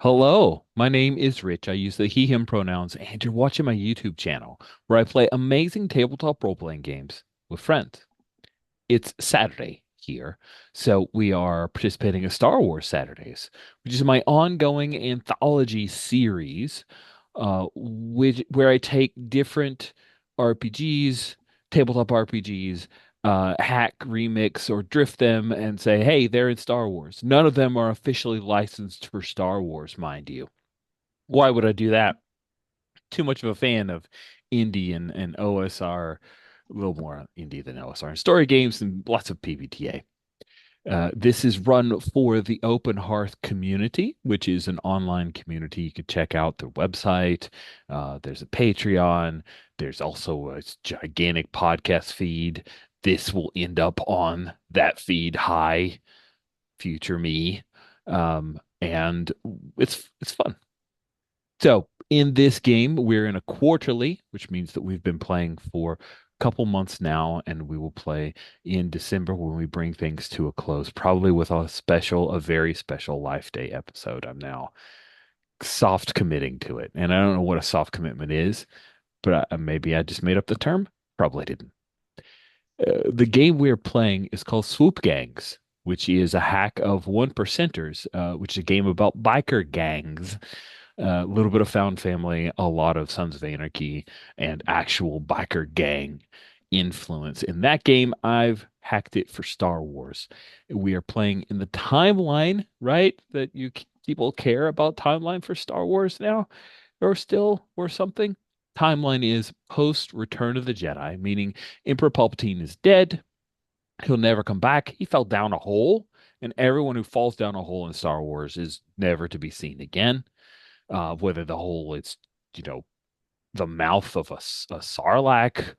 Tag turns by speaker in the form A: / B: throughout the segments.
A: Hello, my name is Rich. I use the he, him pronouns, and you're watching my YouTube channel where I play amazing tabletop role-playing games with friends. It's Saturday here, so we are participating in Star Wars Saturdays, which is my ongoing anthology series, where I take different RPGs, tabletop RPGs, hack, remix, or drift them and say, hey, they're in Star Wars. None of them are officially licensed for Star Wars, mind you. Why would I do that? Too much of a fan of indie and OSR, a little more indie than OSR, and story games and lots of PBTA. This is run for the Open Hearth community, which is an online community. You can check out their website. There's a Patreon. There's also a gigantic podcast feed. This will end up on that feed. Hi, future me. And it's fun. So in this game, we're in a quarterly, which means that we've been playing for a couple months now, and we will play in December when we bring things to a close, probably with a very special Life Day episode. I'm now soft committing to it, and I don't know what a soft commitment is, but maybe I just made up the term. Probably didn't. The game we're playing is called Swoop Gangs, which is a hack of one percenters, which is a game about biker gangs, a little bit of Found Family, a lot of Sons of Anarchy, and actual biker gang influence. In that game, I've hacked it for Star Wars. We are playing in the timeline, right? That people care about timeline for Star Wars now, or something. Timeline is post Return of the Jedi, meaning Emperor Palpatine is dead. He'll never come back. He fell down a hole, and everyone who falls down a hole in Star Wars is never to be seen again. Whether the hole is, you know, the mouth of a sarlacc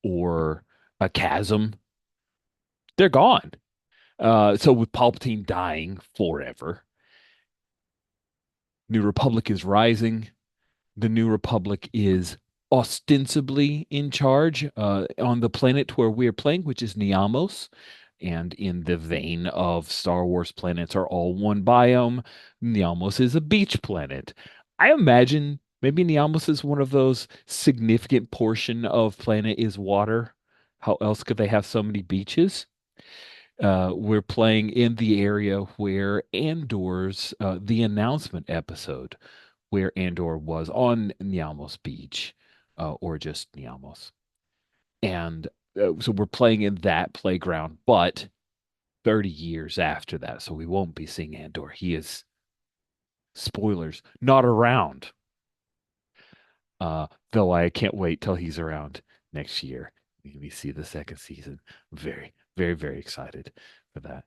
A: or a chasm, they're gone. So with Palpatine dying forever, New Republic is rising. The New Republic is ostensibly in charge on the planet where we are playing, which is Niamos. And in the vein of Star Wars planets are all one biome, Niamos is a beach planet. I imagine maybe Niamos is one of those significant portion of planet is water. How else could they have so many beaches? We're playing in the area where Andor's the announcement episode where Andor was on Niamos Beach, or just Niamos. And so we're playing in that playground, but 30 years after that. So we won't be seeing Andor. He is, spoilers, not around. Though I can't wait till he's around next year. We see the second season. Very, very, very excited for that.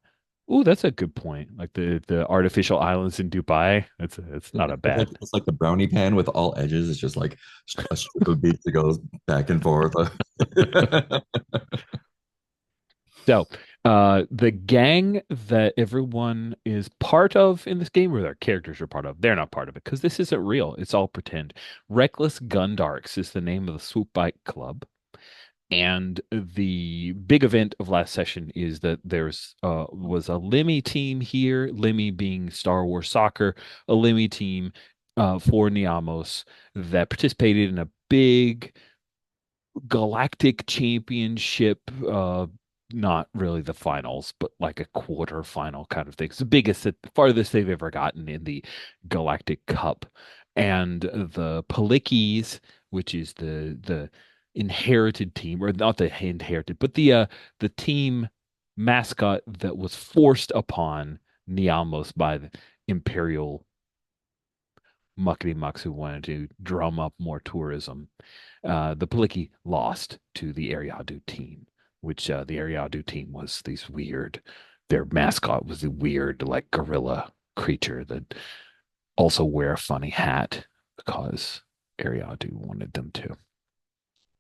A: Oh, that's a good point. Like the artificial islands in Dubai. It's not a bad.
B: It's like the brownie pan with all edges. It's just like a strip of beach that goes back and forth.
A: So, the gang that everyone is part of in this game, or their characters are part of, they're not part of it because this isn't real. It's all pretend. Reckless Gundarks is the name of the Swoop Bike Club. And the big event of last session is that there's was a Lemmy team here, Lemmy being Star Wars soccer, a Lemmy team for Niamos that participated in a big galactic championship, not really the finals, but like a quarter final kind of thing. It's the biggest, the farthest they've ever gotten in the Galactic Cup. And the Palikis, which is the inherited team, or not the inherited, but the team mascot that was forced upon Niamos by the Imperial muckety mucks who wanted to drum up more tourism. The Paliki lost to the Ariadu team, which the Ariadu team was these weird, their mascot was the weird, like gorilla creature that also wear a funny hat because Ariadu wanted them to.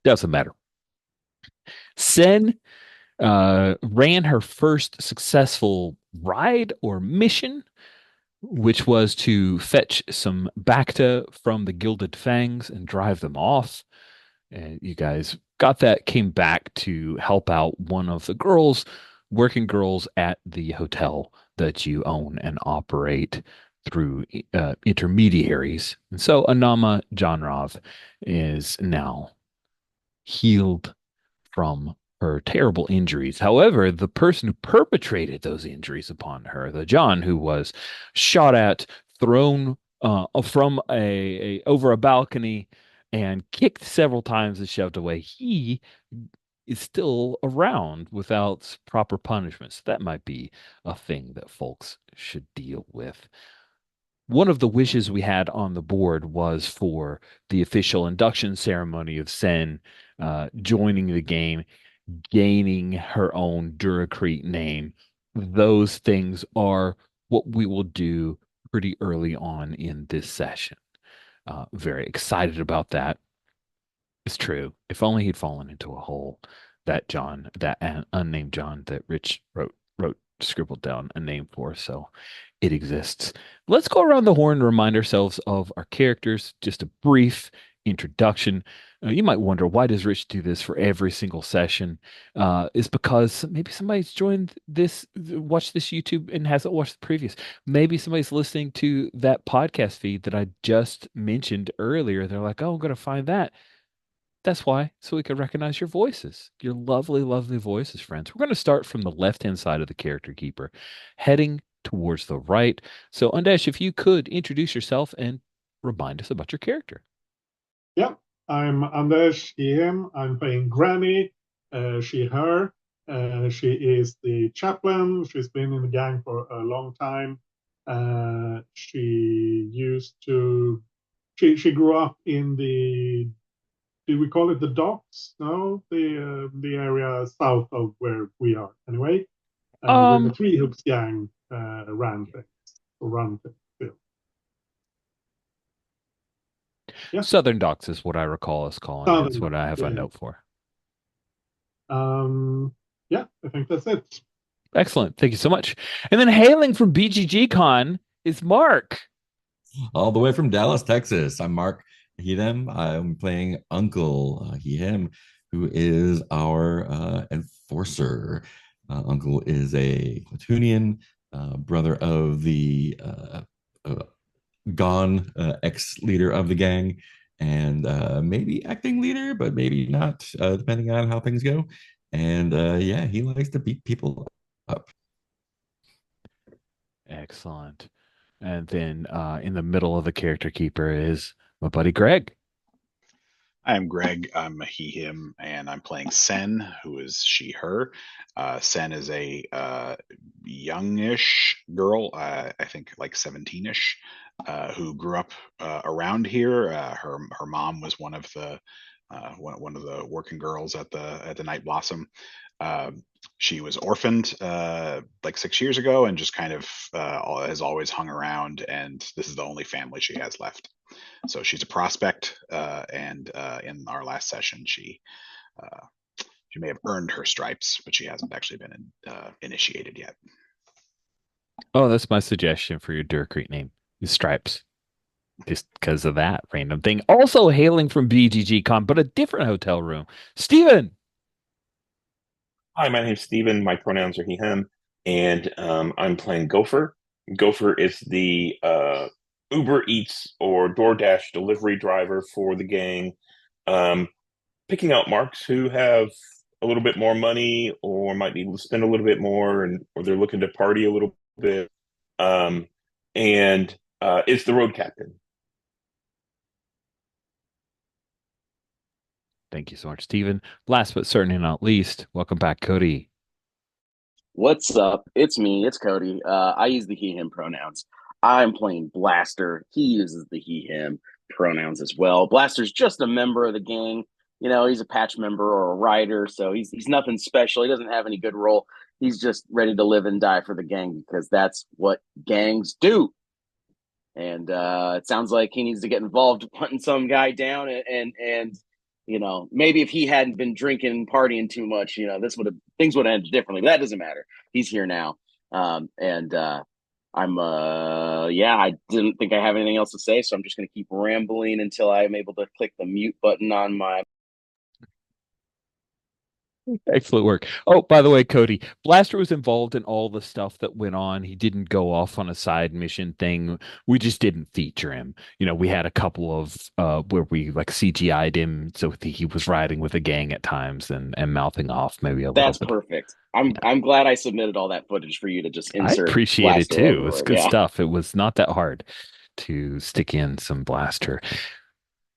A: Doesn't matter. Sen ran her first successful ride or mission, which was to fetch some Bacta from the Gilded Fangs and drive them off. And you guys got that, came back to help out one of the girls, working girls at the hotel that you own and operate. through intermediaries. And so Anama Janrov is now healed from her terrible injuries. However, the person who perpetrated those injuries upon her, the John who was shot at, thrown from a over a balcony, and kicked several times and shoved away, he is still around without proper punishment. So that might be a thing that folks should deal with. One of the wishes we had on the board was for the official induction ceremony of Sen joining the game, gaining her own Duracrete name. Those things are what we will do pretty early on in this session. Very excited about that. It's true. If only he'd fallen into a hole. That John, that unnamed John that Rich scribbled down a name for. So it exists. Let's go around the horn and remind ourselves of our characters. Just a brief introduction. You might wonder, why does Rich do this for every single session? It's because maybe somebody's joined this, watched this YouTube and hasn't watched the previous. Maybe somebody's listening to that podcast feed that I just mentioned earlier. They're like, oh, I'm going to find that. That's why, so we can recognize your voices, your lovely, lovely voices, friends. We're going to start from the left-hand side of the character keeper, heading towards the right. So, Undash, if you could introduce yourself and remind us about your character.
C: Yeah, I'm Anders, he, him. I'm playing Granny, she, her. She is the chaplain. She's been in the gang for a long time. She used to, she grew up in the, do we call it the docks? No, the area south of where we are. Anyway, when the
A: Um,
C: Three Hoops gang ran things, or run things still. Yeah,
A: Southern Docks is what I recall us calling it. It's
C: southern
A: what
C: docks.
A: I have
C: Yeah,
A: a
C: yeah.
A: note for.
C: Yeah, I think that's it.
A: Excellent. Thank you so much. And then hailing from BGG Con is Mark.
B: All the way from Dallas, Texas. I'm Mark, he, them. I'm playing Uncle, he, him, who is our enforcer. Uncle is a Platonian, brother of the uh, gone ex-leader of the gang, and maybe acting leader, but maybe not, depending on how things go. And yeah, he likes to beat people up.
A: Excellent. And then in the middle of the character keeper is my buddy Greg.
D: I'm Greg. I'm a he, him, and I'm playing Sen, who is she, her. Sen is a youngish girl, I think like 17ish, who grew up around here. Her mom was one of the working girls at the Night Blossom. Uh, she was orphaned like 6 years ago, and just kind of has always hung around. And this is the only family she has left. So she's a prospect, and in our last session, uh, she may have earned her stripes, but she hasn't actually been initiated yet.
A: Oh, that's my suggestion for your Duracrete name, is Stripes. Just because of that random thing. Also hailing from BGG Con, but a different hotel room. Steven.
E: Hi, my name's Steven. My pronouns are he, him, and I'm playing Gopher. Gopher is the Uber Eats or DoorDash delivery driver for the gang, um, picking out marks who have a little bit more money or might need to spend a little bit more, and or they're looking to party a little bit, um, and is the road captain.
A: Thank you so much, Steven. Last but certainly not least, welcome back, Cody.
F: What's up? It's me. It's Cody. I use the he, him pronouns. I'm playing Blaster. He uses the he, him pronouns as well. Blaster's just a member of the gang. You know, he's a patch member or a rider, so he's nothing special. He doesn't have any good role. He's just ready to live and die for the gang because that's what gangs do. And it sounds like he needs to get involved hunting some guy down and you know, maybe if he hadn't been drinking and partying too much, you know, this would have things would have ended differently. But that doesn't matter. He's here now. And I'm yeah, I didn't think I have anything else to say, so I'm just gonna keep rambling until I'm able to click the mute button on my
A: Excellent work. Oh, by the way, Cody, Blaster was involved in all the stuff that went on. He didn't go off on a side mission thing. We just didn't feature him. We had a couple of where we like CGI'd him, so he was riding with a gang at times and mouthing off maybe a little
F: That's
A: bit.
F: perfect. I'm glad I submitted all that footage for you to just
A: I
F: insert
A: appreciate it
F: Blaster
A: too. It's
F: everywhere.
A: good
F: Yeah.
A: stuff. It was not that hard to stick in some Blaster.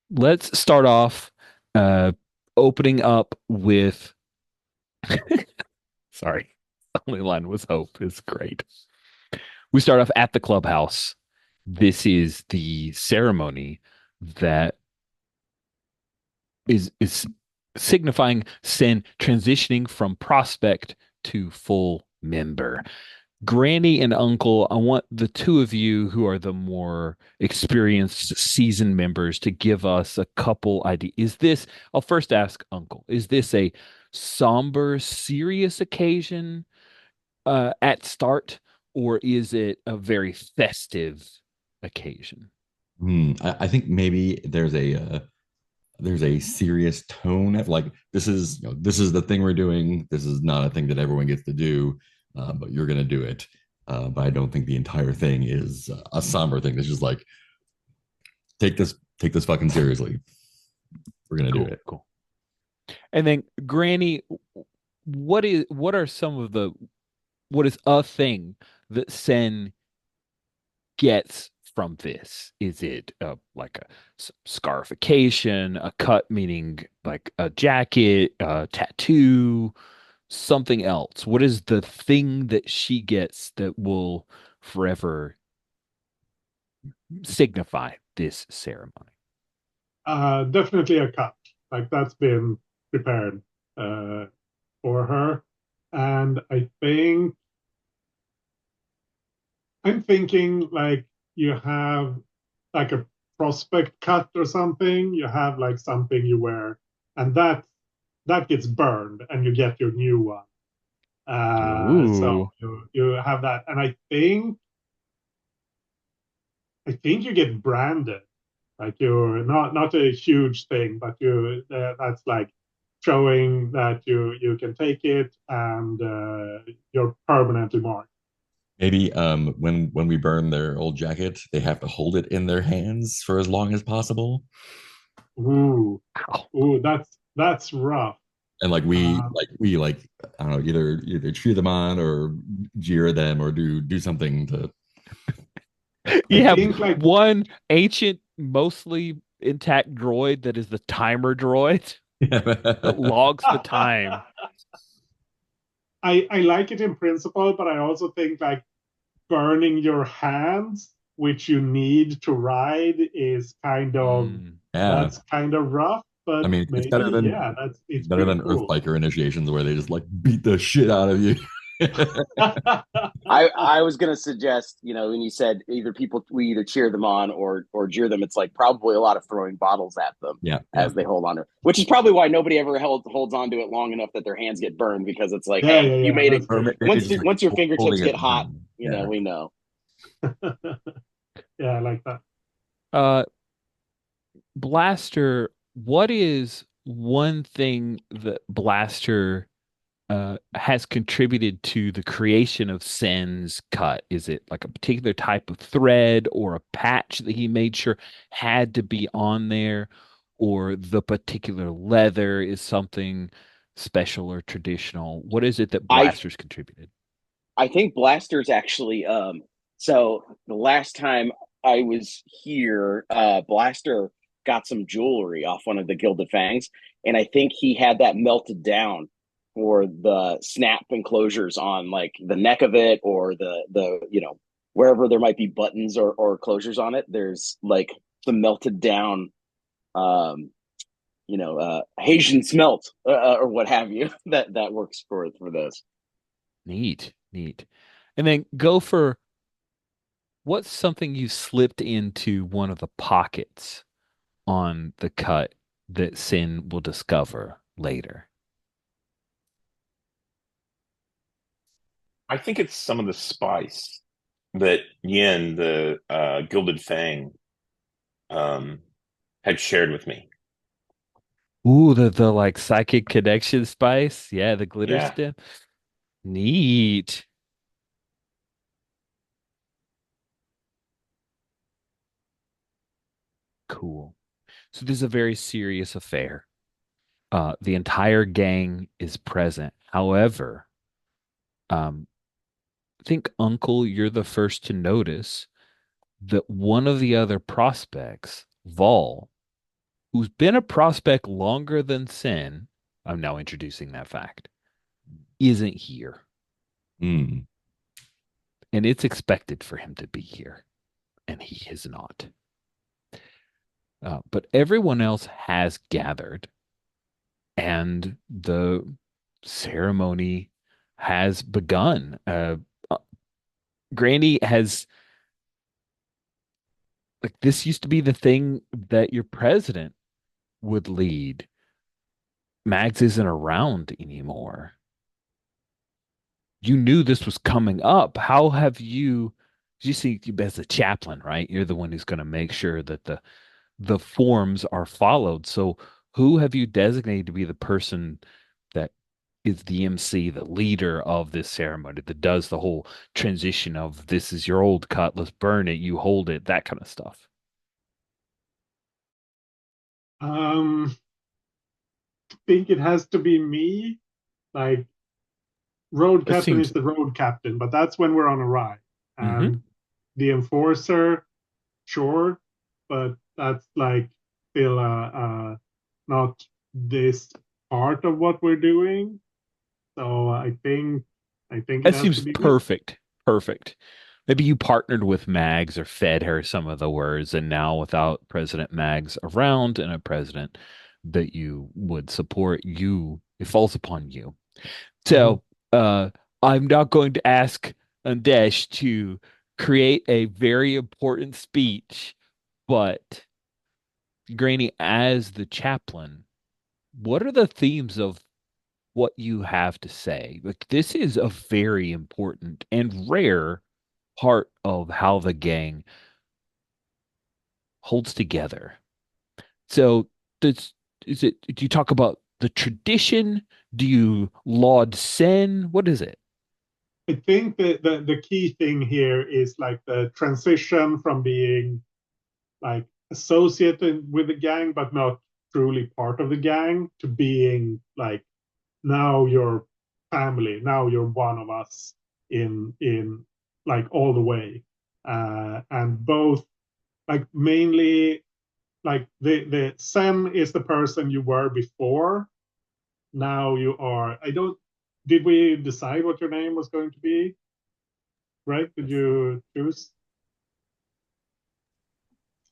A: Let's start off uh opening up with sorry. Only line was hope is great. We start off at the clubhouse. This is the ceremony that is signifying Sen transitioning from prospect to full member. Granny and Uncle, I want the two of you who are the more experienced seasoned members to give us a couple ideas. I'll first ask Uncle, is this a somber, serious occasion at start, or is it a very festive occasion?
B: I think maybe there's a serious tone of like this is the thing we're doing. This is not a thing that everyone gets to do, but you're gonna do it. But I don't think the entire thing is a somber thing. That's just like take this fucking seriously. We're gonna do it.
A: Cool. And then Granny, what is a thing that Sen gets from this? Is it like a scarification, a cut meaning like a jacket, a tattoo, something else? What is the thing that she gets that will forever signify this ceremony?
C: Definitely a cut. Like that's been prepared for her. And I'm thinking like you have like a prospect cut or something. You have like something you wear, and that gets burned, and you get your new one. So
A: Ooh.
C: you have that, and I think you get branded. Like you're not a huge thing, but that's like showing that you can take it and you're permanently marked.
B: Maybe when we burn their old jacket, they have to hold it in their hands for as long as possible.
C: Ooh,
A: Ow.
C: ooh, that's rough.
B: And like
C: Uh,
B: we like I don't know, either cheer them on or jeer them or do something to
A: You
C: I
A: have
C: think like
A: one ancient, mostly intact droid that is the timer droid that logs the time.
C: I like it in principle, but I also think like burning your hands, which you need to ride, is
B: yeah.
C: that's kind of rough.
B: I
C: But
B: mean,
C: maybe yeah,
B: it's
C: it's
B: better
C: pretty
B: than Earth
C: cool.
B: Biker initiations where they just like beat the shit out of you.
F: I was gonna suggest, when you said we either cheer them on or jeer them, it's like probably a lot of throwing bottles at them
B: Yeah, yeah.
F: as they hold on to it, which is probably why nobody ever holds on to it long enough that their hands get burned, because it's like,
C: Yeah,
F: hey,
C: yeah,
F: you
C: yeah.
F: made it.
C: That's very
B: Maybe
C: true.
F: Once
B: just like
F: once your fingertips
B: holding it.
F: get hot,
B: Yeah.
F: we know.
C: Yeah, I like that.
A: Uh, Blaster, what is one thing that Blaster has contributed to the creation of Sen's cut? Is it like a particular type of thread or a patch that he made sure had to be on there, or the particular leather is something special or traditional? What is it that
F: I
A: Blaster's contributed?
F: I think Blaster's actually so the last time I was here, Blaster got some jewelry off one of the Gilded Fangs, and I think he had that melted down for the snap enclosures on like the neck of it, or the wherever there might be buttons or closures on it. There's like some melted down um Haitian smelt, or what have you, that works for those.
A: Neat, neat. And then go for what's something you slipped into one of the pockets on the cut that Sin will discover later.
E: I think it's some of the spice that Yin, the Gilded Fang, um, had shared with me.
A: Ooh, the like psychic connection spice. Yeah, the glitter
E: Yeah.
A: stem. Neat. Cool. So this is a very serious affair. The entire gang is present. However, um, I think Uncle, you're the first to notice that one of the other prospects, Vol, who's been a prospect longer than Sin, I'm now introducing that fact, isn't here.
B: Hmm.
A: And it's expected for him to be here, and he is not. But everyone else has gathered, and the ceremony has begun. Granny has, like, this used to be the thing that your president would lead. Mags isn't around anymore. You knew this was coming up. How have you see, as a chaplain, right? You're the one who's going to make sure that the forms are followed. So who have you designated to be the person that is the MC, the leader of this ceremony, that does the whole transition of this is your old cut, let's burn it, you hold it, that kind of stuff?
C: Um, think it has to be me. Like road
A: It
C: captain
A: seems.
C: is the road captain, but that's when we're on a ride.
A: Hmm.
C: And the enforcer, sure, but that's like still not this part of what we're doing. So I think it
A: That
C: has to
A: seems
C: be me.
A: perfect. Perfect. Maybe you partnered with Mags or fed her some of the words, and now without President Mags around and a president that you would support, it falls upon you.
C: Mhm.
A: So, I'm not going to ask Andesh to create a very important speech, but Granny, as the chaplain, what are the themes of what you have to say? Like, this is a very important and rare part of how the gang holds together. So, does is it? Do you talk about the tradition? Do you laud sin? What is it?
C: I think the key thing here is like the transition from being like associated with the gang but not truly part of the gang to being like now you're family, now you're one of us in like all the way. And both like mainly like the Sam is the person you were before. Now you are. I don't. Did we decide what your name was going to be? Right? Did you choose?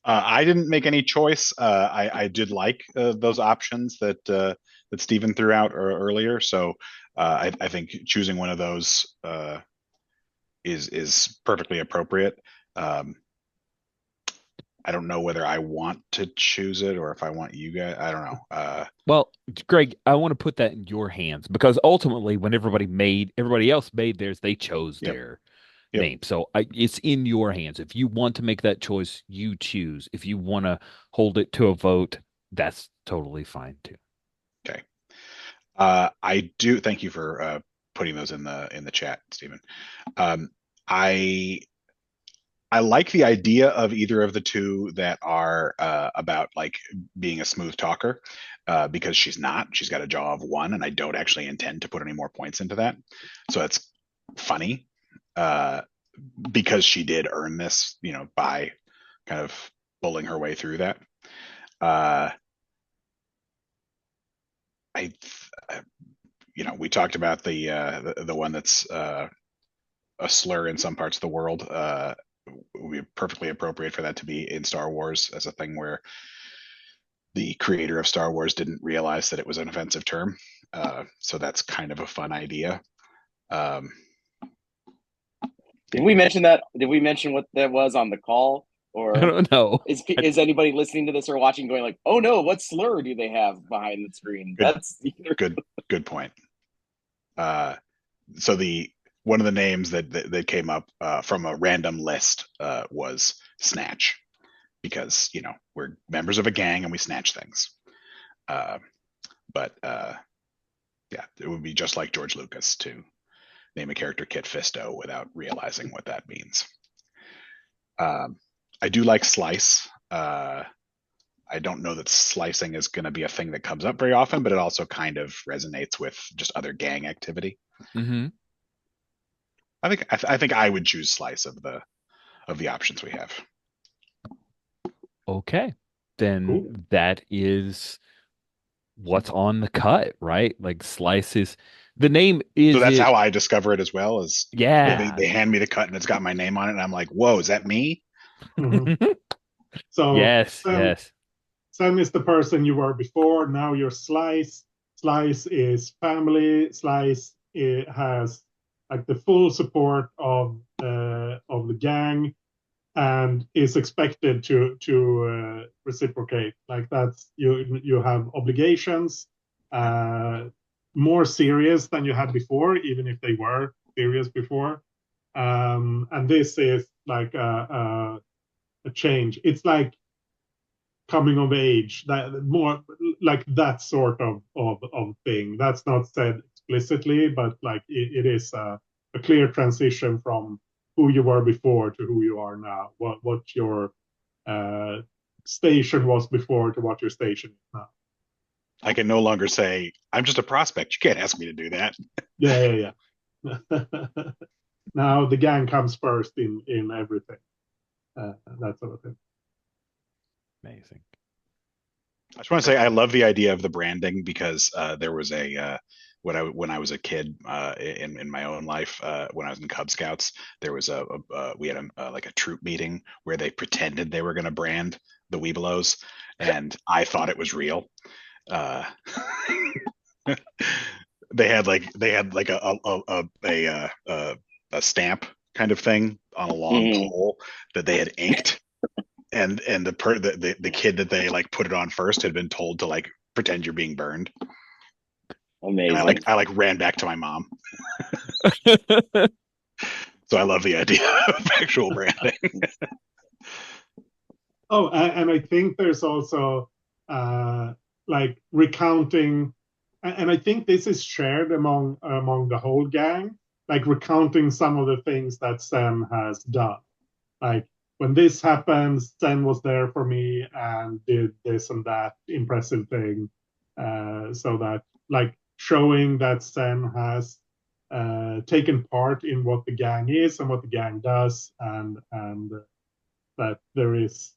D: I didn't make any choice. I did like those options that Stephen threw out earlier. So I think choosing one of those is perfectly appropriate. Um, I don't know whether I want to choose it or if I want you guys. I don't know.
A: Well, Greg, I want to put that in your hands because ultimately, when everybody else made theirs, they chose
D: Yep.
A: their
D: Yep.
A: name. So it's in your hands. If you want to make that choice, you choose. If you want to hold it to a vote, that's totally fine too.
D: Okay. I do thank you for putting those in the chat, Stephen. Um, I I like the idea of either of the two that are about like being a smooth talker, because she's not. She's got a jaw of one, and I don't actually intend to put any more points into that. So that's funny, uh, because she did earn this, by kind of bullying her way through that. Uh, I, we talked about the one that's a slur in some parts of the world. Would be perfectly appropriate for that to be in Star Wars as a thing where the creator of Star Wars didn't realize that it was an offensive term. So that's kind of a fun idea. Um,
F: Did we mention that? Did we mention what that was on the call?
A: I
F: Or
A: don't know.
F: is anybody listening to this or watching going like, oh no, what slur do they have behind the screen?
D: good,
F: That's
D: good point. So the one of the names that came up from a random list was Snatch, because we're members of a gang and we snatch things. Uh, But yeah, it would be just like George Lucas to name a character Kit Fisto without realizing what that means. I do like Slice. I don't know that slicing is going to be a thing that comes up very often, but it also kind of resonates with just other gang activity.
A: Mm-hmm.
D: I think I would choose Slice of the options we have.
A: Okay. Then
C: Cool.
A: that is what's on the cut, right? Like slices. The name is
D: So that's
A: it.
D: how I discover it as well. Is
A: Yeah.
D: they hand me the cut and it's got my name on it, and I'm like, whoa, is that me?
C: Mhm. So
A: Yes, yes.
C: Sam is the person you were before. Now you're Slice. Slice is family. Slice has like the full support of the gang, and is expected to reciprocate. Like that's you have obligations, more serious than you had before, even if they were serious before. And this is like a change. It's like coming of age, that more like that sort of thing. That's not said explicitly, but like it is a clear transition from who you were before to who you are now. What your uh, station was before to what your station is now.
D: I can no longer say I'm just a prospect. You can't ask me to do that.
C: Yeah. Now the gang comes first in everything. That sort of thing.
A: Amazing.
D: I just want to say I love the idea of the branding because there was a when I was a kid in my own life when I was in Cub Scouts, there was we had like a troop meeting where they pretended they were going to brand the Webelos, and I thought it was real. Uh, they had like a stamp kind of thing on a long pole that they had inked, and the kid that they like put it on first had been told to like pretend you're being burned.
F: Amazing.
D: And I like ran back to my mom. So I love the idea of actual branding.
C: Oh, and I think there's also like recounting, and I think this is shared among the whole gang, like recounting some of the things that Sam has done. Like when this happened, Sam was there for me and did this and that impressive thing. So that like showing that Sam has taken part in what the gang is and what the gang does, and that there is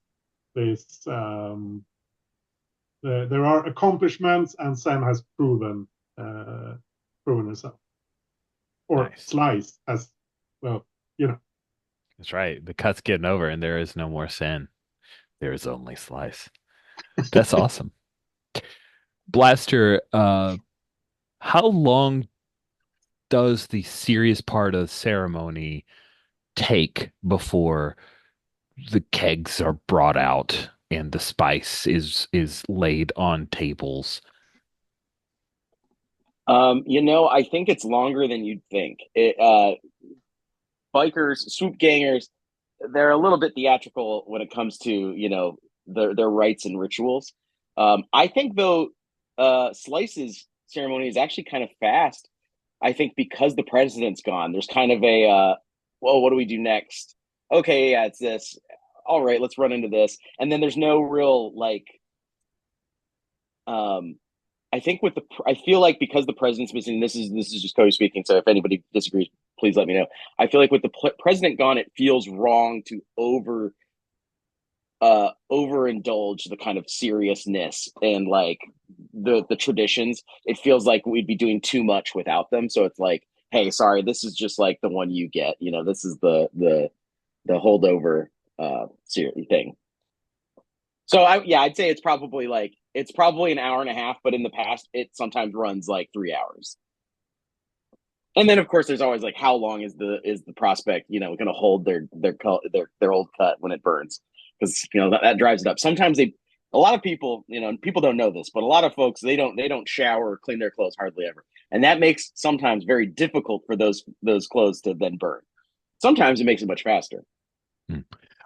C: this there are accomplishments, and Sam has proven herself, or
A: Nice.
C: Slice has, well, you know.
A: That's right. The cut's getting over, and there is no more sin. There is only slice. That's awesome. Blaster, how long does the serious part of the ceremony take before the kegs are brought out and the spice is laid on tables?
F: I think it's longer than you'd think. Bikers, swoop gangers, they're a little bit theatrical when it comes to, their rites and rituals. I think though, Slice's ceremony is actually kind of fast. I think because the president's gone, there's kind of well, what do we do next? Okay, yeah, it's this. All right, let's run into this. And then there's no real like, I think I feel like because the president's missing, this is just Cody speaking. So if anybody disagrees, please let me know. I feel like with the president gone, it feels wrong to overindulge the kind of seriousness and like the traditions. It feels like we'd be doing too much without them. So it's like, hey, sorry, this is just like the one you get. This is the holdover thing. So I'd say it's probably an hour and a half, but in the past it sometimes runs like 3 hours. And then of course there's always like how long is the prospect going to hold their old cut when it burns, because that drives it up. Sometimes a lot of people people don't know this, but a lot of folks they don't shower or clean their clothes hardly ever, and that makes sometimes very difficult for those clothes to then burn. Sometimes it makes it much faster.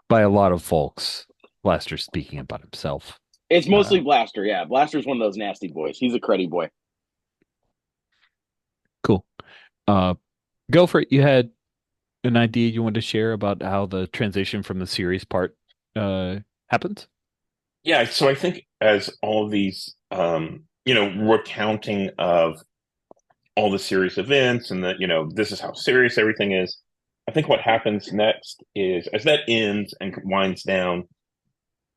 A: By a lot of folks, Blaster speaking about himself.
F: It's mostly
A: Uh,
F: Blaster. Yeah, Blaster's one of those nasty boys. He's a cruddy boy.
A: cool. Uh, go for it. You had an idea you wanted to share about how the transition from the series part happens?
E: Yeah, so I think as all of these, recounting of all the serious events and that, this is how serious everything is. I think what happens next is as that ends and winds down,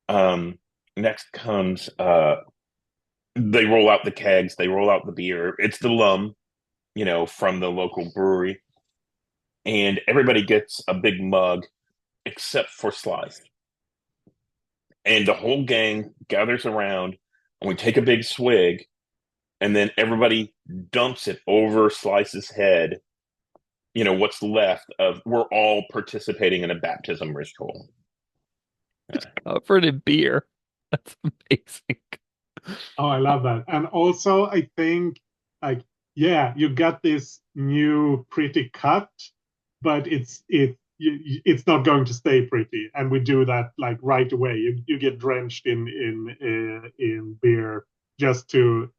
E: um, next comes they roll out the kegs, they roll out the beer. It's the lum, from the local brewery, and everybody gets a big mug except for Slice. And the whole gang gathers around and we take a big swig, and then everybody dumps it over Slice's head. What's left of we're all participating in a baptism ritual.
A: Covered in beer. That's amazing.
C: Oh, I love that. And also, I think, like, yeah, you got this new pretty cut, but it's not going to stay pretty. And we do that like right away. You get drenched in beer just to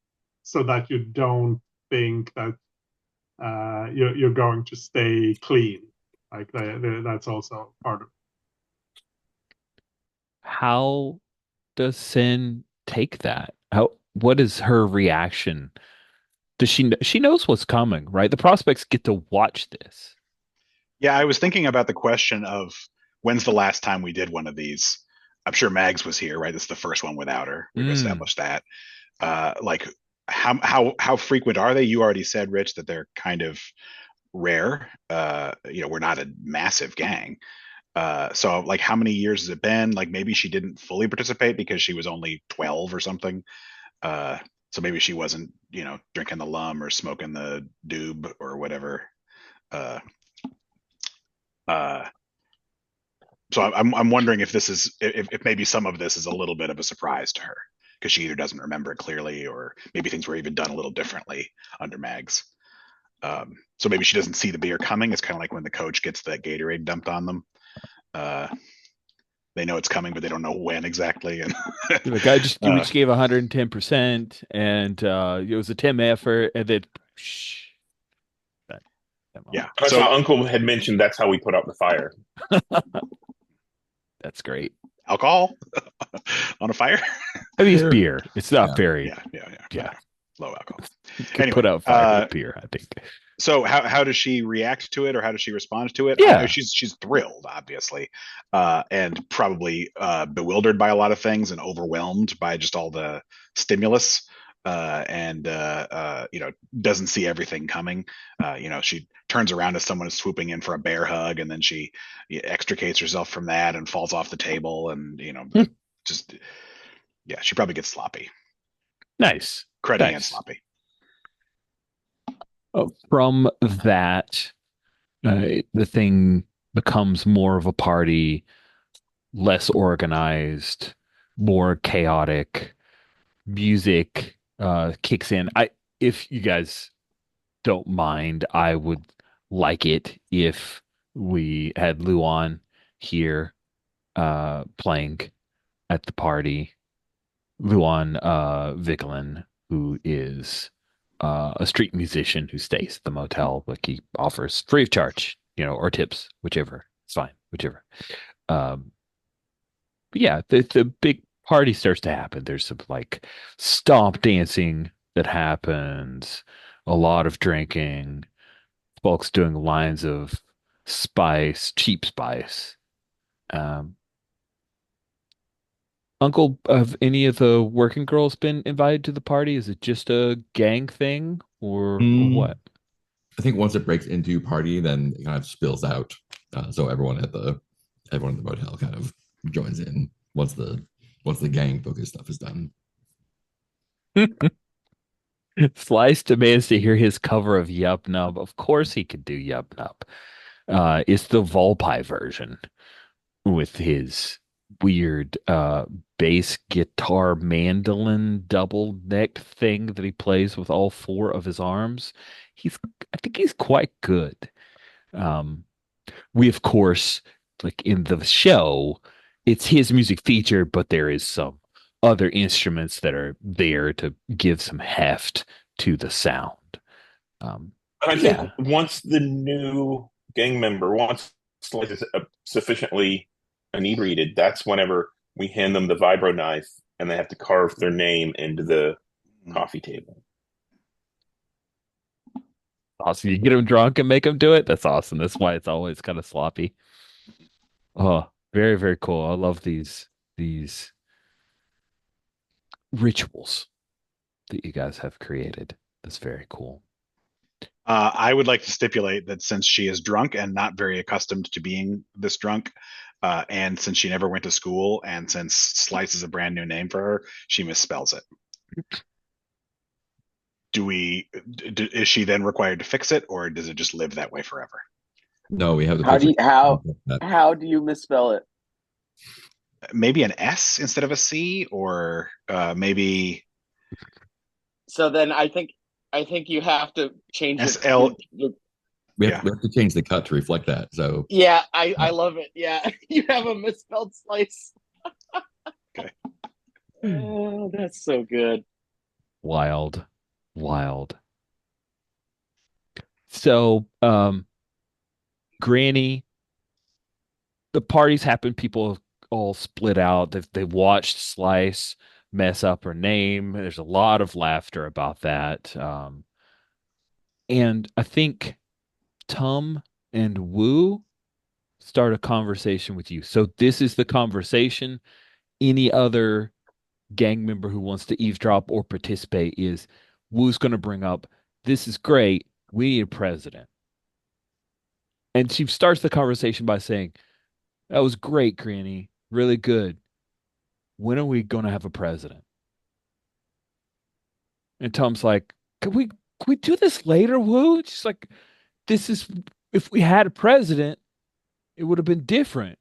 C: so that you don't think that you're going to stay clean. Like that's also part of.
A: How does Sin take that? What is her reaction? Does she knows what's coming, right? The prospects get to watch this.
D: Yeah, I was thinking about the question of when's the last time we did one of these. I'm sure Mags was here, right? This is the first one without her. We've
A: Mm.
D: established that. Like how frequent are they? You already said, Rich, that they're kind of rare. We're not a massive gang. So like how many years has it been? Like maybe she didn't fully participate because she was only 12 or something. Uh, so maybe she wasn't, drinking the lum or smoking the doob or whatever. Uh, uh, so I'm wondering if this is if maybe some of this is a little bit of a surprise to her because she either doesn't remember it clearly or maybe things were even done a little differently under Mags. So maybe she doesn't see the beer coming. It's kind of like when the coach gets the Gatorade dumped on them. Uh, they know it's coming, but they don't know when exactly. And
A: Like we just gave 110%, and it was a team effort, and then shh, that,
D: yeah,
E: That's
D: so
E: how Uncle had mentioned that's how we put out the fire.
A: that's great.
D: alcohol on a fire.
A: I mean, it's
B: Sure.
A: beer. It's not
B: Yeah.
A: very,
D: Yeah. Low alcohol.
A: You could
D: Anyway,
A: put out fire with beer, I think.
D: so how does she react to it, or how does she respond to it?
A: Yeah.
D: She's thrilled, obviously, and probably bewildered by a lot of things and overwhelmed by just all the stimulus. And doesn't see everything coming. She turns around as someone is swooping in for a bear hug, and then she extricates herself from that and falls off the table, and just yeah, she probably gets sloppy,
A: Nice.
D: cruddy and
A: Nice.
D: sloppy.
A: From that, the thing becomes more of a party, less organized, more chaotic. Music kicks in. If you guys don't mind, I would like it if we had Luan here playing at the party. Luan Vigeland, who is a street musician who stays at the motel, like he offers free of charge, or tips, whichever. It's fine, whichever. Um, but yeah, the big party starts to happen. There's some like stomp dancing that happens, a lot of drinking, folks doing lines of spice, cheap spice. Um, Uncle, have any of the working girls been invited to the party? Is it just a gang thing or
B: Mm,
A: what?
B: I think once it breaks into party, then it kind of spills out. So everyone in the motel kind of joins in once the gang focus stuff is done.
A: Slice demands to hear his cover of Yup Nub. Of course he could do Yup Nub. It's the Volpi version with his weird bass guitar mandolin double necked thing that he plays with all four of his arms. I think he's quite good. Um, we of course, like in the show, it's his music featured, but there is some other instruments that are there to give some heft to the sound.
E: And I think
A: Yeah,
E: once the new gang member, once Slice is sufficiently inebriated, that's whenever we hand them the vibro knife and they have to carve their name into the coffee table.
A: awesome. You get them drunk and make them do it. That's awesome. That's why it's always kind of sloppy. Oh, very, very cool. I love these rituals that you guys have created. That's very cool.
D: I would like to stipulate that since she is drunk and not very accustomed to being this drunk, and since she never went to school, and since Slice is a brand new name for her, she misspells it. Is she then required to fix it, or does it just live that way forever?
B: No, we have the
F: How do
B: picture.
F: you how do you misspell it?
D: Maybe an S instead of a C, or maybe
F: So then I think you have to change it.
D: SL.
B: We have to change the cut to reflect that. So
F: Yeah, I love it. Yeah, you have a misspelled Slice.
D: Okay.
F: Oh, that's so good.
A: Wild, wild. So, Granny, the parties happen. People all split out. They've watched Slice mess up her name. There's a lot of laughter about that. And I think Tum and Wu start a conversation with you. So this is the conversation. Any other gang member who wants to eavesdrop or participate is Wu's going to bring up, this is great. We need a president. And she starts the conversation by saying, that was great, Granny. Really good. When are we going to have a president? And Tom's like, can we do this later, Wu? She's like, this is, if we had a president, it would have been different.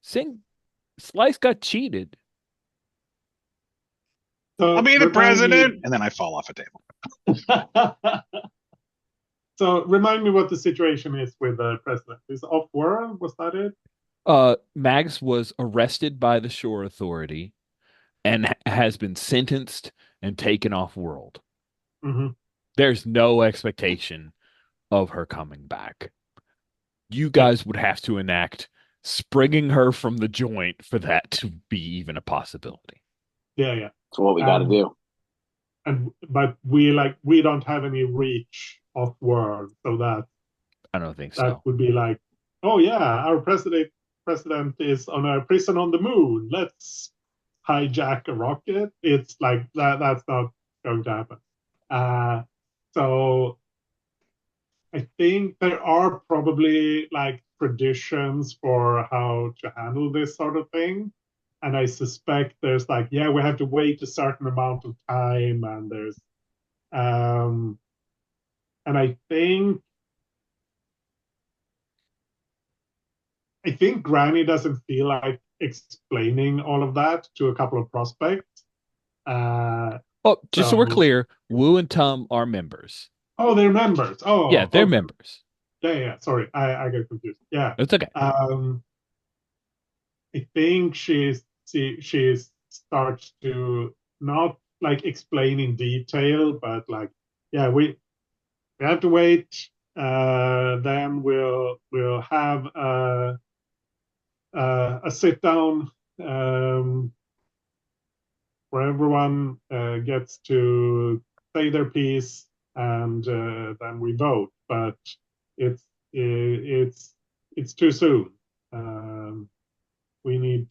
A: Slice got cheated.
C: So
D: I'll be the
C: remind
D: president, and then I fall off a table.
C: me. So remind me what the situation is with the president. Is off world? Was that it?
A: Mags was arrested by the shore authority and has been sentenced and taken off world.
C: Mm-hmm.
A: There's no expectation of her coming back. You guys would have to enact springing her from the joint for that to be even a possibility.
C: Yeah.
F: That's what we got to do.
C: But we don't have any reach off world, so
A: I don't think
C: that
A: so.
C: would be like, oh yeah, our president is on a prison on the moon. Let's hijack a rocket. It's like that. That's not going to happen. So I think there are probably like traditions for how to handle this sort of thing. And I suspect there's like, yeah, we have to wait a certain amount of time, and there's and I think Granny doesn't feel like explaining all of that to a couple of prospects.
A: Just so we're clear, Wu and Tum are members.
C: Oh, they're members. Oh,
A: yeah, they're members.
C: Yeah. Sorry, I got confused. Yeah,
A: it's okay.
C: I think she starts to not like explain in detail, but like, yeah, we have to wait. Then we'll have a sit down where everyone gets to say their piece, and then we vote. But it's too soon. We need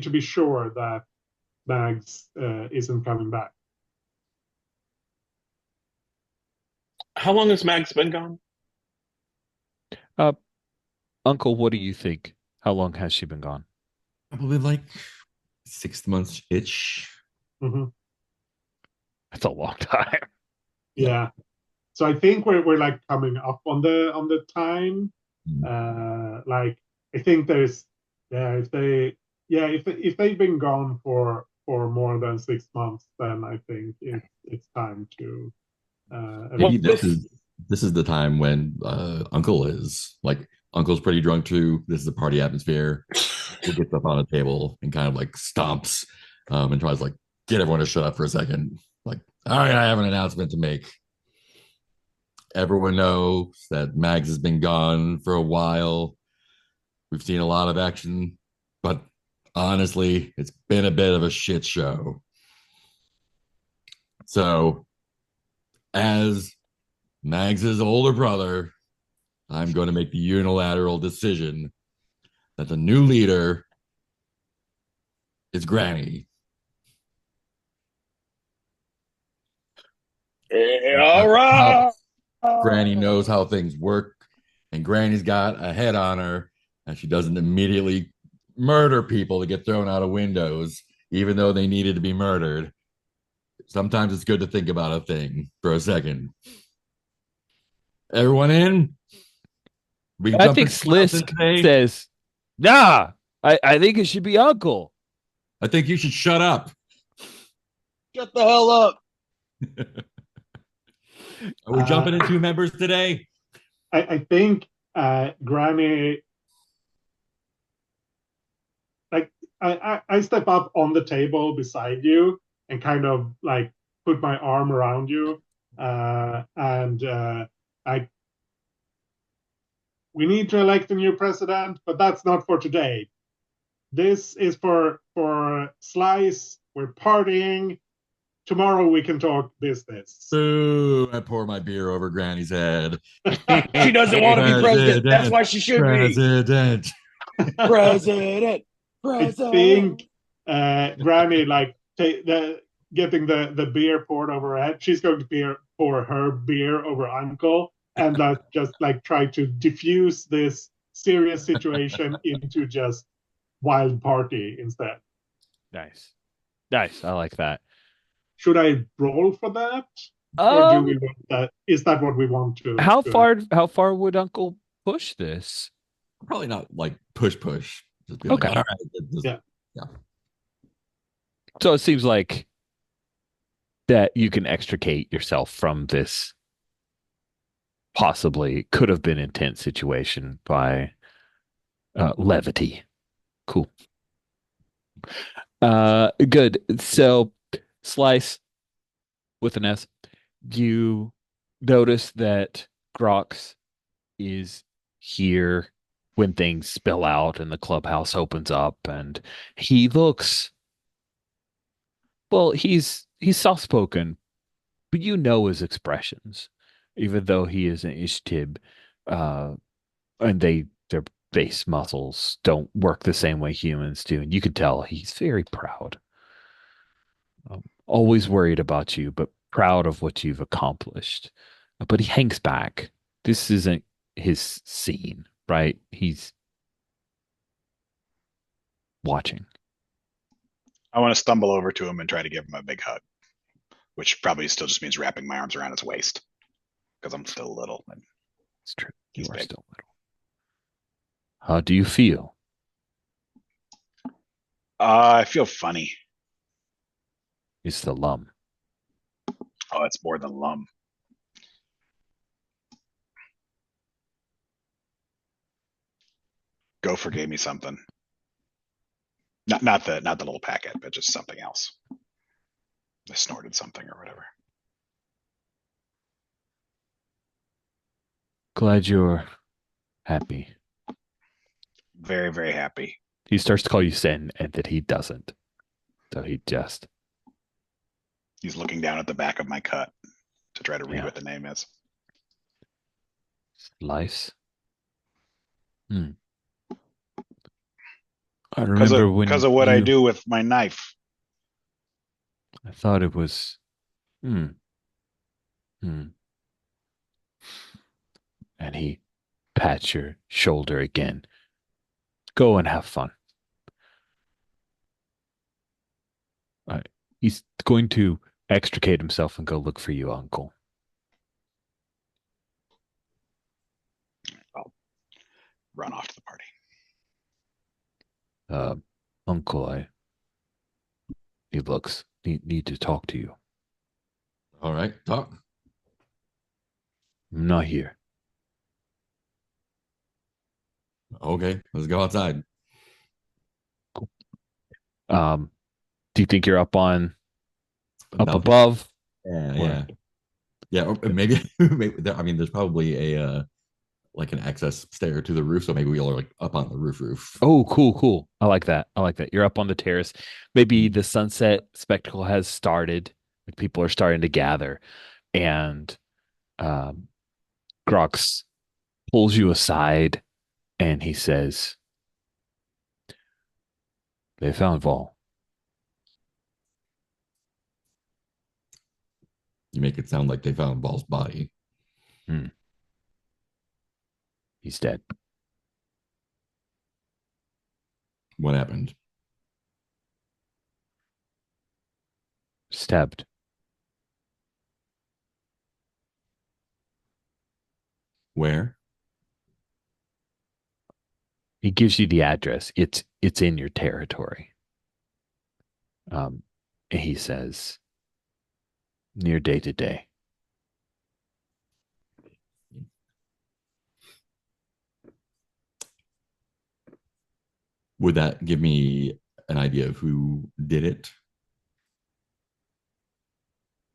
C: to be sure that Mags isn't coming back.
E: How long has Mags been gone?
A: Uncle, what do you think? How long has she been gone?
B: Probably like 6 months itch.
C: Mm-hmm.
A: That's a long time.
C: Yeah. So I think we're like coming up on the time. Like I think there's if they've been gone for more than 6 months, then I think it's time to
B: maybe this is the time when Uncle's pretty drunk too. This is the party atmosphere. He gets up on a table and kind of like stomps and tries to like get everyone to shut up for a second. Like, all right, I have an announcement to make. Everyone knows that Mags has been gone for a while. We've seen a lot of action, but honestly, it's been a bit of a shit show. So, as Mags's older brother, I'm going to make the unilateral decision that the new leader is Granny.
F: All right.
B: Granny knows how things work, and Granny's got a head on her, and she doesn't immediately murder people to get thrown out of windows, even though they needed to be murdered. Sometimes it's good to think about a thing for a second. Everyone in? We
A: I
B: jump
A: think
B: into something
A: Slisk
B: today?
A: says, nah, I think it should be Uncle.
B: I think you should shut up.
F: Shut the hell up.
B: Are we jumping in two members today?
C: I think Granny, like I step up on the table beside you and kind of like put my arm around you, and I we need to elect a new president, but that's not for today. This is for Slice. We're partying. Tomorrow we can talk business.
B: Boo! I pour my beer over Granny's head.
F: She doesn't want to be president. That's why she should
B: President.
F: be. President.
C: I think Granny, like getting the beer poured over her head, she's going to pour her beer over Uncle, and just like try to diffuse this serious situation into just wild party instead.
A: Nice. Nice. I like that.
C: Should I roll for that? Or do we want that? Is that what we want to?
A: How far would Uncle push this?
B: Probably not like push. Just be
A: Okay.
B: like, all right. Yeah.
A: So it seems like that you can extricate yourself from this possibly could have been intense situation by levity. Cool. Good. So Slice with an S, you notice that Grox is here when things spill out and the clubhouse opens up, and he looks, well, he's soft spoken, but you know his expressions, even though he is an Ishtib, and their face muscles don't work the same way humans do, and you can tell he's very proud. Always worried about you, but proud of what you've accomplished. But he hangs back. This isn't his scene, right? He's watching.
D: I want to stumble over to him and try to give him a big hug, which probably still just means wrapping my arms around his waist because I'm still little. And
A: it's true. You are
D: big.
A: still little. How do you feel?
D: I feel funny.
A: It's the lum.
D: Oh, it's more than lum. Gopher gave me something. Not the little packet, but just something else. I snorted something or whatever.
A: Glad you're happy.
D: Very, very happy.
A: He starts to call you Sen, and that he doesn't. So he just.
D: He's looking down at the back of my cut to try to read what the name is.
A: Slice. I remember
D: because of what I do with my knife.
A: I thought it was. And he pats your shoulder again. Go and have fun. He's going to extricate himself and go look for you, Uncle.
D: I'll run off to the party.
A: Uncle, he looks. Need to talk to you.
B: All right, talk.
A: I'm not here.
B: Okay, let's go outside.
A: Do you think you're up
B: Balcony.
A: above?
B: Yeah,
A: Or-
B: yeah. Yeah, or maybe, I mean, there's probably a like an access stair to the roof, so maybe we're like up on the roof.
A: Oh, cool, cool. I like that. I like that. You're up on the terrace. Maybe the sunset spectacle has started. Like people are starting to gather, and um, Grox pulls you aside, and he says, "They found Vol."
B: You make it sound like they found Ball's body.
A: Hmm. He's dead.
B: What happened?
A: Stabbed.
B: Where?
A: He gives you the address. It's in your territory. And he says, near day to day.
B: Would that give me an idea of who did it?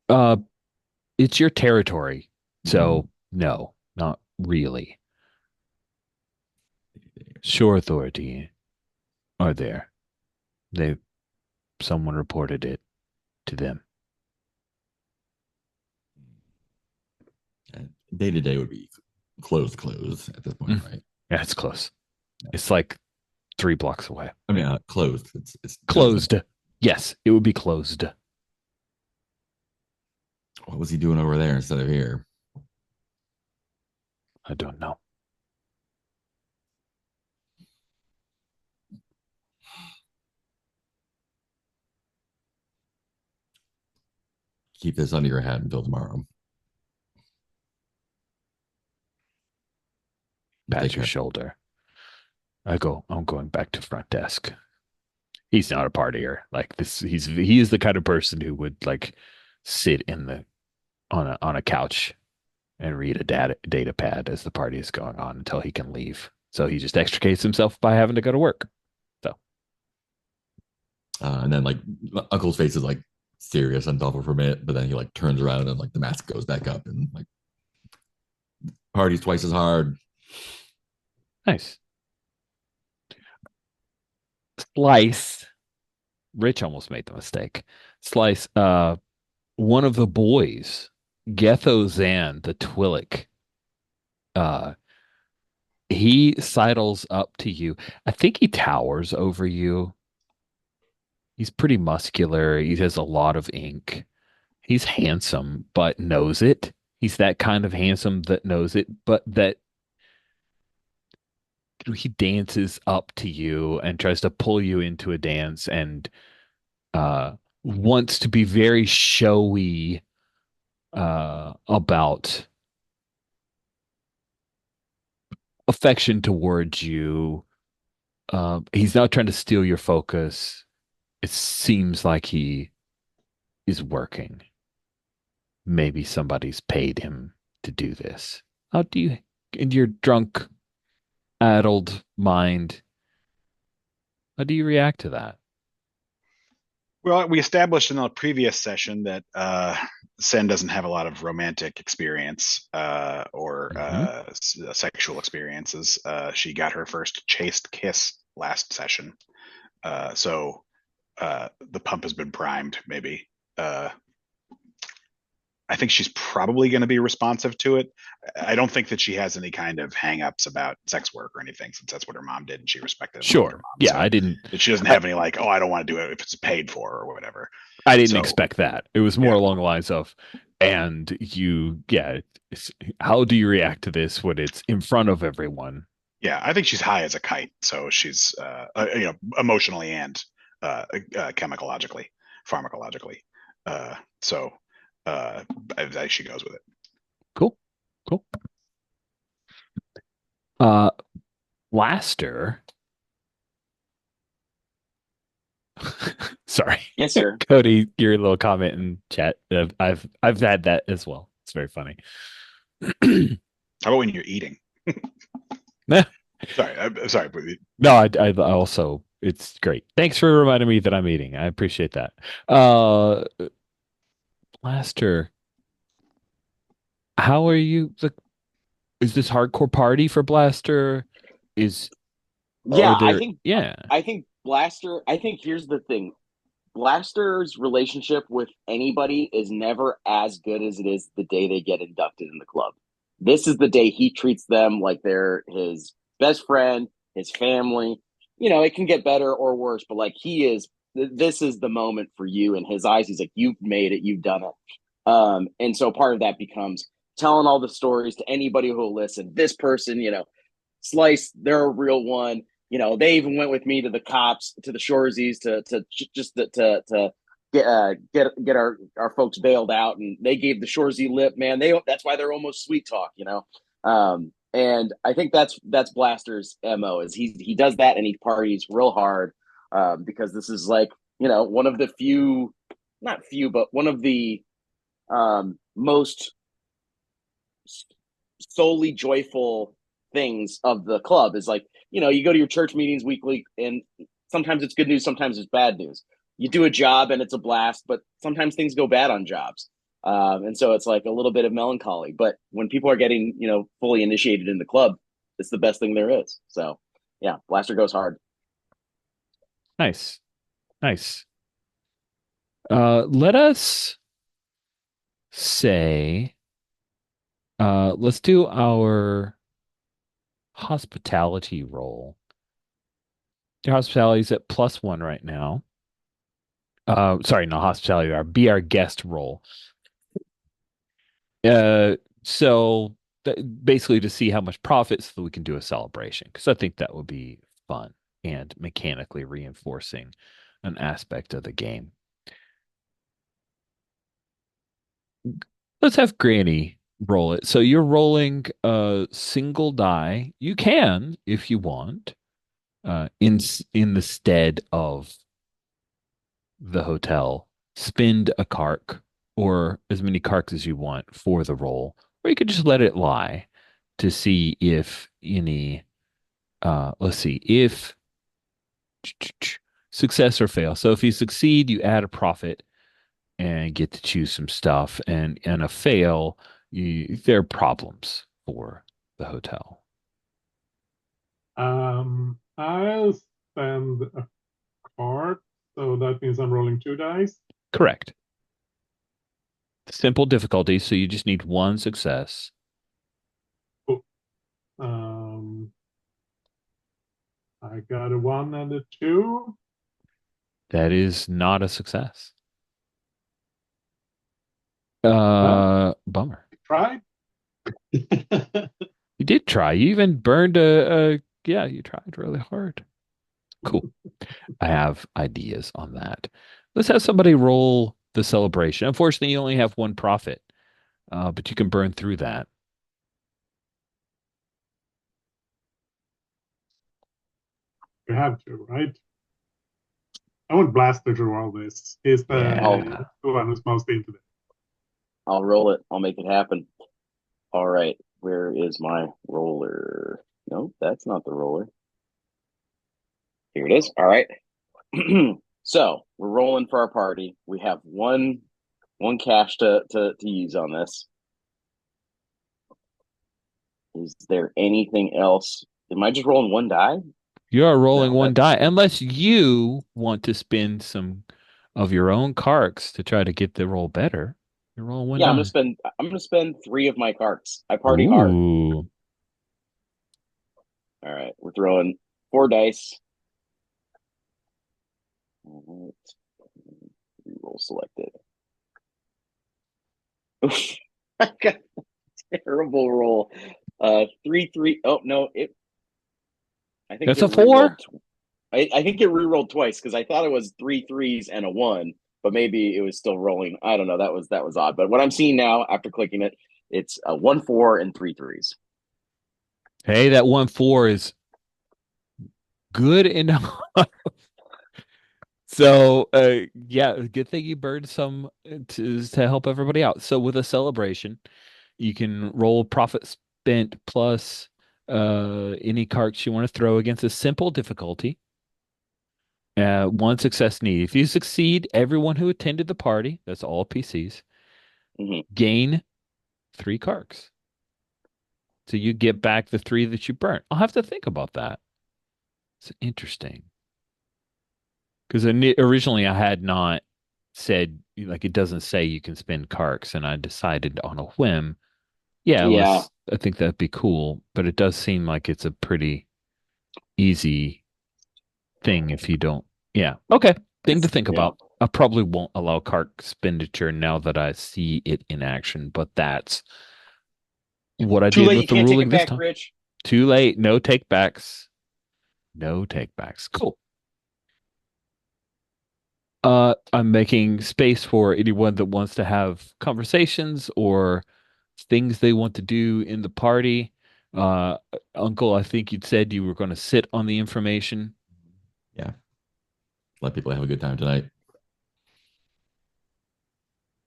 A: Uh, it's your territory. So no, not really. Shore Authority are there. They someone reported it to them.
B: Day to day would be closed at this point, right?
A: Yeah, it's close. It's like 3 blocks away.
B: I mean, closed. It's
A: Closed. Yes, it would be closed.
B: What was he doing over there instead of here?
A: I don't know.
B: Keep this under your hat until tomorrow.
A: Pat your shoulder. I'm going back to front desk. He's not a partier. Like this, he is the kind of person who would like sit on a couch and read a data pad as the party is going on until he can leave. So he just extricates himself by having to go to work. So
B: and then like Uncle's face is like serious and thoughtful for a minute, but then he like turns around and like the mask goes back up and like party's twice as hard.
A: nice. Slice. Rich almost made the mistake. Slice. One of the boys, Getho Zan, the Twillick, uh, he sidles up to you. I think he towers over you. He's pretty muscular. He has a lot of ink. He's handsome, but knows it. He's that kind of handsome that knows it, but that he dances up to you and tries to pull you into a dance and wants to be very showy about affection towards you. He's not trying to steal your focus. It seems like he is working. Maybe somebody's paid him to do this. How do you, in your drunk, addled mind, how do you react to that?
D: Well, we established in a previous session that Sen doesn't have a lot of romantic experience or sexual experiences. She got her first chaste kiss last session. So the pump has been primed, maybe. I think she's probably going to be responsive to it. I don't think that she has any kind of hang-ups about sex work or anything, since that's what her mom did and she respected her
A: Sure.
D: mom.
A: Yeah,
D: So
A: I didn't.
D: she doesn't have any like, oh, I don't want to do it if it's paid for or whatever.
A: I didn't
D: So-
A: expect that. It was more
D: Yeah.
A: along the lines of, and you, yeah, how do you react to this when it's in front of everyone?
D: Yeah, I think she's high as a kite, so she's emotionally and chemicologically, pharmacologically. So as she goes with it.
A: Cool. Blaster. Sorry.
F: Yes, sir.
A: Cody, your little comment in chat. I've had that as well. It's very funny.
D: How about when you're eating?
A: Nah.
D: Sorry, I'm sorry. But
A: No, I also It's great. Thanks for reminding me that I'm eating. I appreciate that. Uh, Blaster, how are you? Is this hardcore party for Blaster? Is are
F: Yeah,
A: there? Yeah.
F: I think Blaster. I think here's the thing: Blaster's relationship with anybody is never as good as it is the day they get inducted in the club. This is the day he treats them like they're his best friend, his family. You know, it can get better or worse, but like he is, this is the moment for you in his eyes. He's like, you've made it, you've done it. And so part of that becomes telling all the stories to anybody who will listen. This person, you know, Slice, they're a real one. You know, they even went with me to the cops, to the Shoresies, to just to get our folks bailed out, and they gave the Shoresy lip, man. That's why they're almost sweet talk, you know. And I think that's Blaster's mo is he does that and he parties real hard because this is like you know one of the few, not few, but one of the most solely joyful things of the club is like you know you go to your church meetings weekly and sometimes it's good news, sometimes it's bad news. You do a job and it's a blast, but sometimes things go bad on jobs, and so it's like a little bit of melancholy. But when people are getting you know fully initiated in the club, it's the best thing there is. So yeah, Blaster goes hard.
A: Nice. Nice. Let us say, let's do our hospitality roll. Your hospitality is at +1 right now. Sorry, not hospitality, be our guest roll. Uh, so basically to see how much profit so that we can do a celebration, because I think that would be fun and mechanically reinforcing an aspect of the game. Let's have Granny roll it. So you're rolling a single die. You can, if you want, in the stead of the hotel, spend a cark or as many carks as you want for the roll, or you could just let it lie to see if any. Let's see if success or fail. So if you succeed, you add a profit and get to choose some stuff, and a fail, there are problems for the hotel.
C: I'll spend a card, so that means I'm rolling 2 dice.
A: Correct. Simple difficulty, so you just need one success.
C: Oh, um, I got a 1 and a 2.
A: That is not a success.
C: Well,
A: Bummer.
C: try.
A: You did try. You even burned yeah, you tried really hard. Cool. I have ideas on that. Let's have somebody roll the celebration. Unfortunately, you only have one profit, but you can burn through that.
C: You have to, right? I want Blaster to roll this. He's
A: Yeah.
C: the one who's most into it.
F: I'll roll it. I'll make it happen. All right. Where is my roller? No, that's not the roller. Here it is. All right. So we're rolling for our party. We have one cash to use on this. Is there anything else? Am I just rolling one die?
A: You are rolling
F: No,
A: one die, unless you want to spend some of your own carks to try to get the roll better. You're rolling one
F: yeah.
A: die.
F: I'm gonna spend 3 of my carts. I party hard.
A: Ooh.
F: All right, we're throwing 4 dice. All right. Roll selected. I got a terrible roll. 3 3. Oh no, I think
A: That's
F: it
A: a 4?
F: re-rolled. I think it re-rolled twice because I thought it was 3 3s and a 1, but maybe it was still rolling. I don't know. That was odd. But what I'm seeing now after clicking it, it's a 1 4 and 3 3s.
A: Hey, that 1 4 is good enough. So, yeah, good thing you burned some to help everybody out. So, with a celebration, you can roll profit spent plus any cards you want to throw against a simple difficulty. One success needed. If you succeed, everyone who attended the party, that's all PCs,
F: Mhm.
A: gain 3 carks. So you get back the 3 that you burnt. I'll have to think about that. It's interesting. Because originally I had not said, like, it doesn't say you can spend carks, and I decided on a whim. Yeah,
F: Yeah,
A: I think that'd be cool, but it does seem like it's a pretty easy thing if you don't. Yeah. Okay. Thing to think
F: yeah.
A: about. I probably won't allow cart expenditure now that I see it in action, but that's what I
F: Too
A: did
F: late.
A: with
F: You
A: the
F: can't take
A: ruling
F: it
A: this
F: back,
A: time.
F: Rich.
A: Too late. No takebacks. No takebacks. Cool. I'm making space for anyone that wants to have conversations or things they want to do in the party. Uh, Uncle, I think you'd said you were going to sit on the information.
B: Yeah. Let people have a good time tonight.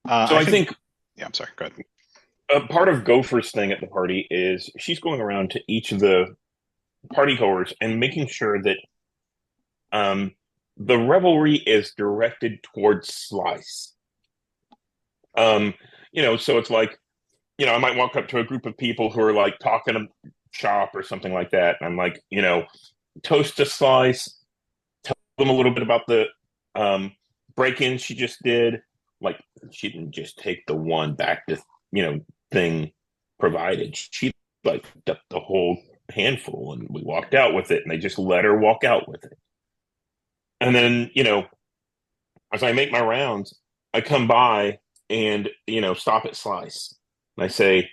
E: So
D: I
E: I
D: think.
E: think
D: Yeah, I'm sorry. Go ahead.
E: part of Gopher's thing at the party is she's going around to each of the party goers and making sure that um, the revelry is directed towards Slice. Um, so it's like, I might walk up to a group of people who are like talking shop or something like that. And I'm like, toast to Slice, tell them a little bit about the break-in she just did. Like, she didn't just take the one back to, thing provided. She like the whole handful, and we walked out with it, and they just let her walk out with it. And then, as I make my rounds, I come by and, stop at Slice. And I say,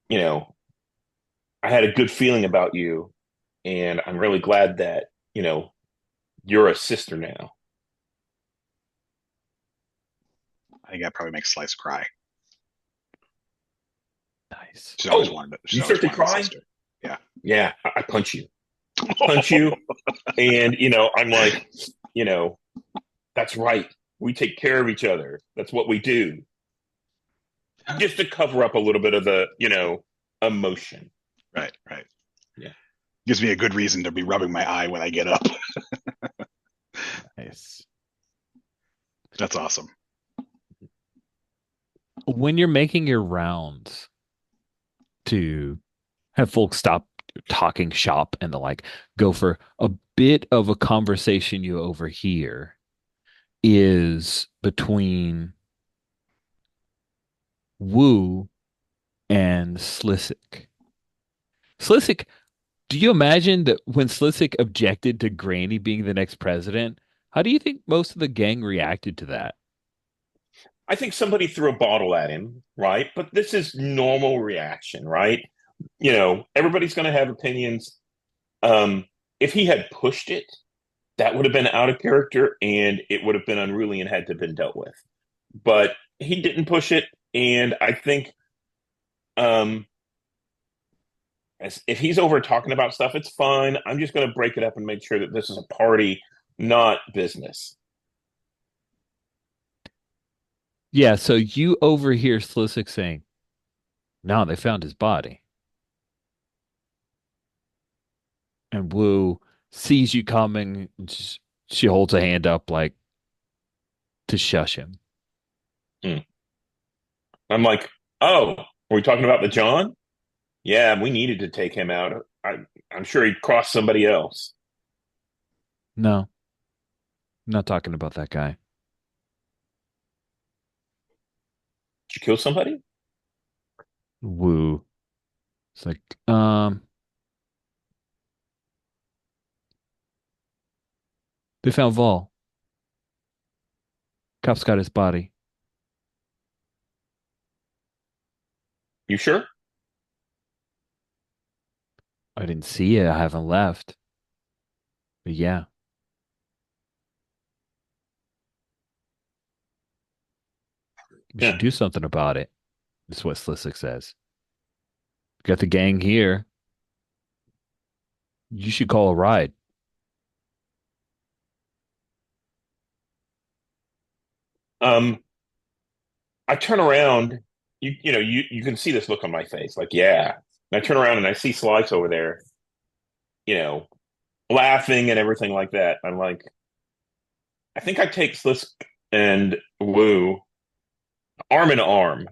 E: you know, I had a good feeling about you, and I'm really glad that, you're a sister now.
D: I think that probably makes Slice cry.
A: Nice.
D: She's always
E: Oh,
D: wanted it. She's
E: you
D: always
E: start to
D: wanted a
E: cry?
D: sister. Yeah.
E: Yeah, I punch you. Punch you. And, I'm like, you know, that's right. We take care of each other. That's what we do. Just to cover up a little bit of the, emotion.
D: Right. Right.
E: Yeah.
D: Gives me a good reason to be rubbing my eye when I get up.
A: Nice.
D: That's awesome.
A: When you're making your rounds to have folks stop talking shop and the like, go for a bit of a conversation you overhear is between Wu and Slissick. Slissick, do you imagine that when Slissick objected to Granny being the next president, how do you think most of the gang reacted to that?
E: I think somebody threw a bottle at him, right? But this is normal reaction, right? Everybody's going to have opinions. Um, if he had pushed it, that would have been out of character and it would have been unruly and had to have been dealt with. But he didn't push it, and I think um, if he's over talking about stuff, it's fine. I'm just going to break it up and make sure that this is a party, not business.
A: Yeah, so you overhear Slissick saying, "No, they found his body." And Wu sees you coming. And she holds a hand up like to shush him.
E: Hmm. I'm like, oh, are we talking about the John? Yeah, we needed to take him out. I'm sure he crossed somebody else.
A: No, I'm not talking about that guy.
E: Did you kill somebody?
A: Wu. It's like, they found Vol. Cops got his body.
E: You sure?
A: I didn't see it. I haven't left. But yeah, we should
E: Yeah.
A: do something about it. That's what Slissick says. Got the gang here. You should call a ride.
E: Um, I turn around. You can see this look on my face. Like, yeah. And I turn around and I see Slice over there, you know, laughing and everything like that. I'm like, I think I take Slisk and Woo arm in arm,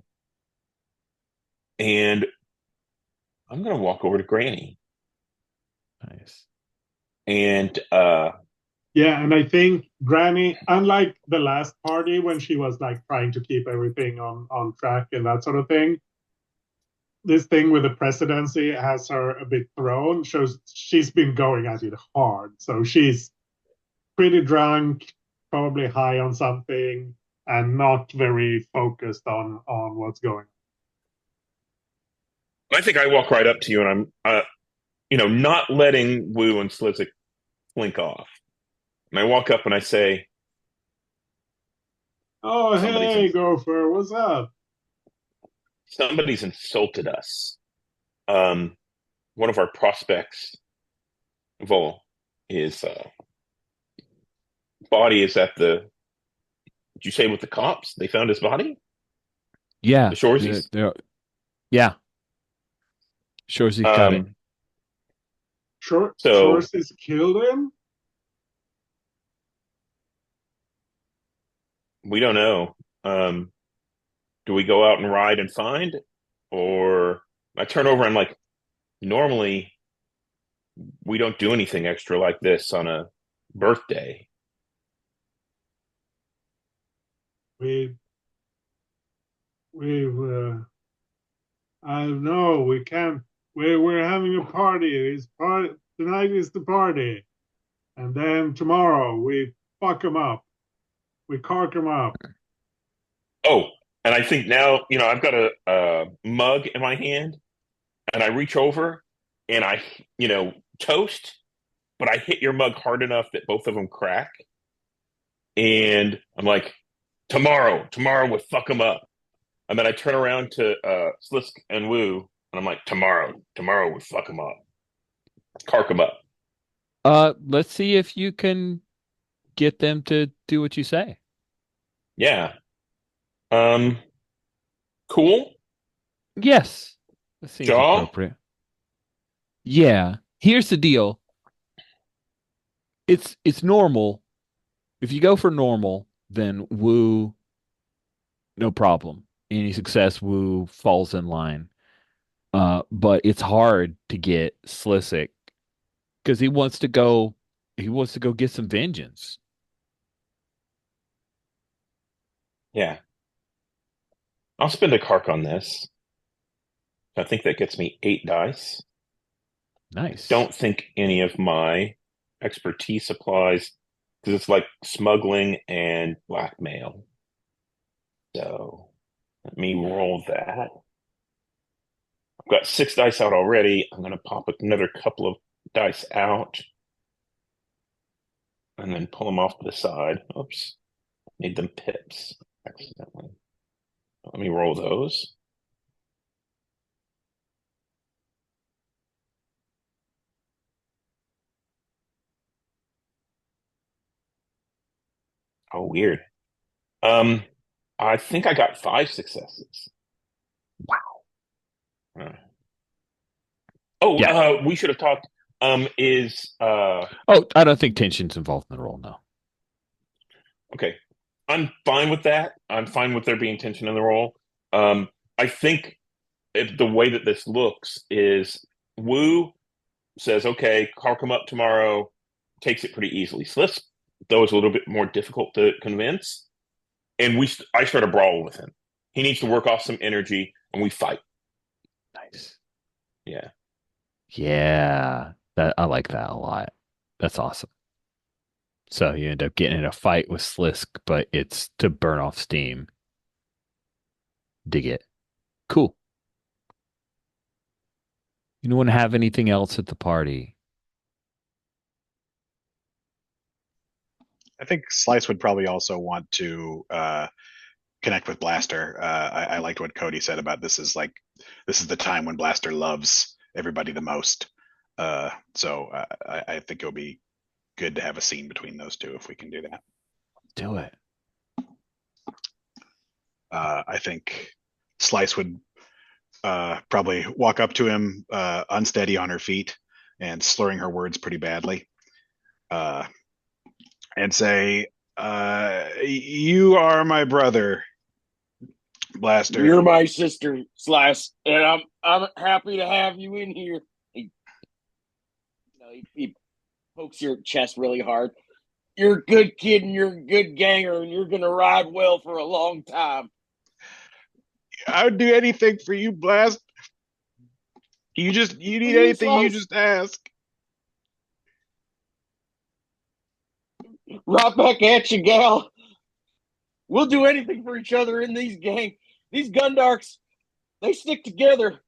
E: and I'm gonna walk over to Granny.
A: Nice.
E: And
C: Yeah, and I think Granny, unlike the last party when she was like trying to keep everything on track and that sort of thing, this thing with the presidency has her a bit thrown. Shows she's been going at it hard, so she's pretty drunk, probably high on something, and not very focused on what's going
E: I think I walk right up to you, and I'm not letting Woo and Slizik blink off. And I walk up and I say,
C: on. Oh,
E: somebody's
C: hey, Gopher, what's up?
E: somebody's insulted us. One of our prospects, Vol, his body is at the. Did you say with the cops? They found his body.
A: Yeah.
E: The Shoresies.
A: Yeah. Shoresies got it.
E: So
C: Sources killed him?
E: we don't know. Do we go out and ride and find, or I turn over and I'm like, normally we don't do anything extra like this on a birthday.
C: We I know we can't. We're having a party. It's party tonight is the party, and then tomorrow we fuck them up. We cark them up.
E: Oh, and I think now, I've got a mug in my hand and I reach over and I, toast, but I hit your mug hard enough that both of them crack. And I'm like, tomorrow we fuck them up. And then I turn around to Slisk and Woo and I'm like, tomorrow we fuck them up. Cark them up.
A: Let's see if you can get them to do what you say.
E: Yeah. Cool.
A: Yes. That seems
E: Jaw.
A: appropriate. Yeah. Here's the deal. It's normal. If you go for normal, then Woo, no problem. Any success, Woo falls in line. But it's hard to get Slissick because he wants to go get some vengeance.
E: Yeah. I'll spend a cark on this. I think that gets me 8 dice.
A: Nice.
E: Don't think any of my expertise applies because it's like smuggling and blackmail. So let me roll that. I've got 6 dice out already. I'm going to pop another couple of dice out and then pull them off to the side. Oops, made them pips accidentally. Let me roll those. Oh, weird. I think I got 5 successes. Wow. Oh,
A: Yeah.
E: we should have talked. Is
A: Oh, I don't think tension's involved in the role, no.
E: Okay. I'm fine with that. I'm fine with there being tension in the role. I think the way that this looks is Wu says, okay, Carl come up tomorrow, takes it pretty easily. Sliss, though, is a little bit more difficult to convince. And I start a brawl with him. He needs to work off some energy, and we fight.
A: Nice.
E: Yeah.
A: Yeah. I like that a lot. That's awesome. So you end up getting in a fight with Slisk, but it's to burn off steam. Dig it. Cool. You don't want to have anything else at the party.
D: I think Slice would probably also want to connect with Blaster. I liked what Cody said about this is the time when Blaster loves everybody the most. I think it'll be good to have a scene between those two if we can do that.
A: Do it.
D: I think Slice would probably walk up to him, unsteady on her feet and slurring her words pretty badly, and say, You are my brother, Blaster.
F: You're my sister, Slice, and I'm happy to have you in here. He pokes your chest really hard. You're a good kid and you're a good ganger and you're gonna ride well for a long time.
D: I would do anything for you, Blast. You need anything, you just ask.
F: Right back at you, gal. We'll do anything for each other in these Gundarks, they stick together.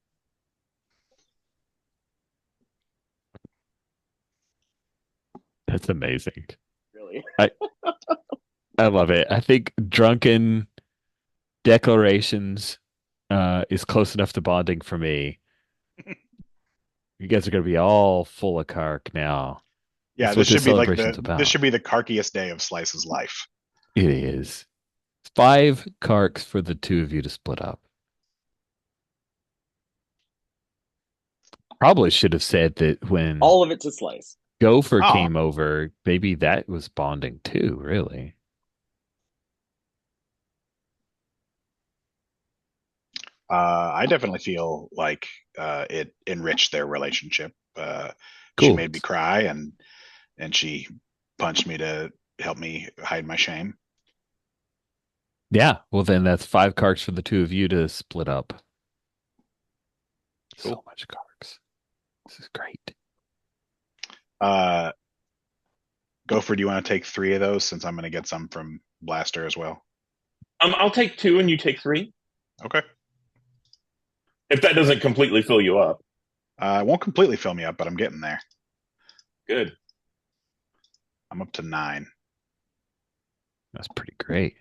A: That's amazing.
F: Really?
A: I love it. I think drunken declarations is close enough to bonding for me. You guys are gonna be all full of cark now.
D: Yeah,
A: That's
D: this
A: what
D: should be like
A: celebration's about.
D: this should be the carkiest day of Slice's life.
A: It is. 5 carks for the two of you to split up. Probably should have said that when
F: all of it to Slice.
A: Gopher came over, maybe that was bonding too, really.
D: I definitely feel like it enriched their relationship.
A: Cool.
D: She made me cry and she punched me to help me hide my shame.
A: Yeah, well then that's 5 carks for the two of you to split up.
D: Cool.
A: So much carks. This is great.
D: Gopher, do you want to take 3 of those since I'm going to get some from Blaster as well?
E: I'll take 2 and you take 3.
D: Okay.
E: If that doesn't completely fill you up.
D: It won't completely fill me up, but I'm getting there.
E: Good.
D: I'm up to 9.
A: That's pretty great.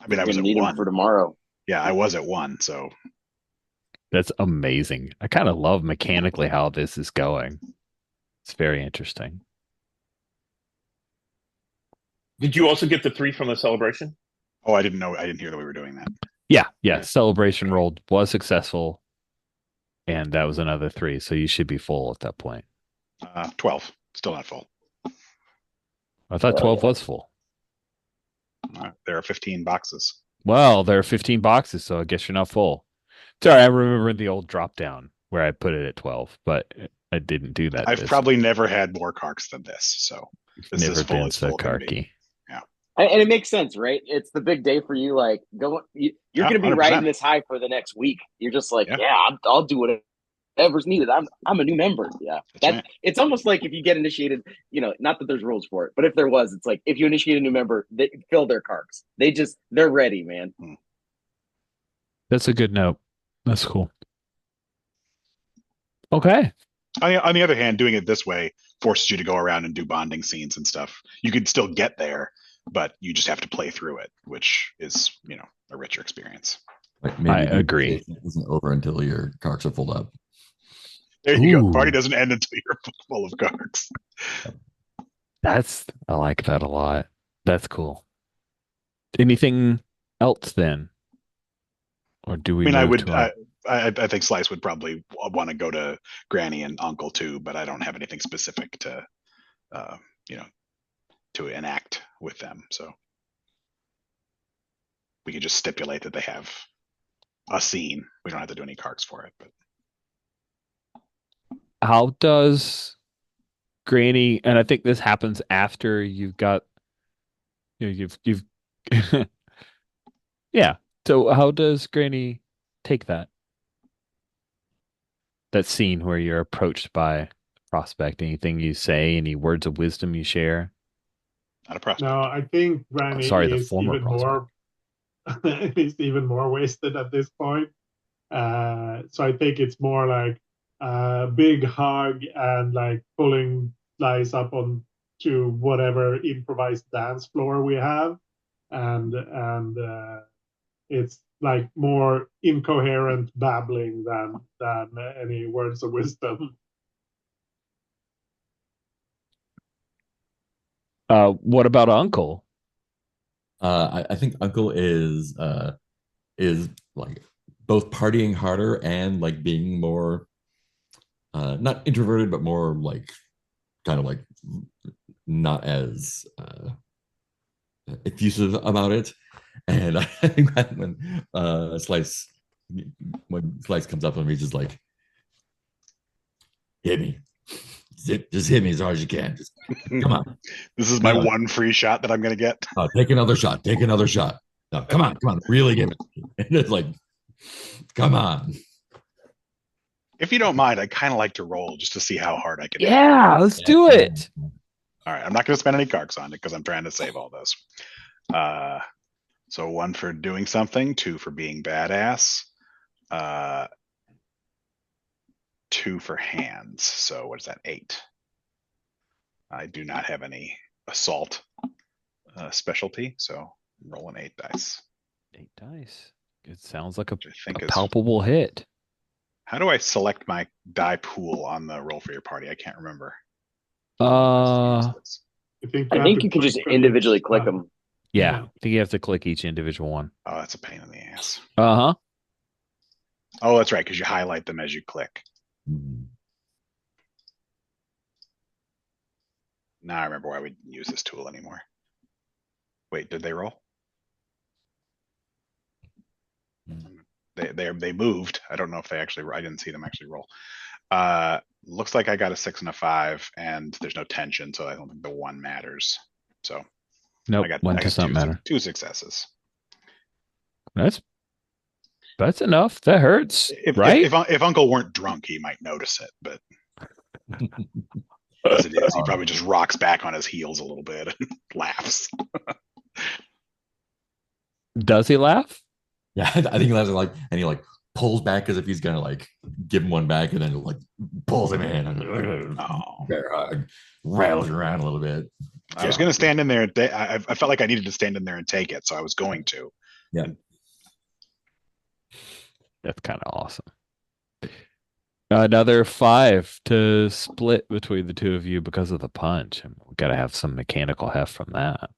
D: I mean, I was at
F: need
D: 1
F: for tomorrow.
D: Yeah, I was at 1, so
A: that's amazing. I kind of love mechanically how this is going. It's very interesting.
E: Did you also get the 3 from the celebration?
D: Oh, I didn't know. I didn't hear that we were doing that.
A: Yeah. Celebration roll was successful, and that was another 3. So you should be full at that point.
D: 12, still not full.
A: I thought 12 was full.
D: There are 15 boxes.
A: Well, there are 15 boxes, so I guess you're not full. Sorry, I remember the old drop down where I put it at 12, but I didn't do that.
D: I've probably never had more carks than this, so this
A: never
D: is full
A: been
D: as
A: so
D: full can be.
A: carky.
D: Yeah,
F: and it makes sense, right? It's the big day for you. Like, you're going to be
D: 100%.
F: riding this high for the next week. You're just like, I'll do whatever's needed. I'm a new member. Yeah,
D: right.
F: It's almost like if you get initiated. Not that there's rules for it, but if there was, it's like if you initiate a new member, they fill their carks. They're ready, man.
A: That's a good note. That's cool. Okay.
D: On the other hand, doing it this way forces you to go around and do bonding scenes and stuff. You could still get there, but you just have to play through it, which is, a richer experience.
B: Like maybe
A: I agree.
B: It isn't over until your carks are filled up.
D: There you go. Party doesn't end until you're full of carks.
A: I like that a lot. That's cool. Anything else then? Or do we?
D: I mean, I think Slice would probably want to go to Granny and Uncle too, but I don't have anything specific to, to enact with them. So we could just stipulate that they have a scene. We don't have to do any carks for it. But
A: how does Granny? And I think this happens after you've got, you've yeah. So how does Granny take that? That scene where you're approached by a prospect, anything you say, any words of wisdom you share?
D: Not a prospect.
C: No, I think Granny is even more is even more wasted at this point. So I think it's more like a big hug and like pulling Slice up on to whatever improvised dance floor we have, and it's like more incoherent babbling than any words of wisdom.
A: What about Uncle?
B: I think Uncle is like both partying harder and like being more not introverted, but more like kind of like not as effusive about it. And I think that when Slice comes up on me, just like, hit me. Just hit me as hard as you can. Just come on.
D: This is my one free shot that I'm going to get.
B: Take another shot. Take another shot. No, come on. Really give it. And it's like, come on.
D: If you don't mind, I kind of like to roll just to see how hard I can hit.
A: Yeah, let's do it.
D: All right, I'm not going to spend any carks on it because I'm trying to save all this. So 1 for doing something, 2 for being badass, 2 for hands. So what is that? 8. I do not have any assault specialty, so I'm rolling 8 dice.
A: 8 dice. It sounds like a
D: is
A: palpable hit.
D: How do I select my die pool on the roll for your party? I can't remember.
A: I
F: think you can just individually click them.
A: Yeah, I think you have to click each individual one.
D: Oh, that's a pain in the ass.
A: Uh-huh.
D: Oh, that's right, because you highlight them as you click. Now I remember why we didn't use this tool anymore. Wait, did they roll? They moved. I don't know if they actually. I didn't see them actually roll. Looks like I got a 6 and a 5, and there's no tension, so I don't think the 1 matters. So
A: nope,
D: I got
A: 1 does not matter.
D: 2 successes.
A: That's enough. That hurts, right?
D: If Uncle weren't drunk, he might notice it, but as it is, he probably just rocks back on his heels a little bit and laughs.
A: Does he laugh?
B: Yeah, I think he laughs and he pulls back as if he's gonna give him one back, and then pulls him in and rattles around a little bit.
D: I was gonna stand in there. I felt like I needed to stand in there and take it, so I was going to.
B: Yeah,
A: that's kind of awesome. Another 5 to split between the two of you because of the punch. We got to have some mechanical heft from that.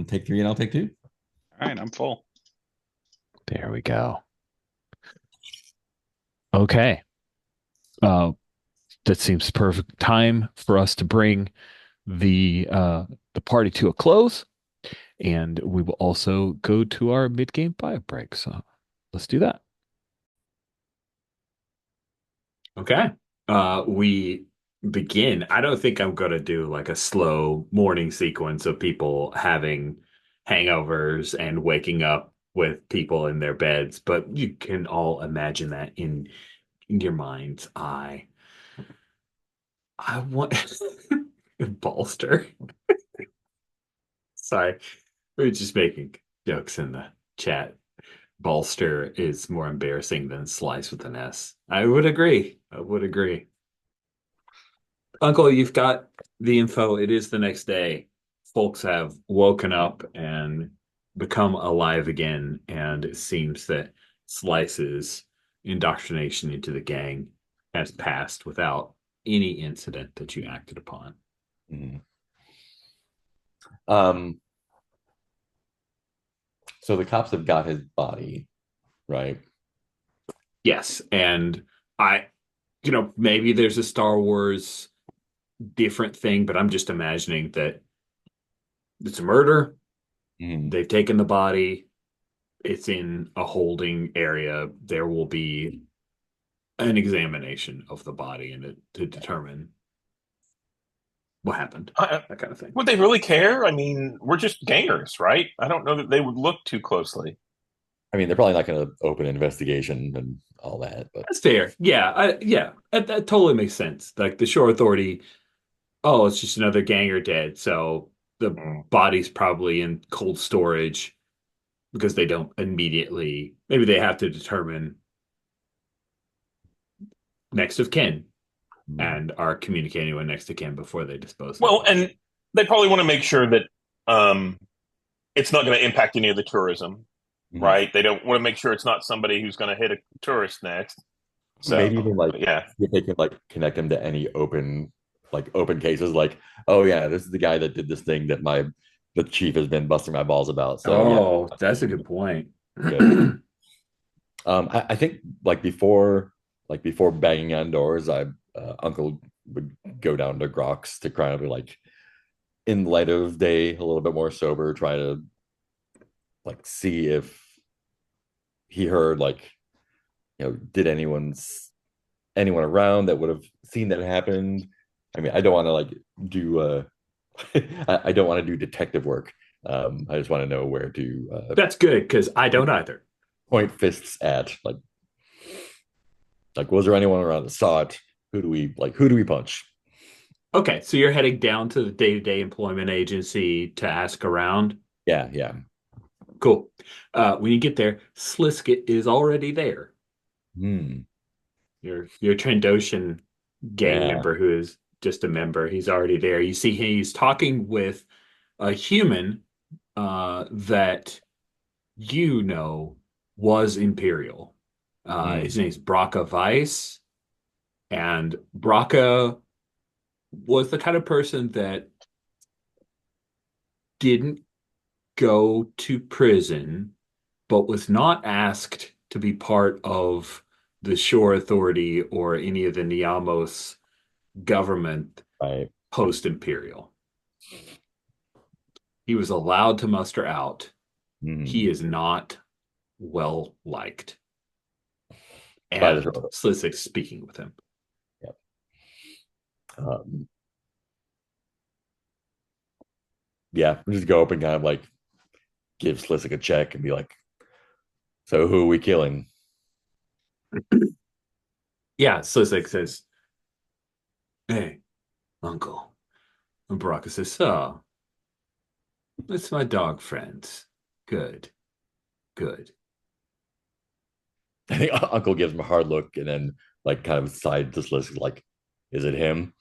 B: Take 3 and I'll take 2.
D: All right, I'm full.
A: There we go. Okay. That seems perfect time for us to bring the party to a close, and we will also go to our mid-game bio break. So let's do that. Okay. We begin. I don't think I'm going to do a slow morning sequence of people having hangovers and waking up with people in their beds, but you can all imagine that in your mind's eye. I want bolster. Sorry, we're just making jokes in the chat. Bolster is more embarrassing than Slice with an S. I would agree. Uncle, you've got the info. It is the next day. Folks have woken up and become alive again, and it seems that Slice's indoctrination into the gang has passed without any incident that you acted upon.
B: Mm-hmm. So the cops have got his body, right?
A: Yes, and maybe there's a Star Wars different thing, but I'm just imagining that it's a murder.
B: Mm-hmm.
A: They've taken the body. It's in a holding area. There will be an examination of the body and to determine what happened, that kind of thing.
E: Would they really care? I mean, we're just gangers, right? I don't know that they would look too closely.
B: I mean, they're probably not going to open an investigation and all that. But
A: that's fair. Yeah, that totally makes sense. The Shore Authority, it's just another ganger dead, so the body's probably in cold storage because they don't immediately. Maybe they have to determine next of kin and are communicating with next of kin before they dispose of
E: it. And they probably want to make sure that it's not going to impact any of the tourism, right? They don't want to make sure it's not somebody who's going to hit a tourist next. So
B: maybe even if they can connect them to any open cases, this is the guy that did this thing that the chief has been busting my balls about. So
A: that's a good point.
B: I think before banging on doors, Uncle would go down to Grox to kind of in light of day, a little bit more sober, try to like see if he heard like, did anyone around that would have seen that happened. I mean, I don't want to like do I don't want to do detective work. I just want to know where to
A: That's good because I don't either.
B: point fists at. Like, was there anyone around that saw it? Who do we punch?
A: Okay, so you're heading down to the day-to-day employment agency to ask around.
B: Yeah, yeah.
A: Cool. When you get there, Slisket is already there.
B: Hmm.
A: Your Trandoshan gang
B: Yeah.
A: member who is just a member. He's already there. You see he's talking with a human that you know was Imperial. His
B: Hmm.
A: name's Braca Weiss, and Braca was the kind of person that didn't go to prison, but was not asked to be part of the Shore Authority or any of the Niamos government
B: Right.
A: post-imperial. He was allowed to muster out. He
B: Hmm.
A: is not well liked.
B: By the
A: And
B: show.
A: Slisik speaking with him.
B: Yeah. Um, yeah. We just go up and kind of like give Slissick a check and be like, so who are we killing?
A: Yeah, Slisik says, "Hey, Uncle." And Baraka says, "So, it's my dog friends. Good, good."
B: I think Uncle gives him a hard look and then like kind of side to Slissick, like, is it him?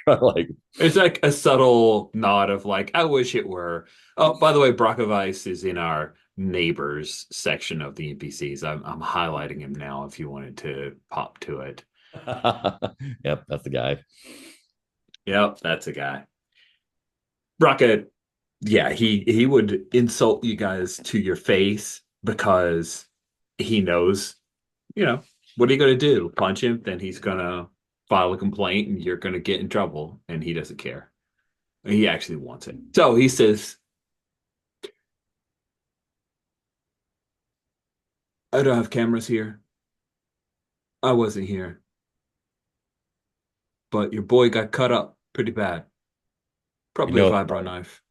B: Like,
A: It's like a subtle nod of like, I wish it were. Oh, by the way, Brockovice is in our neighbors section of the NPCs. I'm highlighting him now if you wanted to pop to it.
B: yep, that's the guy.
A: Yep, that's a guy. Braca, yeah, he would insult you guys to your face because he knows, you know, what are you gonna do? Punch him, then he's gonna file a complaint and you're gonna get in trouble, and he doesn't care. He actually wants it. So he says, I don't have cameras here. I wasn't here, but your boy got cut up pretty bad.
B: You
A: Probably a
B: know,
A: vibro knife.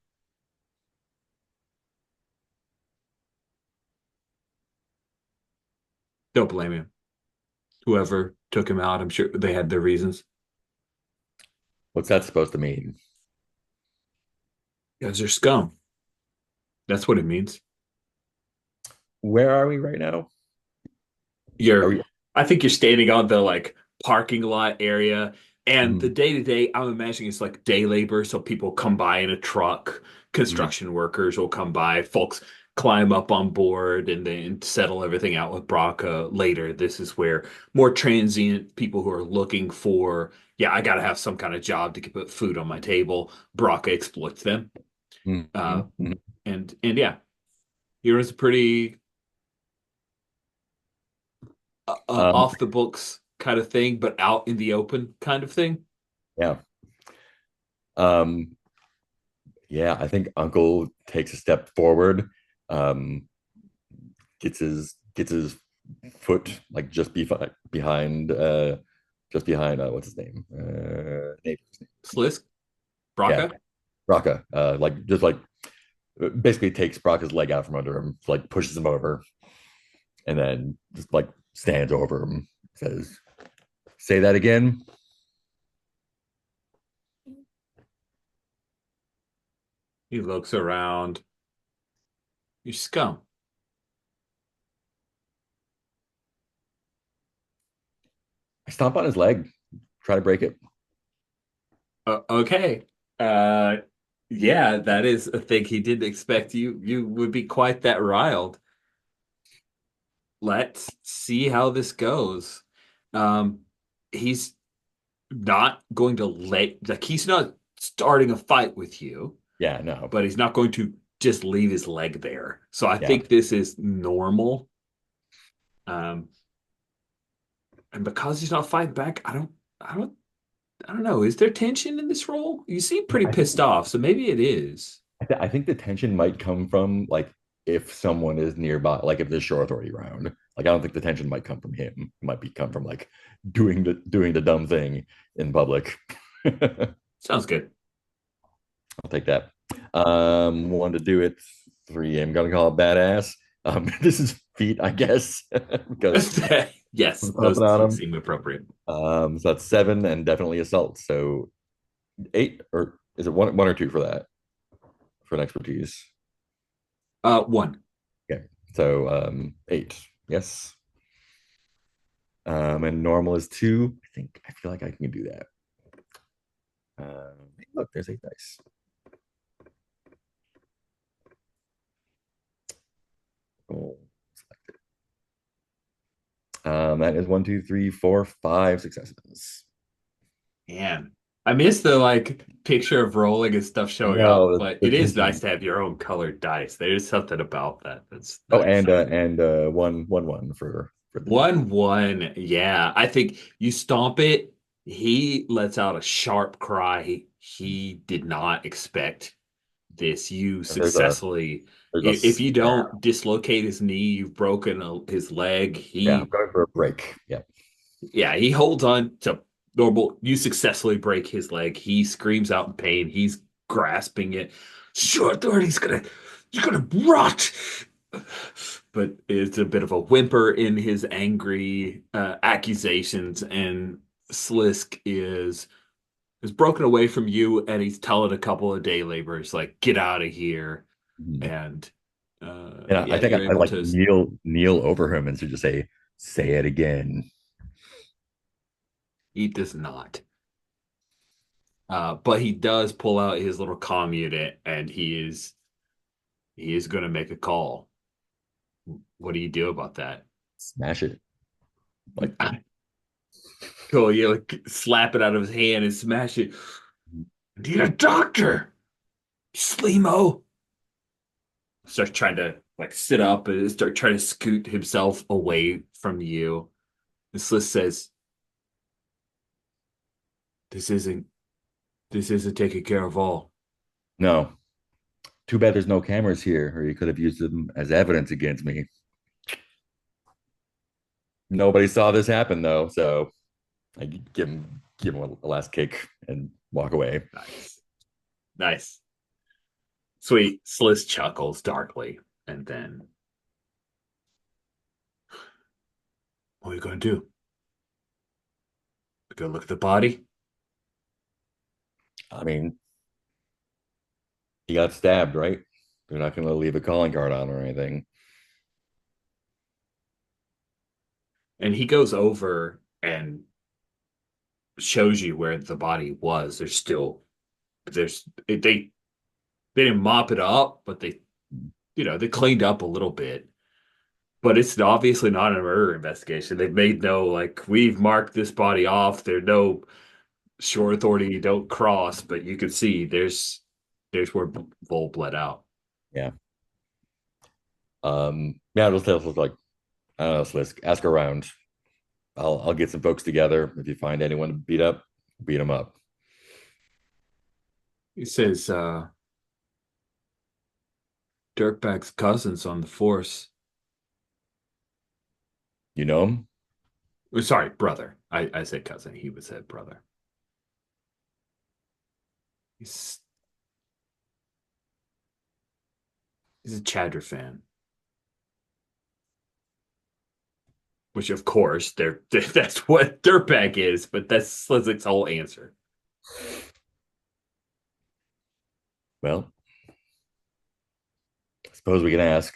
A: Don't blame him. Whoever took him out, I'm sure they had their reasons.
B: what's that supposed to mean?
A: Guys are scum. That's what it means.
B: Where are we right now? Are
A: You're,
B: we?
A: I think you're standing on the like parking lot area, and the
B: Mm,
A: day to day, I'm imagining it's like day labor. So people come by in a truck,
B: mm,
A: construction workers will come by, folks climb up on board and then settle everything out with Braca later. This is where more transient people who are looking for, yeah, I got to have some kind of job to put food on my table. Braca exploits them. Uh,
B: mm.
A: and yeah, he runs a pretty
B: Um,
A: off the books kind of thing, but out in the open kind of thing.
B: yeah. Um, yeah, I think Uncle takes a step forward, um, gets his foot like just behind what's his name? Neighbor's name.
A: Slisk,
B: Yeah,
A: Braca.
B: Raka. Like just like basically takes Brocka's leg out from under him, like pushes him over, and then just like stands over him, says, "Say that again."
A: He looks around. You scum.
B: I stomp on his leg, try to break it.
A: Okay. Uh, yeah, that is a thing he didn't expect. You would be quite that riled. Let's see how this goes. Um, he's not going to he's not starting a fight with you,
B: Yeah, no.
A: but he's not going to just leave his leg there. So I
B: Yeah.
A: think this is normal. Um, and because he's not fighting back, I don't I don't know. Is there tension in this role? You seem pretty
B: I
A: pissed
B: think
A: off, so maybe it is.
B: I think the tension might come from like if someone is nearby, like if there's shore authority around. Like I don't think the tension might come from him. It might be come from like doing the dumb thing in public. I'll
A: Sounds good.
B: take that. One to do it. Three. I'm gonna call it badass. This is feet, I guess, because
A: Yes,
B: I'm stomping
A: those
B: on him.
A: seem appropriate.
B: So that's seven and definitely assault. So eight, or is it one or two for that for an expertise?
A: One.
B: Okay, so eight. Yes. And normal is two. I feel like I can do that. Look, there's eight dice. Oh, that is one, two, three, four, five successes.
A: Man, I miss the like picture of rolling and stuff showing up,
B: No,
A: but
B: the
A: it is nice
B: tension.
A: to have your own colored dice. There's something about that that's
B: Oh,
A: nice.
B: and one for the dude.
A: 1-1. Yeah, I think you stomp it. He lets out a sharp cry. He did not expect this. You
B: And
A: successfully,
B: there's a
A: if you
B: snap.
A: don't dislocate his knee, you've broken his leg.
B: Yeah, I'm going for a break. Yeah.
A: Yeah, he holds on to normal. You successfully break his leg. He screams out in pain. He's grasping it. Sure, he's gonna rot. But it's a bit of a whimper in his angry accusations, and Slisk is broken away from you, and he's telling a couple of day laborers like, "Get out of here!"
B: Mhm.
A: And
B: And I
A: yeah,
B: think
A: you're
B: I
A: able
B: like
A: to.
B: kneel over him and to just say it again.
A: He does not. But he does pull out his little comm unit, and he is going to make a call. What do you do about that?
B: Smash it. Like
A: Cool. You like slap it out of his hand and smash it. I need a doctor. Slimo starts trying to like sit up and start trying to scoot himself away from you. And Sliss says, "This isn't taking care of all."
B: no. Too bad there's no cameras here, or you could have used them as evidence against me. Nobody saw this happen though, so I give him a last kick and walk away.
A: Nice, nice, sweet. Sliss chuckles darkly, and then, "What are you going to do? Go look at the body?"
B: I mean, he got stabbed, right? They're not going to leave a calling card on or anything.
A: And he goes over and shows you where the body was. They didn't mop it up, but they cleaned up a little bit. But it's obviously not a murder investigation. They've made no like we've marked this body off. There's no shore authority you don't cross, but you can see there's where Vol bled out.
B: Yeah. Yeah, just like I don't know, so let's ask around. I'll get some folks together. If you find anyone to beat up, beat them up.
A: He says, Dirtbag's cousin's on the force.
B: You know them?
A: Sorry, brother. I said cousin. He was said brother. He's he's a Chadra fan. Which of course that's what Dirtbag is, but that's Slizik's whole answer.
B: Well, I suppose we can ask.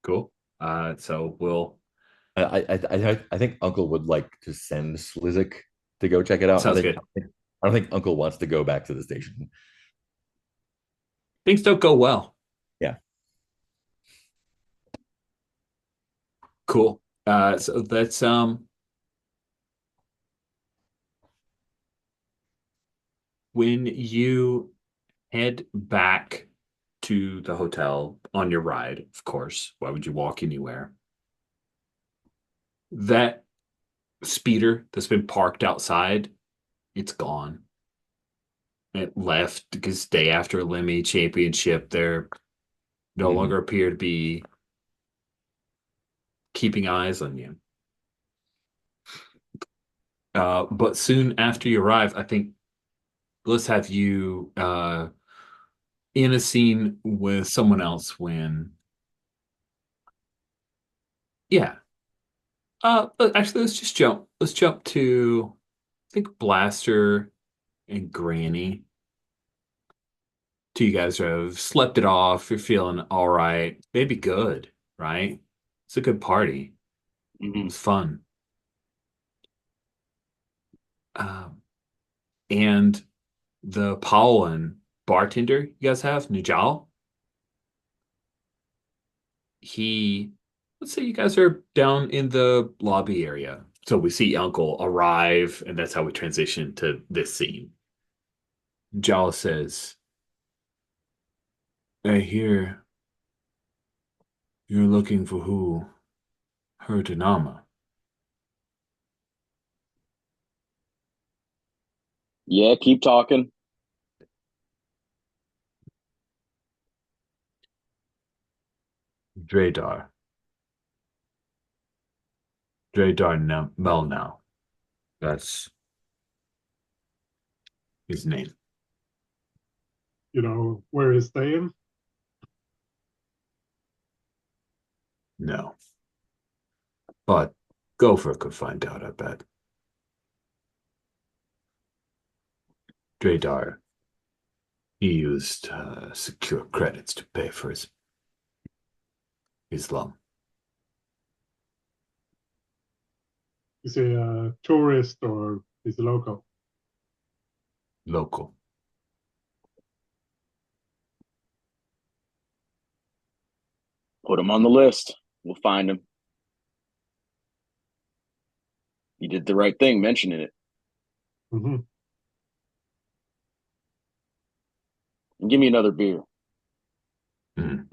A: Cool. So we'll
B: I think Uncle would like to send Slizik to go check it out.
A: sounds good.
B: I don't think Uncle wants to go back to the station.
A: Things don't go well.
B: Yeah.
A: Cool. So that's when you head back to the hotel on your ride, of course. Why would you walk anywhere? That speeder that's been parked outside, it's gone. It left because day after Lemmy Championship, there no longer appear to be keeping eyes on you. But soon after you arrive, I think let's have you in a scene with someone else when, yeah. Actually, let's just jump. Let's jump to, I think, Blaster and Granny. Two you guys have slept it off. You're feeling all right, maybe good, right? It's a good party. It
F: Mhm.
A: was fun. Um, and the Paolan bartender you guys have, Nujal, he, let's say you guys are down in the lobby area. So we see Uncle arrive, and that's how we transition to this scene. Jal says, I hear you're looking for who hurt Anama.
F: Yeah, keep talking.
A: Dradar. Dradar Melnow. That's his name.
C: You know where he's staying?
A: No. But Gopher could find out, I bet. Dradar, he used secure credits to pay for his loan.
C: Is he a tourist or is he local?
A: Local.
F: Put him on the list. We'll find him. You did the right thing mentioning it.
C: Mm-hmm.
F: And give me another beer.
A: Mm.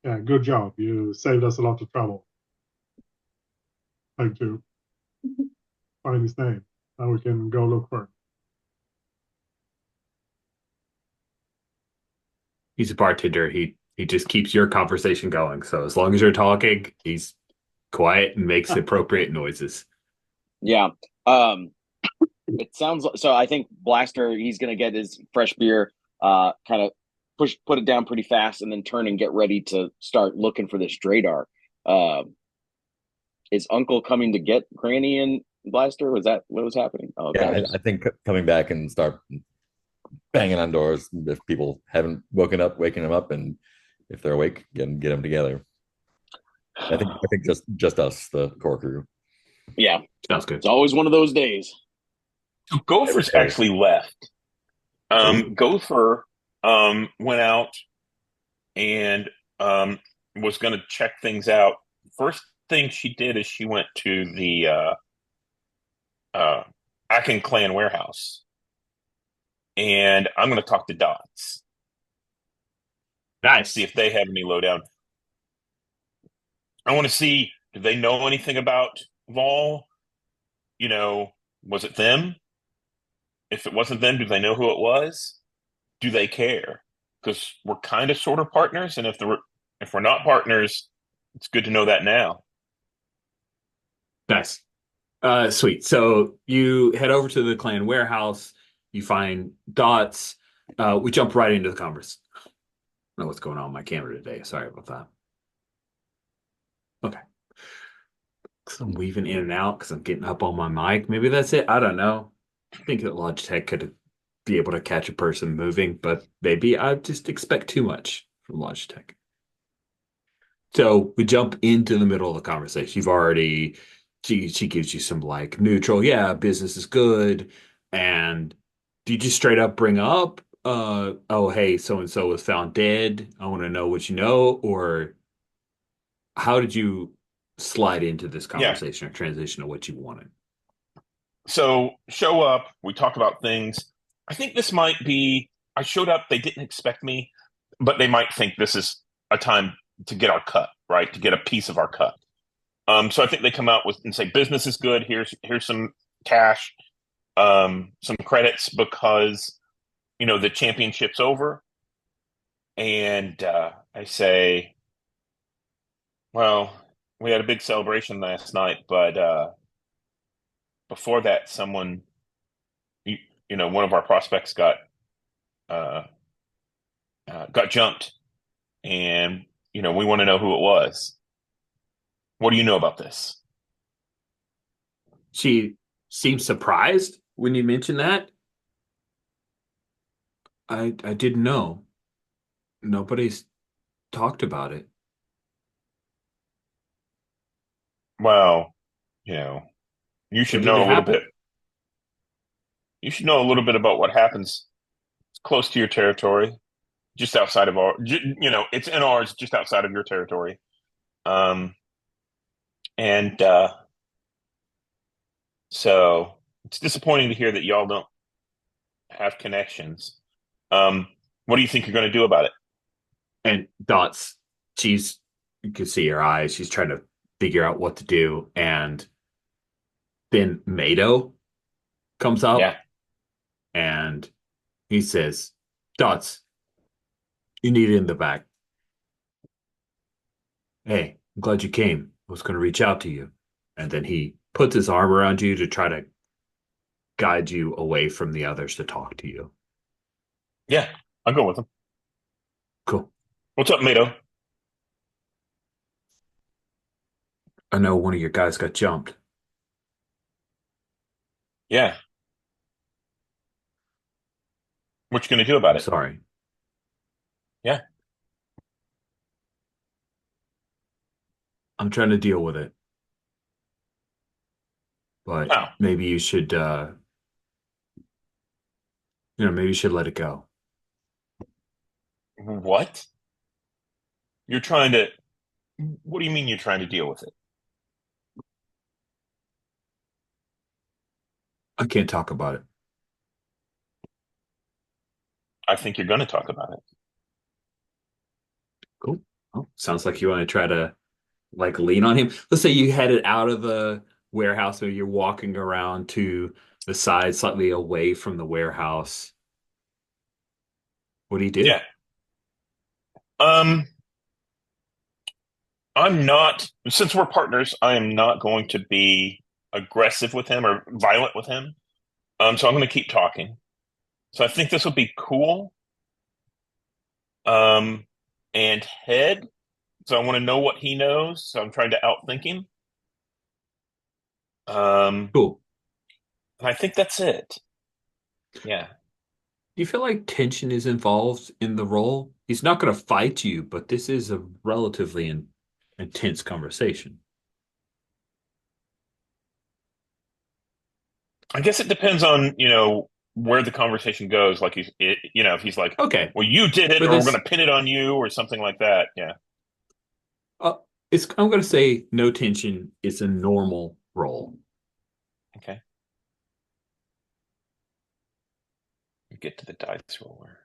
C: Yeah, good job. You saved us a lot of trouble. Time to find his name. Now we can go look for him.
A: He's a bartender. He just keeps your conversation going. So as long as you're talking, he's quiet and makes appropriate noises.
F: Yeah. It sounds like, so I think Blaster, he's gonna get his fresh beer, kind of put it down pretty fast and then turn and get ready to start looking for this Dradar. Is Uncle coming to get Granny and Blaster? Was that what was happening? Oh,
B: Yeah,
F: okay.
B: I think coming back and start banging on doors if people haven't woken up, waking them up, and if they're awake, get them together. I think just us, the core crew.
F: Yeah,
A: Sounds good.
F: it's always one of those days.
E: So Gopher's actually left. Gopher went out and was going to check things out. First thing she did is she went to the Akin Clan warehouse, and I'm going to talk to Dots.
A: Nice.
E: See if they have any lowdown. I want to see, do they know anything about Vol? You know, was it them? If it wasn't them, do they know who it was? Do they care? Because we're kind of sort of partners, and if we're not partners, it's good to know that now.
A: Nice. Sweet. So you head over to the clan warehouse. You find Dots. We jump right into the converse. I don't know what's going on with my camera today. Sorry about that. Okay. So I'm weaving in and out because I'm getting up on my mic. Maybe that's it. I don't know. I think that Logitech could be able to catch a person moving, but maybe I just expect too much from Logitech. So we jump into the middle of the conversation. You've already, she gives you some like neutral, yeah, business is good. And do you just straight up bring up, oh, hey, so and so was found dead. I want to know what you know, or how did you slide into this
E: Yeah.
A: conversation or transition to what you wanted?
E: So show up, we talk about things. I think this might be, I showed up, they didn't expect me, but they might think this is a time to get our cut, right? To get a piece of our cut. So I think they come out with and say business is good. Here's some cash, some credits because the championship's over. And I say, well, we had a big celebration last night, but before that, one of our prospects uh, got jumped, and we want to know who it was. What do you know about this?
A: She seemed surprised when you mentioned that. I didn't know. Nobody's talked about it.
E: Well, you know, you
A: When
E: should
A: did
E: know
A: it
E: a little bit.
A: happen?
E: You should know a little bit about what happens close to your territory, just outside of it's in ours, just outside of your territory. Um, and so it's disappointing to hear that y'all don't have connections. Um, what do you think you're going to do about it?
A: And Dots, you can see her eyes. She's trying to figure out what to do. And then Mado comes up
E: Yeah.
A: and he says, Dots, you need it in the back. Hey, I'm glad you came. I was going to reach out to you. And then he puts his arm around you to try to guide you away from the others to talk to you.
E: Yeah, I'll go with him.
A: Cool.
E: What's up, Mato?
A: I know one of your guys got jumped.
E: Yeah. What you going to do about
A: I'm
E: it?
A: sorry.
E: Yeah.
A: I'm trying to deal with it. But
E: Oh,
A: maybe you should maybe you should let it go.
E: what? You're trying to, what do you mean you're trying to deal with it?
A: I can't talk about it.
E: I think you're going to talk about it.
A: Cool. Well, sounds like you want to try to like lean on him. Let's say you headed out of the warehouse or you're walking around to the side slightly away from the warehouse. What do you do?
E: Yeah. Um, I'm not, since we're partners, I am not going to be aggressive with him or violent with him. So I'm going to keep talking. So I think this will be cool. Um, and head. So I want to know what he knows. So I'm trying to outthink him. Um,
A: Cool.
E: and I think that's it. Yeah.
A: Do you feel like tension is involved in the role? He's not going to fight you, but this is a relatively intense conversation.
E: I guess it depends on, where the conversation goes. Like if he's like,
A: Okay.
E: well, you did it,
A: For
E: or we're
A: this,
E: going to pin it on you, or something like that. Yeah.
A: uh, I'm going to say no tension is a normal role.
E: Okay. We get to the dice roller.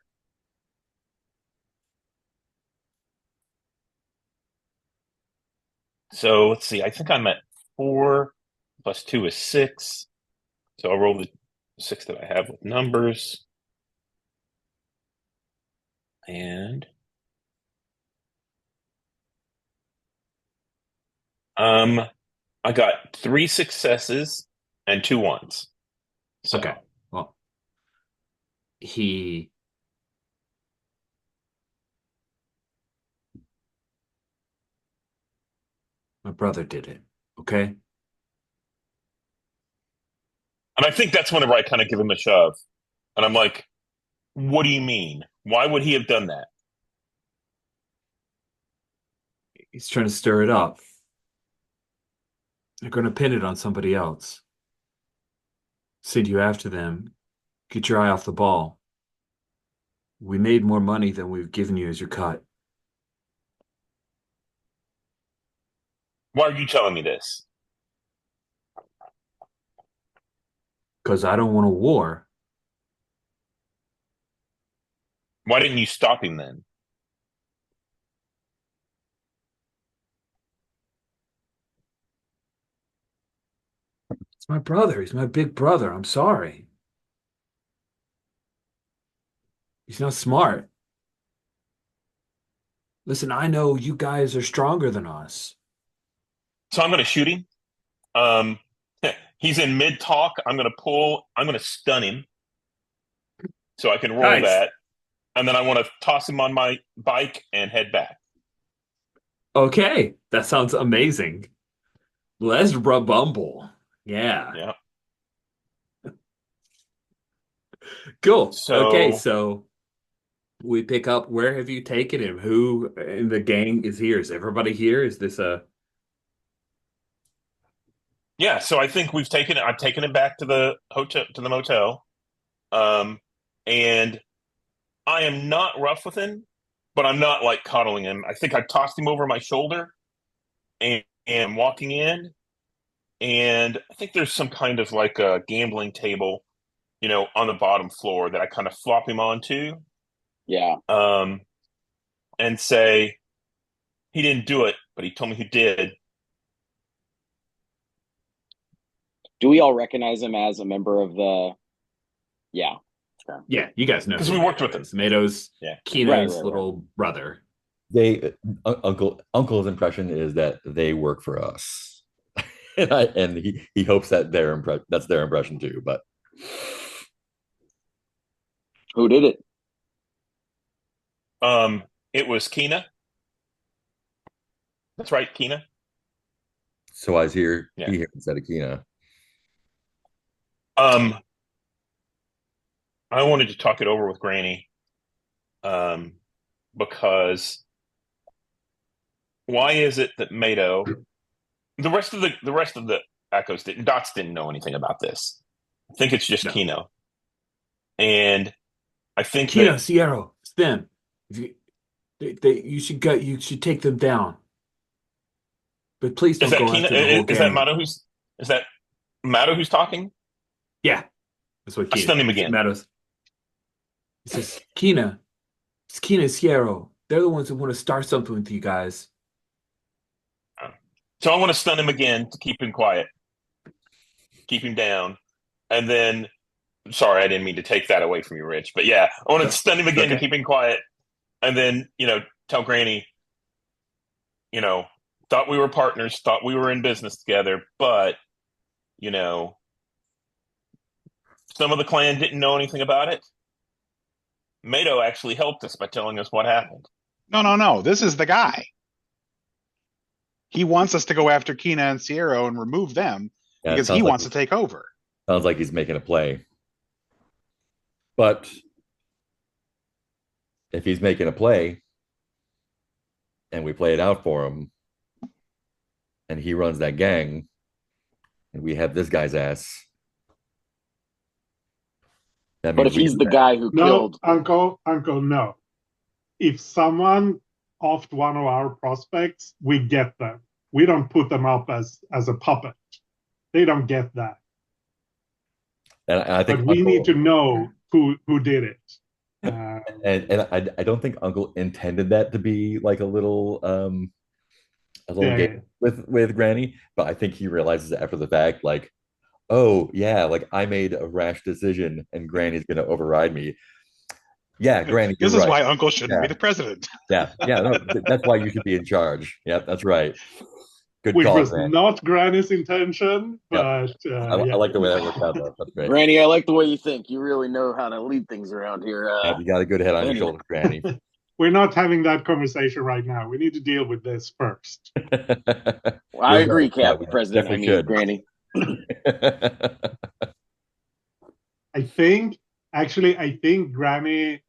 E: So let's see. I think I'm at 4 plus 2 is 6. So I'll roll the 6 that I have with numbers. And um, I got 3 successes and 2 ones. So
A: Okay. Well, he my brother did it. Okay.
E: and I think that's whenever I kind of give him a shove. And I'm like, what do you mean? Why would he have done that?
A: He's trying to stir it up. They're going to pin it on somebody else. Send you after them. Get your eye off the ball. We made more money than we've given you as your cut.
E: Why are you telling me this?
A: Because I don't want a war.
E: Why didn't you stop him then?
A: It's my brother. He's my big brother. I'm sorry. He's not smart. Listen, I know you guys are stronger than us.
E: So I'm going to shoot him. Um, he's in mid talk. I'm going to pull. I'm going to stun him so I can roll
A: Nice.
E: that, and then I want to toss him on my bike and head back.
A: Okay, that sounds amazing. Let's bumble. Yeah.
E: Yeah.
A: Cool. Okay,
E: So
A: so we pick up. Where have you taken him? Who in the gang is here? Is everybody here? Is this a
E: yeah, so I think we've taken it. I've taken it back to the hotel to the motel, and I am not rough with him, but I'm not like coddling him. I think I tossed him over my shoulder and walking in, and I think there's some kind of like a gambling table, on the bottom floor that I kind of flop him onto,
F: Yeah.
E: um, and say he didn't do it, but he told me he did.
F: Do we all recognize him as a member of the? Yeah. Sure.
A: Yeah, you guys know
E: Because
A: who
E: we worked
A: Mato
E: with him.
A: is. Mato's
E: Yeah.
A: Kino's
F: Right.
A: little brother.
B: Uncle's impression is that they work for us, and he hopes that that's their impression too. But
F: Who did it?
E: It was Kina. That's right, Kina.
B: so I hear
E: Yeah.
B: he here instead of Kina.
E: Um, I wanted to talk it over with Granny, because why is it that Mato, the rest of the Echoes didn't, Dots didn't know anything about this. I think it's just
A: No.
E: Kino, and I think
A: Kino,
E: that
A: Sierra, it's them. If you, you should take them down. But please
E: is
A: don't
E: that
A: go
E: Kino.
A: after the whole
E: Is that
A: gang.
E: Mato is that Mato who's talking?
A: Yeah, that's what
E: I
A: Kino.
E: stun him again.
A: Mato's. He says, Kina, it's Kina and Sierra. They're the ones who want to start something with you guys.
E: So I want to stun him again to keep him quiet, keep him down, and then. Sorry, I didn't mean to take that away from you, Rich. But yeah, I want to stun him again to keep him quiet, and then tell Granny, thought we were partners, thought we were in business together, but you know, some of the clan didn't know anything about it. Mato actually helped us by telling us what happened.
D: No. This is the guy. He wants us to go after Kina and Sierra and remove them
B: Yeah,
D: because he wants to take over.
B: Sounds like he's making a play. But if he's making a play and we play it out for him and he runs that gang and we have this guy's ass, that
F: But
B: means
F: if he's the guy who
C: No,
F: killed,
C: Uncle, no. If someone offed one of our prospects, we get them. We don't put them up as a puppet. They don't get that.
B: and I think
C: But we
B: Uncle,
C: need to know who did it.
B: and I don't think Uncle intended that to be like a little game with Granny, but I think he realizes after the fact, like, oh yeah, like I made a rash decision and Granny's gonna override me. Yeah, Granny, you're
D: This is
B: right.
D: why Uncle shouldn't
B: Yeah.
D: be the president.
B: Yeah, no, that's why you should be in charge. Yeah, that's right. Good
C: Which
B: call,
C: was
B: Granny.
C: not Granny's intention,
B: Yep.
C: but
B: I like the way that worked out, though. That's great.
F: Granny, I like the way you think. You really know how to lead things around here.
B: Yeah, you got a good head on your
F: anyway.
B: shoulders, Granny.
C: we're not having that conversation right now. We need to deal with this first.
F: I agree,
B: Yeah,
F: Cap, President. I
B: definitely
F: mean,
B: should.
F: Granny.
C: I think Granny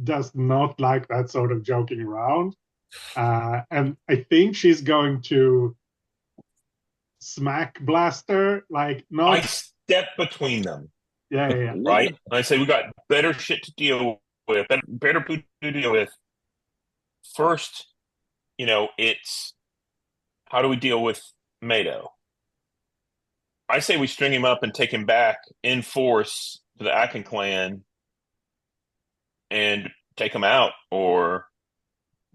C: does not like that sort of joking around. And I think she's going to smack Blaster, like not.
E: I step between them.
C: Yeah.
E: Right? And I say we got better shit to deal with, better food to deal with. First, it's how do we deal with Mato? I say we string him up and take him back in force to the Akin clan and take him out, or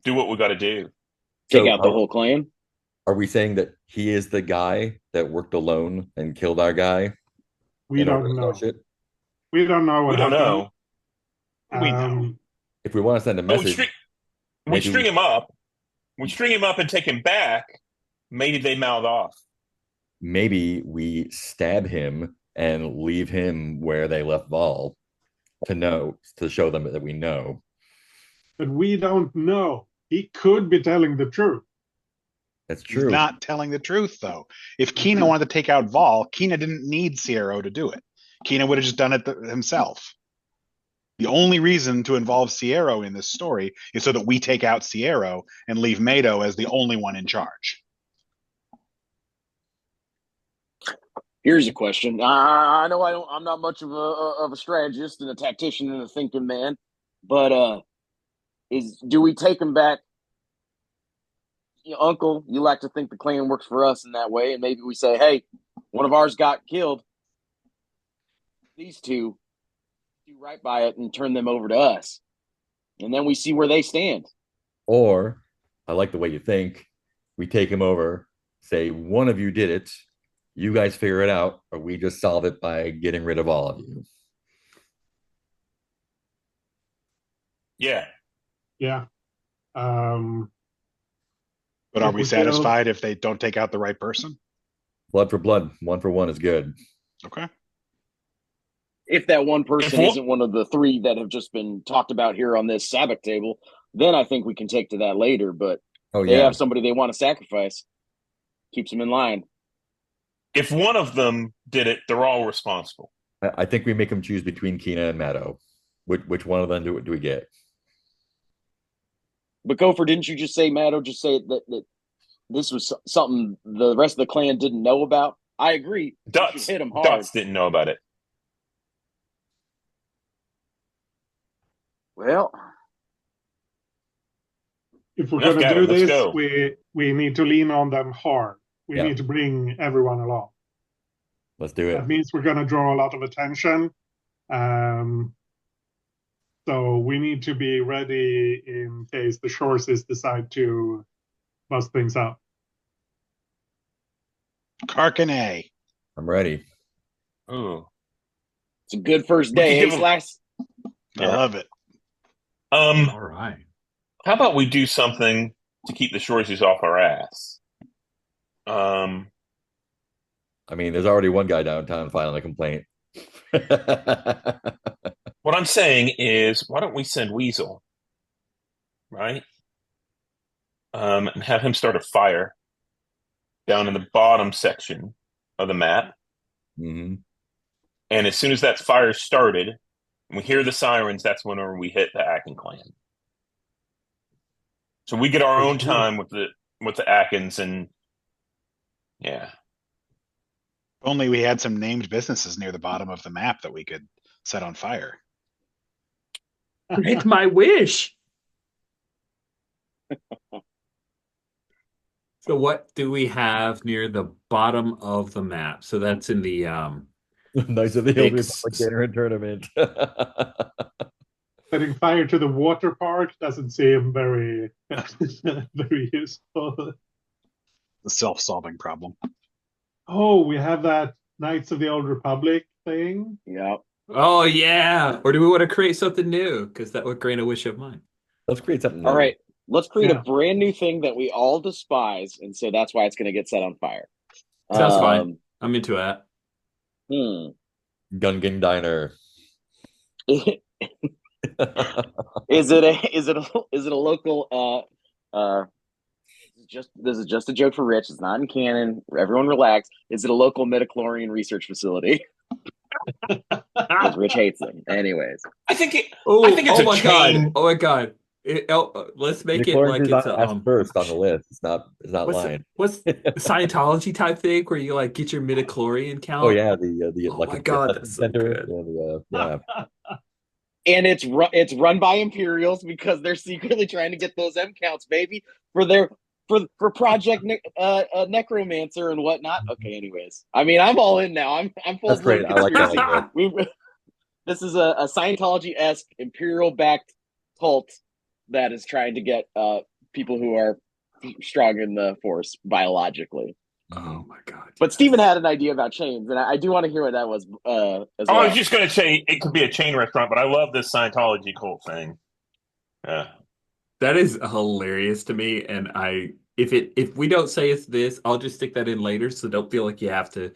E: do what we got to do.
F: Take out the whole clan?
B: Are we saying that he is the guy that worked alone and killed our guy
C: We
B: in order
C: don't
B: to start
C: know.
B: shit?
C: We don't know
E: We
C: what
E: don't
C: happened.
E: know.
D: We know.
B: If we want to send a
E: But
B: message,
E: we
B: maybe
E: string him up. We string him up and take him back. Maybe they mouth off.
B: we stab him and leave him where they left Vol to show them that we know.
C: But we don't know. He could be telling the truth.
B: That's
D: He's
B: true.
D: not telling the truth, though. If Kina wanted to take out Vol, Kina didn't need Sierra to do it. Kina would have just done it himself. The only reason to involve Sierra in this story is so that we take out Sierra and leave Mado as the only one in charge.
F: Here's a question. I know I'm not much of a strategist and a tactician and a thinking man, but do we take him back? Uncle, you like to think the clan works for us in that way, and maybe we say, hey, one of ours got killed. These two do right by it and turn them over to us, and then we see where they stand.
B: Or, I like the way you think. We take him over, say one of you did it, you guys figure it out, or we just solve it by getting rid of all of you.
E: Yeah.
C: Yeah.
D: But are
C: If
D: we
C: we
D: satisfied if they don't take out the right person?
B: Blood for blood, 1 for 1 is good.
D: Okay.
F: If that one person
E: If
F: isn't one of the three that have just been talked about here on this Sabbath table, then I think we can take to that later. But
B: Oh
F: they
B: yeah,
F: have somebody they want to sacrifice, keeps them in line.
E: If one of them did it, they're all responsible.
B: I think we make them choose between Kina and Maddo. Which one of them do we get?
F: But Gopher, didn't you just say, Maddo, just say that this was something the rest of the clan didn't know about? I agree.
E: Dots
F: Hit him hard.
E: didn't know about it.
F: Well,
C: if we're
E: Enough
C: going to
E: gathered,
C: do
E: let's
C: this,
E: go.
C: we need to lean on them hard. We
B: Yeah.
C: need to bring everyone along.
B: Let's do it.
C: That means we're going to draw a lot of attention. So we need to be ready in case the Shorses decide to bust things up.
D: Karkane.
B: I'm ready.
E: Ooh.
F: it's a good first
E: We could
F: day.
E: give
F: Hey,
E: him-
F: Slash.
D: I love it.
A: All right.
E: How about we do something to keep the Shorties off our ass?
B: I mean, there's already one guy downtown filing a complaint.
E: What I'm saying is, why don't we send Weasel, right? And have him start a fire down in the bottom section of the map.
B: Mm-hmm.
E: And as soon as that fire started, and we hear the sirens, that's whenever we hit the Akin clan. So we get our own time with the Akins, and yeah.
D: If only we had some named businesses near the bottom of the map that we could set on fire.
A: Grant my wish. So what do we have near the bottom of the map? So that's in the
B: Nice of the Old
A: Six.
B: Republic Gator tournament.
C: Setting fire to the water park doesn't seem very, very useful.
D: The self-solving problem.
C: Oh, we have that Knights of the Old Republic thing.
F: Yeah.
A: Oh yeah. Or do we want to create something new? Because that would grant a wish of mine.
B: Let's create something.
F: All
B: new.
F: right. Let's create
C: Yeah.
F: a brand new thing that we all despise, and so that's why it's going to get set on fire.
A: Sounds fine. I'm into that.
B: Gungan Diner.
F: Is it a local this is just a joke for Rich. It's not in canon. Everyone relax. Is it a local midichlorian research facility? Because Rich hates them. Anyways.
E: I think it's
A: Oh
E: a
A: my
E: chain.
A: god. Oh my god. Let's make it like it's a
B: first on the list. It's not
A: what's
B: lying.
A: the Scientology type thing where you like get your midichlorian count?
B: Oh yeah, the
A: Oh my god, that's so good.
B: Yeah.
F: And it's run by Imperials because they're secretly trying to get those M counts, baby, for Project Necromancer and whatnot. Okay, anyways, I mean, I'm all in now. I'm full.
B: That's great. I like that.
F: This is a Scientology-esque Imperial-backed cult that is trying to get people who are strong in the Force biologically.
A: Oh my God.
F: But Steven had an idea about chains, and I do want to hear what that was as well.
E: I was just going to say it could be a chain restaurant, but I love this Scientology cult thing.
A: That is hilarious to me, and if we don't say it's this, I'll just stick that in later, so don't feel like you have to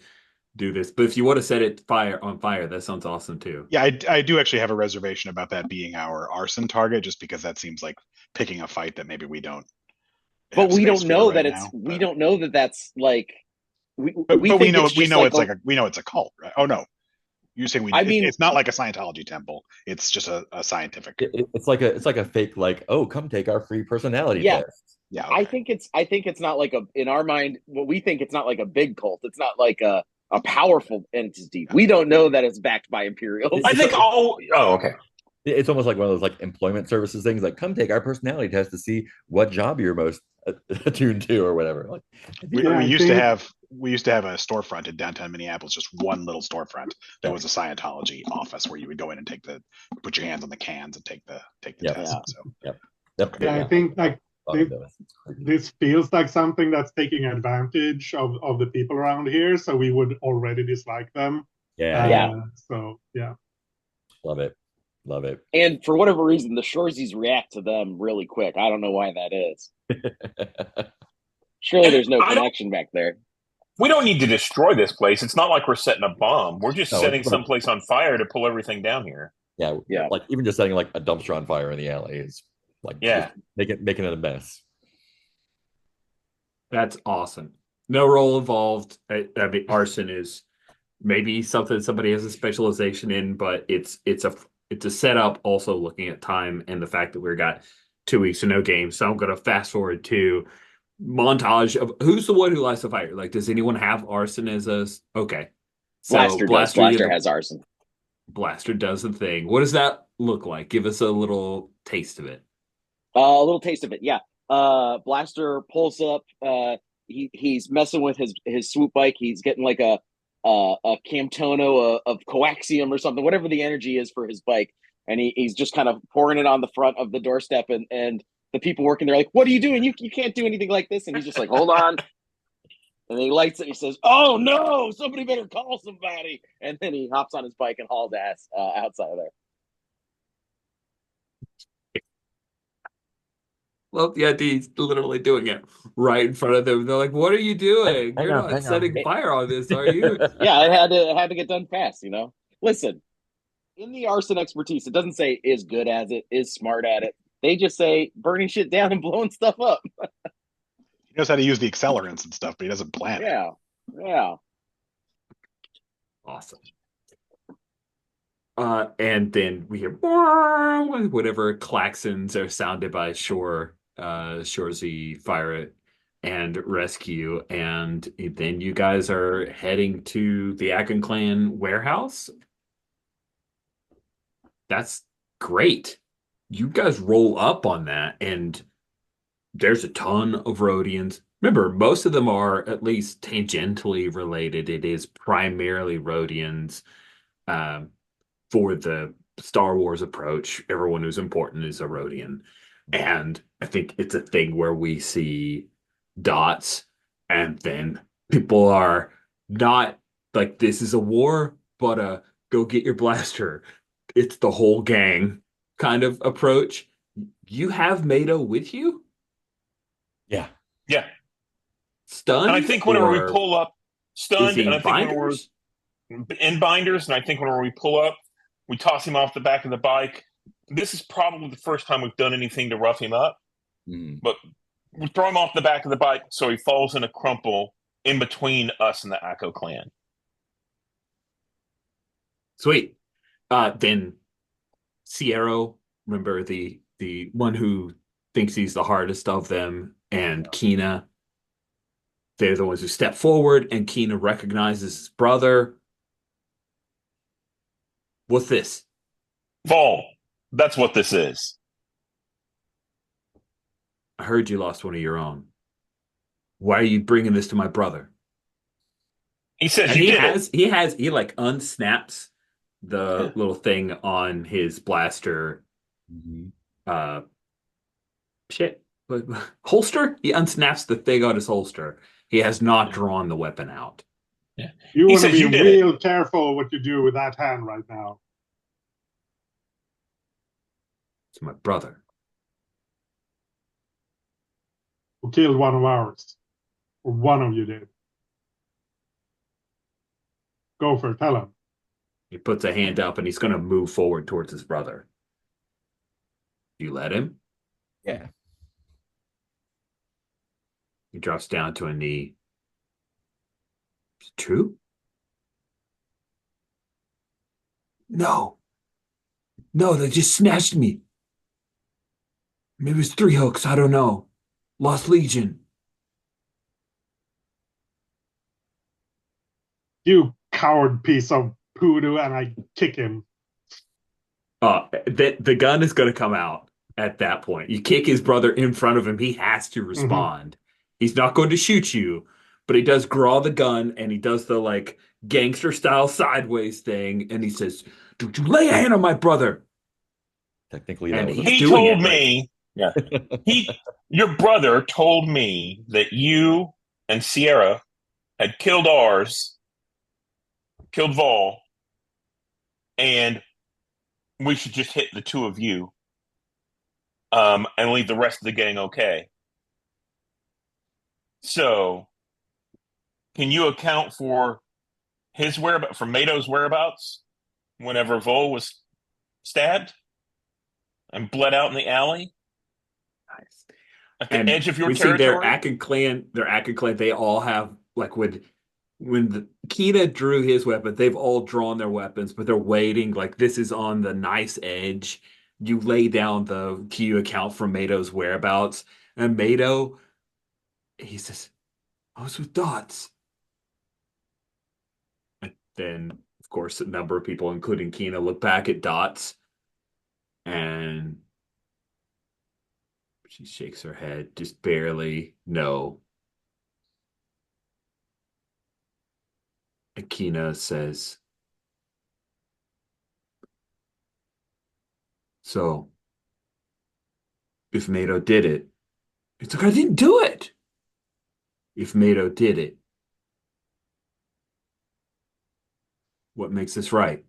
A: do this. But if you want to set it on fire, that sounds awesome too.
D: Yeah, I do actually have a reservation about that being our arson target, just because that seems like picking a fight that maybe we don't.
F: But we don't know that
D: we
F: don't know that that's like.
D: We know it's a cult, right? Oh no, you're saying it's not like a Scientology temple. It's just a scientific.
B: It's like a fake, like, oh, come take our free personality test.
F: Yeah. Okay. I think it's not like in our mind, what we think, it's not like a big cult. It's not like a powerful entity. We don't know that it's backed by Imperials.
E: I think okay.
B: It's almost like one of those like employment services things, like come take our personality test to see what job you're most attuned to or whatever. Like
D: we used to have a storefront in downtown Minneapolis, just one little storefront that was a Scientology office where you would go in and put your hands on the cans and take the test.
F: Yeah.
D: So
C: yeah, I think like this feels like something that's taking advantage of the people around here, so we would already dislike them. So yeah.
B: Love it.
F: And for whatever reason, the Shoresies react to them really quick. I don't know why that is. Surely there's no connection back there.
E: We don't need to destroy this place. It's not like we're setting a bomb. We're just setting someplace on fire to pull everything down here.
B: Yeah. Like even just setting like a dumpster on fire in the alley is like making it a mess.
A: That's awesome. No role involved. I mean, arson is maybe something somebody has a specialization in, but it's a setup. Also looking at time and the fact that we've got 2 weeks to no game, so I'm going to fast forward to montage of who's the one who lights the fire. Like, does anyone have arson as a okay?
F: So Blaster has arson.
A: Blaster does the thing. What does that look like? Give us a little taste of it.
F: A little taste of it, yeah. Blaster pulls up. He's messing with his swoop bike. He's getting like a Camtono of coaxium or something, whatever the energy is for his bike, and he's just kind of pouring it on the front of the doorstep, and the people working there are like, "What are you doing? You can't do anything like this." And he's just like, "Hold on." And he lights it. He says, "Oh no! Somebody better call somebody!" And then he hops on his bike and hauls ass outside of there.
A: Well, yeah, he's literally doing it right in front of them. They're like, "What are you doing? You're not setting fire on this, are you?"
F: Yeah, it had to get done fast, you know. Listen, in the arson expertise, it doesn't say is good at it, is smart at it. They just say burning shit down and blowing stuff up.
D: He knows how to use the accelerants and stuff, but he doesn't plan it.
F: Yeah.
A: Awesome. And then we hear whatever klaxons are sounded by Shoresy fire it and rescue, and then you guys are heading to the Akin Clan warehouse. That's great. You guys roll up on that, and there's a ton of Rhodians. Remember, most of them are at least tangentially related. It is primarily Rhodians. For the Star Wars approach, everyone who's important is a Rhodian. And I think it's a thing where we see dots, and then people are not like, this is a war, but go get your blaster. It's the whole gang kind of approach. You have Mato with you?
B: Yeah.
A: Stunned?
E: And I think whenever we pull up, stunned,
A: and
E: I think whenever we're in binders, and I think whenever we pull up, we toss him off the back of the bike. This is probably the first time we've done anything to rough him up. But we throw him off the back of the bike so he falls in a crumple in between us and the Akko clan.
A: Sweet. Then Sierra, remember the one who thinks he's the hardest of them, and Kina. They're the ones who step forward, and Kina recognizes his brother. What's this?
E: Vol. That's what this is.
A: I heard you lost one of your own. Why are you bringing this to my brother?
E: He says
A: he like unsnaps the little thing on his blaster. Shit. But holster? He unsnaps the thing on his holster. He has not drawn the weapon out.
E: Yeah.
C: You
E: He
C: want to
E: says
C: be
E: you did it.
C: real careful what you do with that hand right now.
A: It's my brother.
C: Who killed one of ours? Or one of you did. Go for it. Tell him.
A: He puts a hand up and he's going to move forward towards his brother. You let him?
B: Yeah.
A: He drops down to a knee. Is it true? No. No, they just snatched me. Maybe it's three hooks. I don't know. Lost Legion.
C: You coward piece of poodoo, and I kick him.
A: The gun is going to come out at that point. You kick his brother in front of him. He has to respond. He's not going to shoot you, but he does draw the gun and he does the like gangster style sideways thing. And he says, "Don't you lay a hand on my brother."
B: Technically,
A: And
B: that was
A: he's
E: He
A: doing
E: told
A: it,
E: me, yeah, your brother told me that you and Sierra had killed Vol, and we should just hit the two of you, and leave the rest of the gang okay. So, can you account for his whereabouts, for Mato's whereabouts, whenever Vol was stabbed and bled out in the alley
A: nice.
E: at the
A: And
E: edge of your
A: we see their
E: territory?
A: Akin clan, they all have like when Kina drew his weapon, they've all drawn their weapons, but they're waiting. Like this is on the nice edge. You lay down the Q account for Mato's whereabouts, and Mato, he says, "I was with Dots." And then, of course, a number of people, including Kina, look back at Dots, and she shakes her head, just barely. No. Akina says, "So, if Mato did it, it's like I didn't do it. If Mato did it, what makes this right?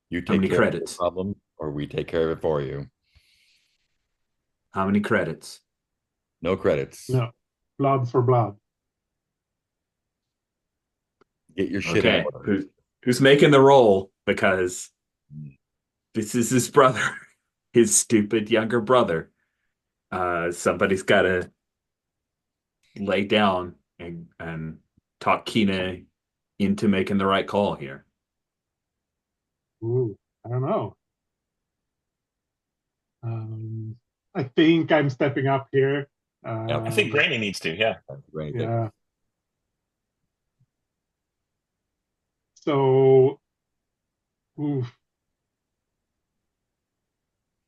B: You
A: How
B: take
A: many
B: care of the
A: credits?
B: problem, or we take care of it for you.
A: How many credits?"
B: No credits.
C: No. Blood for blood.
B: Get your shit in
A: Okay,
B: order.
A: who's making the roll? Because this is his brother, his stupid younger brother. Somebody's got to lay down and talk Kina into making the right call here.
C: Ooh, I don't know. I think I'm stepping up here.
E: I think Granny needs to, yeah.
B: Right.
C: Yeah. So, oof.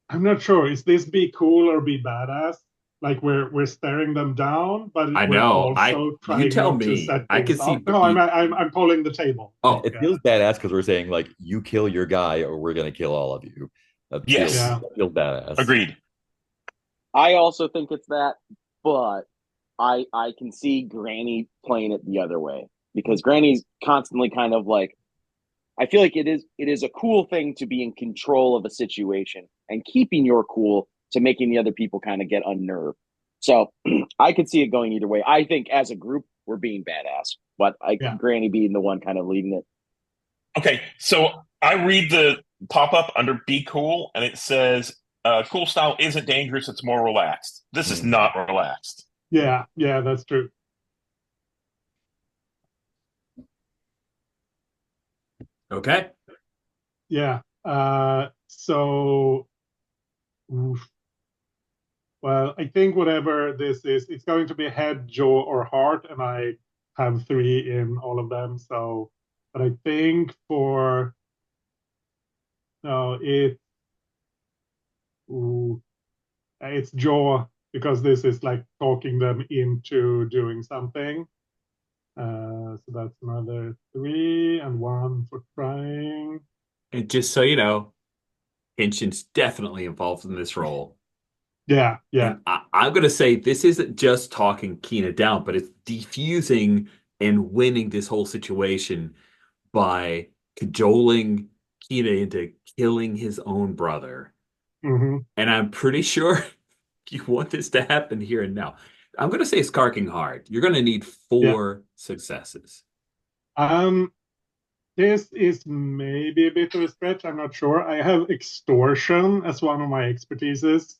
C: I'm not sure. Is this be cool or be badass? Like we're staring them down, but
A: I
C: we're
A: know.
C: also
A: You
C: trying
A: tell
C: not to
A: me.
C: set
A: I can
C: things
A: see.
C: off. No, I'm pulling the table.
A: Oh,
B: It
C: Yeah.
B: feels badass because we're saying like you kill your guy or we're gonna kill all of you.
E: Yes.
C: Yeah.
B: That feels badass.
E: Agreed.
F: I also think it's that, but I can see Granny playing it the other way because Granny's constantly kind of like I feel like it is a cool thing to be in control of a situation and keeping your cool to making the other people kind of get unnerved. So I could see it going either way. I think as a group we're being badass, but
C: Yeah.
F: Granny being the one kind of leading it.
E: Okay, so I read the pop up under Be Cool, and it says, cool style isn't dangerous, it's more relaxed. This is not relaxed.
C: Yeah, that's true.
A: okay.
C: Yeah. So, oof. Well, I think whatever this is, it's going to be head, jaw, or heart, and I have three in all of them. So, but I think for no, ooh, it's jaw because this is like talking them into doing something. So that's another three and one for trying.
A: And just so you know, Henshin's definitely involved in this role.
C: Yeah, yeah.
A: And I'm going to say this isn't just talking Kina down, but it's defusing and winning this whole situation by cajoling Kina into killing his own brother.
C: Hmm.
A: And I'm pretty sure you want this to happen here and now. I'm going to say skarking hard. You're going to need
C: Yeah.
A: 4 successes.
C: This is maybe a bit of a stretch. I'm not sure. I have extortion as one of my expertises.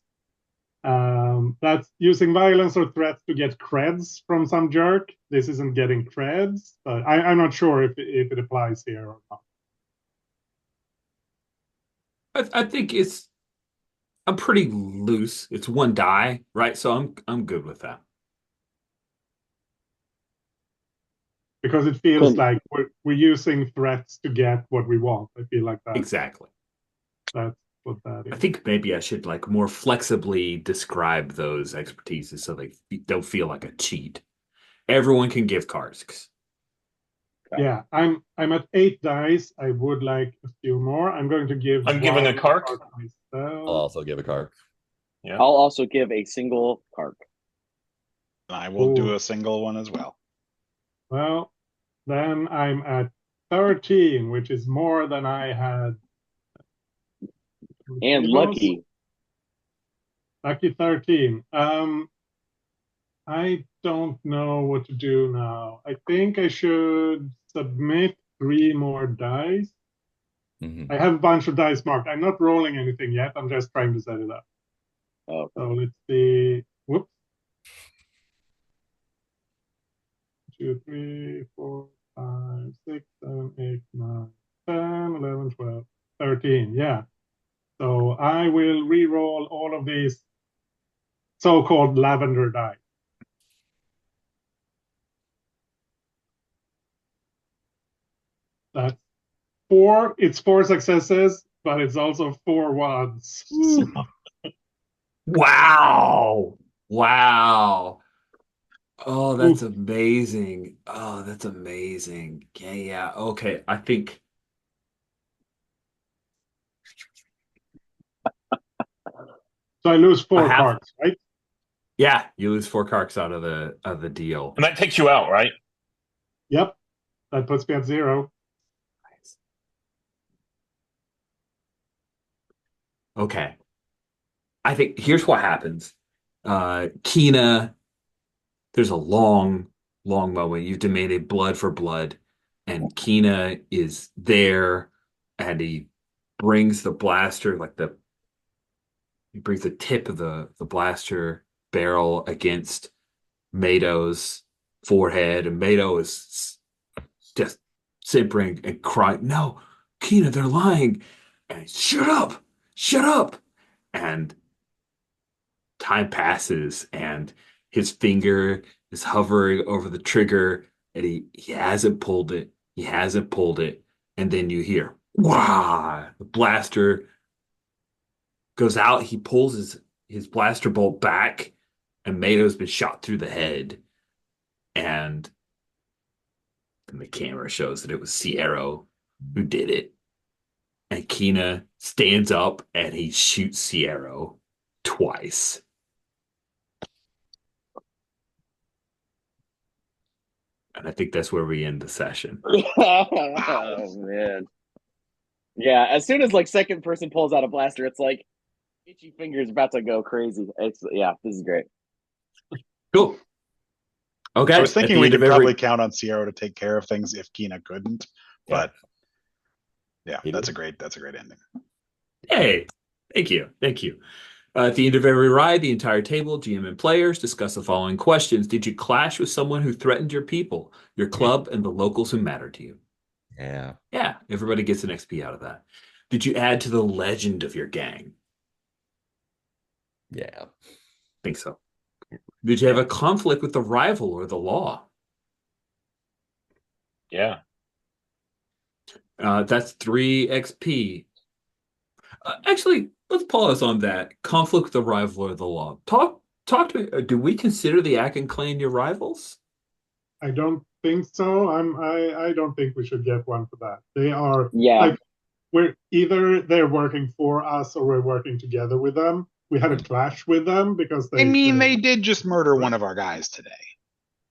C: That's using violence or threats to get creds from some jerk. This isn't getting creds, but I'm not sure if it applies here or not.
A: I think I'm pretty loose. It's 1 die, right? So I'm good with that.
C: Because it feels like we're using threats to get what we want. I feel like
A: Exactly.
C: that's what that
A: I
C: is.
A: think maybe I should like more flexibly describe those expertises so they don't feel like a cheat. Everyone can give cards.
C: Yeah, I'm at 8 dice. I would like a few more. I'm going to give
E: I'm giving a
C: one
E: Kark.
C: card myself.
B: I'll also give a card.
E: Yeah.
F: I'll also give a single Kark.
D: I will
C: Ooh.
D: do a single one as well.
C: Well, then I'm at 13, which is more than I had.
F: And lucky.
C: Lucky 13. I don't know what to do now. I think I should submit 3 more dice.
B: Mm-hmm.
C: I have a bunch of dice marked. I'm not rolling anything yet. I'm just trying to set it up.
F: Oh.
C: So let's see. Whoops. 2, 3, 4, 5, 6, 7, 8, 9, 10, 11, 12, 13. Yeah. So I will re-roll all of these so-called lavender dice. That's 4. It's 4 successes, but it's also 4 ones.
A: Wow. Wow. Oh, that's
C: Oof.
A: amazing. Oh, that's amazing. Yeah, yeah. Okay. I think
C: So I lose
A: I
C: 4
A: have
C: cards, right?
A: yeah, you lose 4 cards out of the deal.
E: And that takes you out, right?
C: Yep. That puts me at 0.
A: Okay. I think here's what happens. Kina, there's a long, long moment. You've demanded blood for blood, and Kina is there, and he brings the blaster, he brings the tip of the blaster barrel against Mado's forehead, and Mado is just simpering and crying, "No, Kina, they're lying!" And shut up, and time passes and his finger is hovering over the trigger and he hasn't pulled it. He hasn't pulled it. And then you hear, wow, the blaster goes out. He pulls his blaster bolt back and Mado's been shot through the head. And the camera shows that it was Sierra who did it. And Kina stands up and he shoots Sierra twice. And I think that's where we end the session.
F: Oh man. Yeah, as soon as like second person pulls out a blaster, it's like itchy fingers about to go crazy. It's this is great.
A: Cool. Okay.
D: I was thinking we could probably count on Sierra to take care of things if Kina couldn't, but yeah, that's a great ending.
A: Hey, thank you. Thank you. At the end of every ride, the entire table, GM and players, discuss the following questions. Did you clash with someone who threatened your people, your club, and the locals who matter to you?
B: Yeah.
A: Yeah, everybody gets an XP out of that. Did you add to the legend of your gang?
B: Yeah.
A: Think so. Did you have a conflict with the rival or the law?
E: Yeah.
A: That's 3 XP. Actually, let's pause on that. Conflict with the rival or the law. Talk to me. Do we consider the Akin clan your rivals?
C: I don't think so. I don't think we should get one for that. They are
F: Yeah.
C: like they're working for us or we're working together with them. we had a clash with them because
D: I mean,
C: they
D: they did just murder one of our guys today.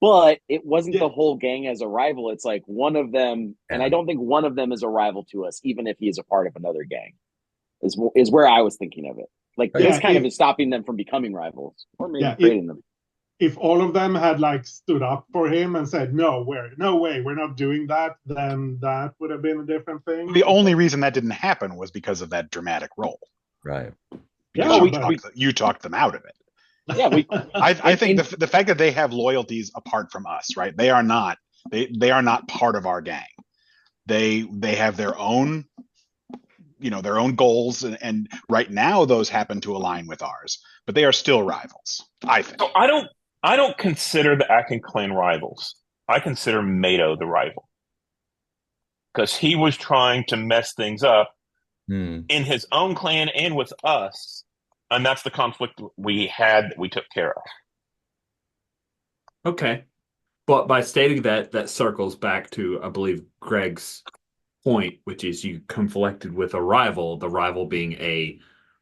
F: But it wasn't
C: Yeah.
F: the whole gang as a rival. It's like one of them, and I don't think one of them is a rival to us, even if he is a part of another gang. Is where I was thinking of it. Like
C: Yeah,
F: this kind of is stopping them from becoming rivals, or maybe
C: Yeah,
F: creating them.
C: if all of them had like stood up for him and said no way, we're not doing that, then that would have been a different thing.
D: The only reason that didn't happen was because of that dramatic role.
B: Right.
D: Because
C: Yeah,
D: you talked them out of it.
F: Yeah,
D: I think the fact that they have loyalties apart from us, right? They are not part of our gang. They have their own, their own goals, and right now those happen to align with ours, but they are still rivals, I think.
E: So I don't consider the Akin clan rivals. I consider Mato the rival because he was trying to mess things up in his own clan and with us, and that's the conflict we had that we took care of.
A: Okay. But by stating that, that circles back to, I believe, Greg's point, which is you conflicted with a rival, the rival being a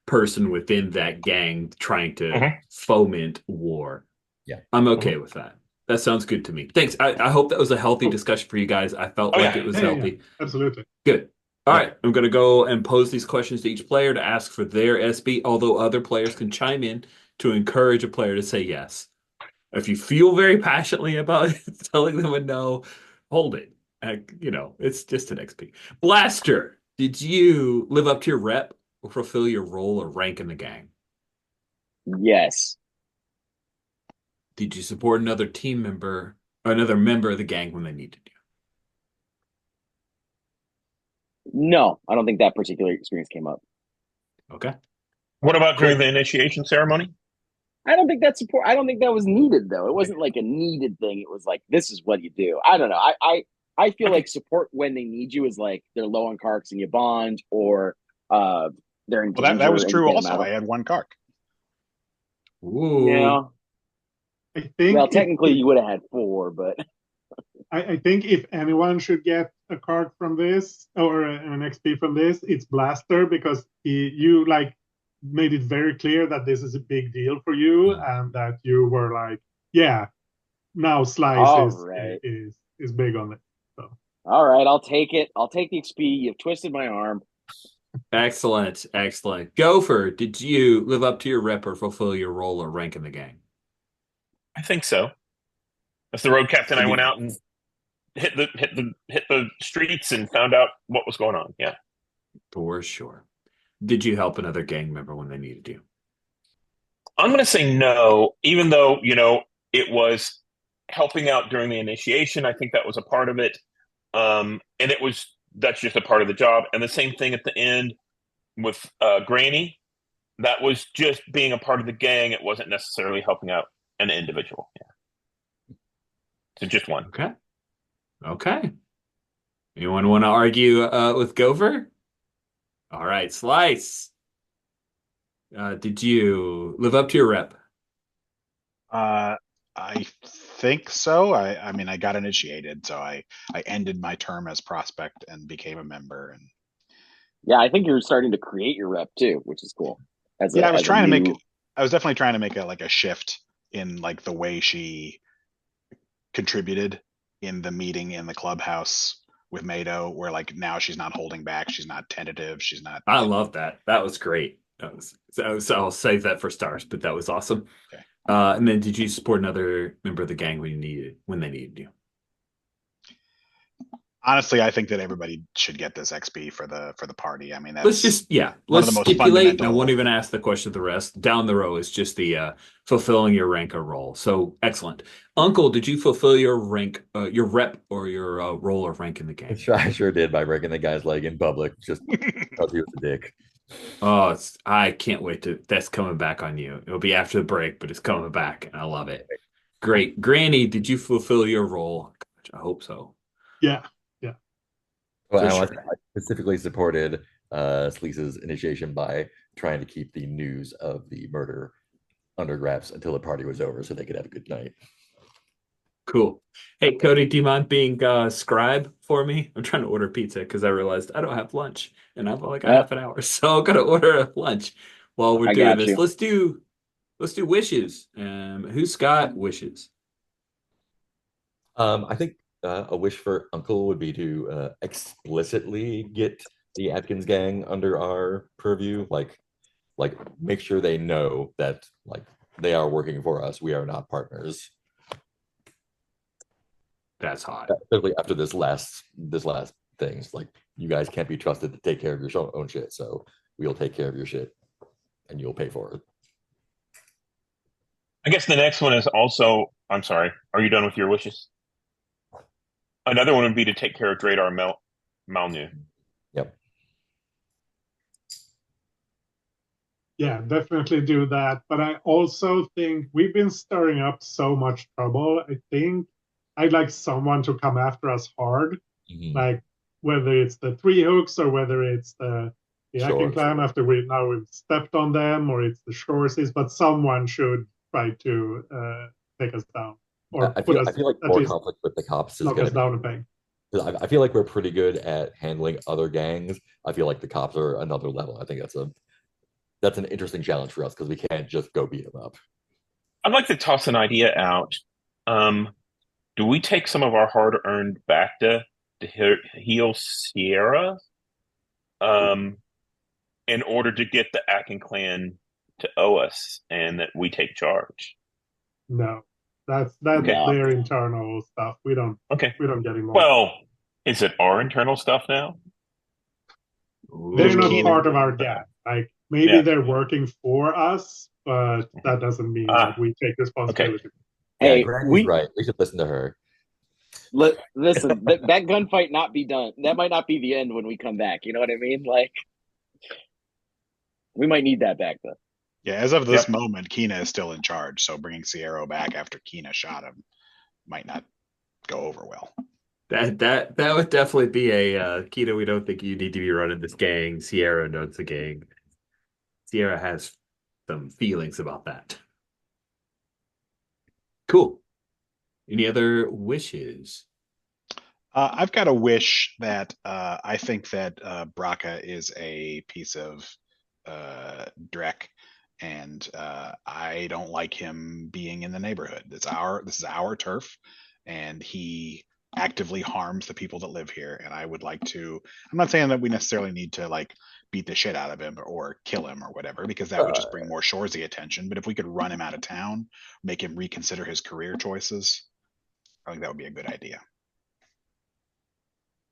A: person within that gang trying to foment war.
B: Yeah.
A: I'm okay with that. That sounds good to me. Thanks. I hope that was a healthy discussion for you guys. I felt like it was healthy.
C: Yeah, absolutely.
A: Good. All right. I'm going to go and pose these questions to each player to ask for their SB, although other players can chime in to encourage a player to say yes. If you feel very passionately about telling them a no, hold it. It's just an XP. Blaster, did you live up to your rep or fulfill your role or rank in the gang?
F: Yes.
A: Did you support another team member or another member of the gang when they needed you?
F: No, I don't think that particular experience came up.
A: Okay.
E: What about during the initiation ceremony?
F: I don't think that support. I don't think that was needed though. It wasn't like a needed thing. It was like this is what you do. I don't know. I feel like support when they need you is like they're low on carks and you bond, or they're in danger.
D: Well, that was true also. I had one cark.
A: Ooh.
F: Yeah.
C: I think
F: Well, technically you would have had 4, but
C: I think if anyone should get a card from this or an XP from this, it's Blaster, because you like made it very clear that this is a big deal for you and that you were like, yeah, now Slice is big on it. So.
F: All right, I'll take it. I'll take the XP. You've twisted my arm.
A: Excellent. Gopher, did you live up to your rep or fulfill your role or rank in the gang?
E: I think so. As the road captain, I went out and hit the streets and found out what was going on. Yeah,
A: for sure. Did you help another gang member when they needed you?
E: I'm going to say no, even though it was helping out during the initiation. I think that was a part of it, and that's just a part of the job. And the same thing at the end with Granny. That was just being a part of the gang. It wasn't necessarily helping out an individual. Yeah. So just one.
A: Okay. Anyone want to argue with Gopher? All right, Slice. Did you live up to your rep?
D: I think so. I mean, I got initiated, so I ended my term as prospect and became a member. And
F: yeah, I think you're starting to create your rep too, which is cool.
D: I was definitely trying to make a shift in like the way she contributed in the meeting in the clubhouse with Mato, where like now she's not holding back, she's not tentative, she's not.
A: I love that. That was great. I'll save that for stars, but that was awesome.
D: Okay.
A: And then did you support another member of the gang when they needed you?
D: Honestly, I think that everybody should get this XP for the party. I mean, that's
A: let's stipulate. I won't even ask the question of the rest. Down the row is just the fulfilling your rank or role. So excellent. Uncle, did you fulfill your rank, your rep or your role or rank in the game?
B: I sure did by breaking the guy's leg in public just because he was a dick.
A: Oh, I can't wait that's coming back on you. It'll be after the break, but it's coming back and I love it. Great. Granny, did you fulfill your role? Gosh, I hope so.
C: Yeah.
B: Well, I specifically supported Sleece's initiation by trying to keep the news of the murder under wraps until the party was over so they could have a good night.
A: Cool. Hey, Cody, do you mind being scribe for me? I'm trying to order pizza because I realized I don't have lunch and I've only got half an hour. So I'm going to order a lunch. while we're
F: I
A: doing
F: got
A: this,
F: you.
A: let's do wishes. Who's got wishes?
B: I think a wish for Uncle would be to explicitly get the Atkins gang under our purview, like make sure they know that like they are working for us. We are not partners.
A: That's hot.
B: Especially after this last things, like you guys can't be trusted to take care of your own shit. So we'll take care of your shit, and you'll pay for it.
E: I guess the next one is also. I'm sorry. Are you done with your wishes? Another one would be to take care of Dradar Malnu.
B: Yep.
C: Yeah, definitely do that. But I also think we've been stirring up so much trouble. I think I'd like someone to come after us hard,
B: Mhm.
C: like whether it's the Three Hooks or whether it's the Akin
B: Sure.
C: clan after we've stepped on them, or it's the Shoresies. But someone should try to take us down or
B: I
C: put
B: feel
C: us
B: I feel like
C: at
B: more
C: least
B: conflict with the cops is
C: knock
B: going
C: us
B: to be.
C: down a peg.
B: I feel like we're pretty good at handling other gangs. I feel like the cops are another level. I think that's an interesting challenge for us because we can't just go beat them up.
E: I'd like to toss an idea out. Um, do we take some of our hard-earned BACTA to heal Sierra, um, in order to get the Akin clan to owe us, and that we take charge?
C: No, that's
E: Okay,
F: No.
C: their internal stuff.
E: okay.
C: We don't get involved.
E: Well, is it our internal stuff now?
C: They're
D: If
C: not
D: Keenan,
C: part of our gang. Like maybe
E: Yeah.
C: they're working for us, but that doesn't mean like
E: Ah,
C: we take
E: okay.
C: responsibility.
B: Yeah,
F: Hey,
B: Granny's right. We should listen to her.
F: listen. That gunfight not be done. That might not be the end when we come back. You know what I mean? Like we might need that back though.
D: yeah, as of this
E: Yep.
D: moment, Keena is still in charge. So bringing Sierra back after Keena shot him might not go over well.
A: That would definitely be a Keto. We don't think you need to be running this gang. Sierra knows the gang. Sierra has some feelings about that. Cool. Any other wishes?
D: I've got a wish that I think that Braca is a piece of Drek, and I don't like him being in the neighborhood. This is our turf, and he actively harms the people that live here. And I would like to. I'm not saying that we necessarily need to like beat the shit out of him or kill him or whatever, because that would just bring more Shoresy attention. But if we could run him out of town, make him reconsider his career choices, I think that would be a good idea.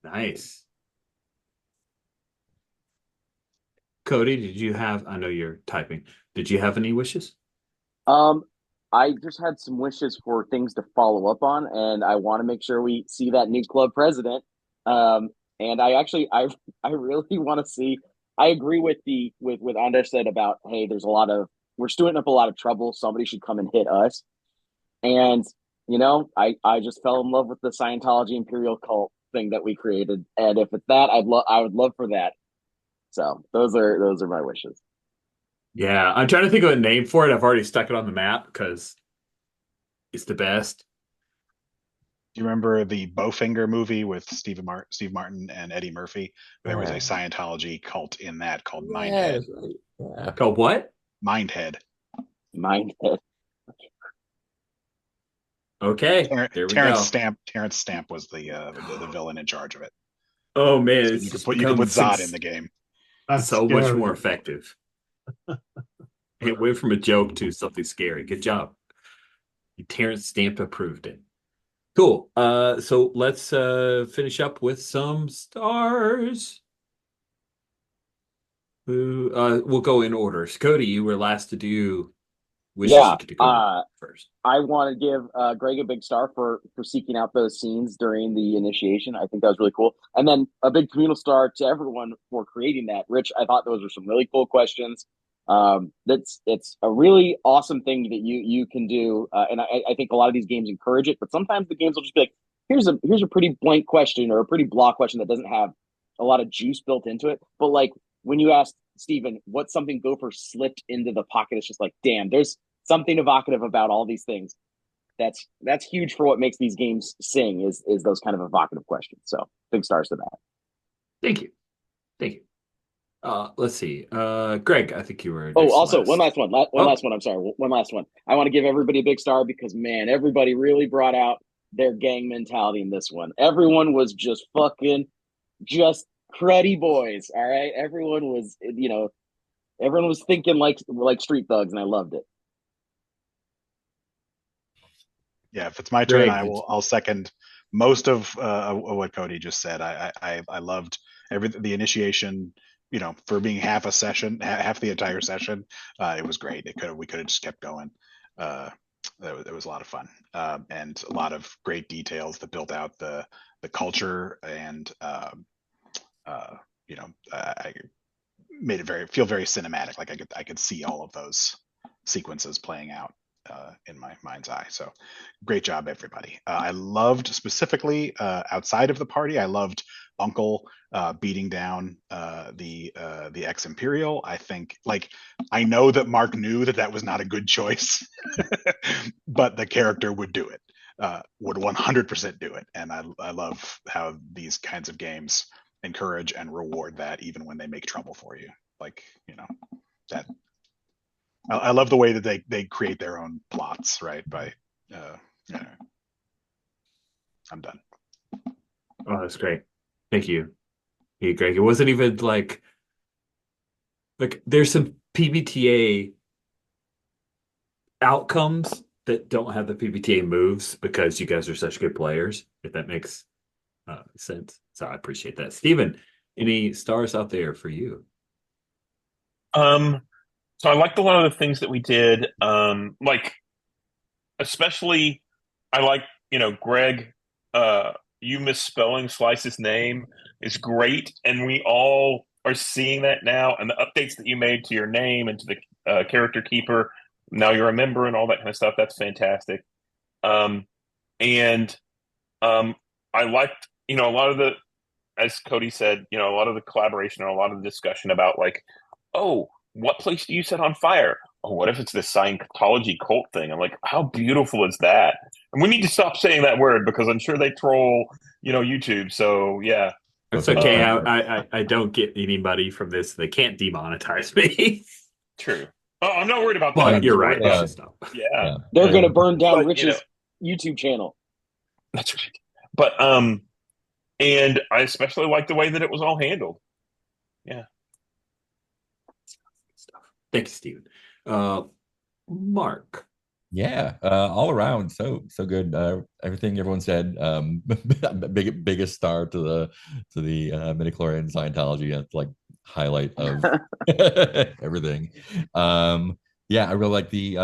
A: Nice. Cody, I know you're typing. Did you have any wishes?
F: I just had some wishes for things to follow up on, and I want to make sure we see that new club president. And I really want to see. I agree with with Anders said about hey, we're stirring up a lot of trouble. Somebody should come and hit us. And I just fell in love with the Scientology Imperial cult thing that we created, and if it's that, I would love for that. So those are my wishes.
A: Yeah, I'm trying to think of a name for it. I've already stuck it on the map because it's the best.
D: Do you remember the Bowfinger movie with Steve Martin and Eddie Murphy? There was a Scientology cult in that called Mindhead.
B: Yeah.
A: Called what?
D: Mindhead.
F: Mindhead.
A: Okay, there we
D: Terrence
A: go.
D: Stamp was the villain in charge of it.
A: Oh man,
D: So
A: it's
D: you could
A: just
D: put
A: become
D: Zod in the game.
C: That's
A: so much
C: scary.
A: more effective. It went from a joke to something scary. Good job. Terrence Stamp approved it. Cool. So let's finish up with some stars. We'll go in order. Cody, you were last to do wishes.
F: Yeah.
A: You get to go first.
F: I want to give Greg a big star for seeking out those scenes during the initiation. I think that was really cool. And then a big communal star to everyone for creating that. Rich, I thought those were some really cool questions. It's a really awesome thing that you can do, and I think a lot of these games encourage it. But sometimes the games will just be like, here's a pretty blank question or a pretty blah question that doesn't have a lot of juice built into it. But like when you asked Steven, what's something Gopher slipped into the pocket, it's just like, damn, there's something evocative about all these things. That's huge for what makes these games sing is those kind of evocative questions. So big stars to that.
A: Thank you. Thank you. Let's see. Greg, I think you were
F: Oh,
A: next to
F: also one
A: last.
F: last one. One
A: Oh,
F: last one. I'm sorry. One last one. I want to give everybody a big star because man, everybody really brought out their gang mentality in this one. Everyone was just fucking just cruddy boys. All right. Everyone was thinking like street thugs, and I loved it.
D: Yeah, if it's my turn,
A: Greg,
D: I'll second most of what Cody just said. I loved the initiation. For being half a session, half the entire session, it was great. We could have just kept going. It was a lot of fun, and a lot of great details that built out the culture, and I made it feel very cinematic. Like I could see all of those sequences playing out in my mind's eye. So great job, everybody. I loved specifically outside of the party. I loved Uncle beating down the ex Imperial. I think I know that Mark knew that was not a good choice, but the character would do it. Would 100% do it, and I love how these kinds of games encourage and reward that even when they make trouble for you. That I love the way that they create their own plots, right? Yeah, I'm done.
A: oh, that's great. Thank you. Hey, Greg. It wasn't even like there's some PBTA outcomes that don't have the PBTA moves because you guys are such good players, if that makes sense. So I appreciate that. Steven, any stars out there for you?
E: Um, so I liked a lot of the things that we did. Especially I like, Greg, you misspelling Slice's name is great, and we all are seeing that now. And the updates that you made to your name and to the character keeper, now you're a member and all that kind of stuff. That's fantastic. Um, and I liked, a lot of as Cody said, a lot of the collaboration and a lot of the discussion about oh, what place do you set on fire? Oh, what if it's this Scientology cult thing? I'm like, how beautiful is that? And we need to stop saying that word because I'm sure they troll, YouTube. So yeah.
A: It's okay.
E: Um,
A: I don't get anybody from this. They can't demonetize me.
E: True. Oh, I'm not worried about that.
A: But
E: I'm
A: you're
E: just worried
A: right. It's
E: about,
A: just not.
E: yeah.
F: They're gonna burn down
E: But
F: Rich's YouTube channel.
E: that's right. But and I especially like the way that it was all handled. Yeah.
A: Thank you, Steven. Mark.
B: Yeah, all around, so good. Everything everyone said. Biggest star to the midichlorian Scientology. That's like highlight of everything. Yeah, I really like the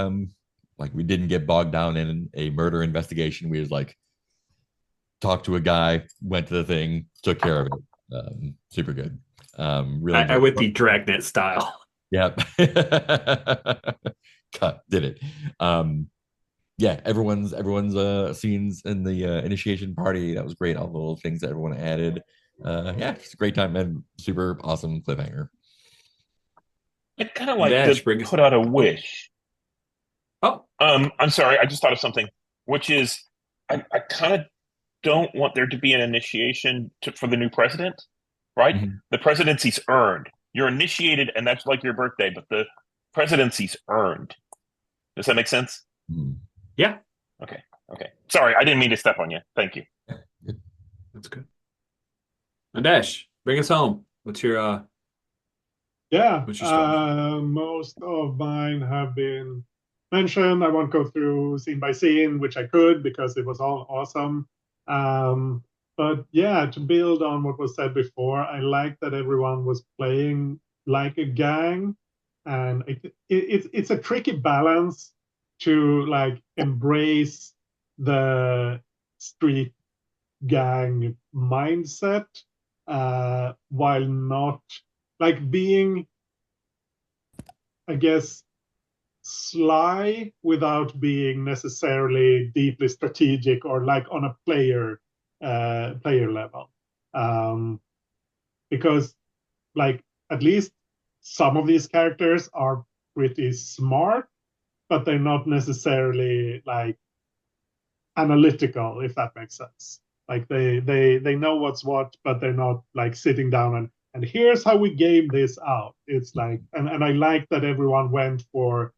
B: like we didn't get bogged down in a murder investigation. We just talked to a guy, went to the thing, took care of it. Super good. Really
A: I went the Dragnet style.
B: Yep. Cut, did it. Yeah, everyone's scenes in the initiation party, that was great. All the little things that everyone added. Yeah, it's a great time and super awesome cliffhanger.
E: I'd kind of like
A: Dash,
E: to put out a wish.
A: Oh,
E: I'm sorry, I just thought of something, which is I kind of don't want there to be an initiation for the new president, right?
B: Mhm.
E: The presidency's earned. You're initiated, and that's like your birthday, but the presidency's earned. Does that make sense?
B: Mhm.
A: yeah,
E: Okay. Okay. Sorry, I didn't mean to step on you. Thank you.
A: that's good. Dash, bring us home. What's your
C: Yeah,
A: what's your stars?
C: most of mine have been mentioned. I won't go through scene by scene, which I could because it was all awesome. Um, but yeah, to build on what was said before, I like that everyone was playing like a gang, and it's a tricky balance to embrace the street gang mindset while not being, I guess, sly without being necessarily deeply strategic or on a player level. Because at least some of these characters are pretty smart, but they're not necessarily analytical, if that makes sense. They know what's what, but they're not sitting down and and here's how we game this out. It's like, and I like that everyone went for,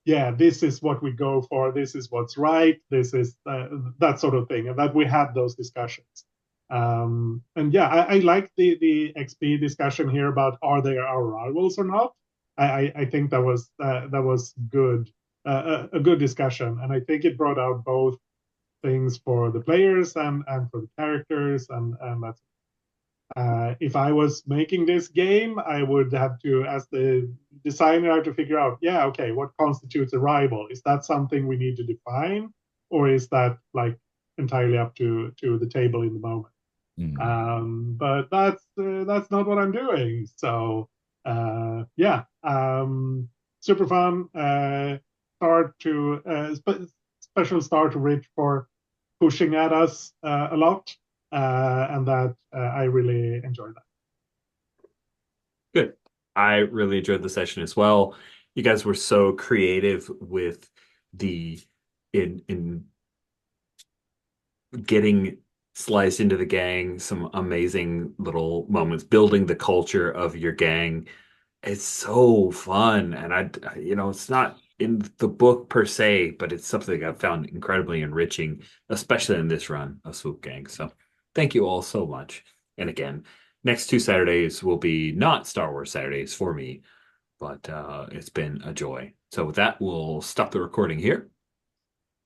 C: yeah, this is what we go for. This is what's right. This is that sort of thing, and that we had those discussions. And yeah, I like the XP discussion here about are they our rivals or not. I think that was good, a good discussion, and I think it brought out both things for the players and for the characters, and that's if I was making this game, I would have to, as the designer, have to figure out, yeah, okay, what constitutes a rival? Is that something we need to define, or is that like entirely up to the table in the moment? But that's not what I'm doing. So yeah, super fun. Special star to Rich for pushing at us a lot, and that I really enjoyed that.
G: Good. I really enjoyed the session as well. You guys were so creative with the in getting sliced into the gang, some amazing little moments, building the culture of your gang. It's so fun. And it's not in the book per se, but it's something I've found incredibly enriching, especially in this run of Swoop Gang. So thank you all so much. And again, next 2 Saturdays will be not Star Wars Saturdays for me, but it's been a joy. So with that, we'll stop the recording here.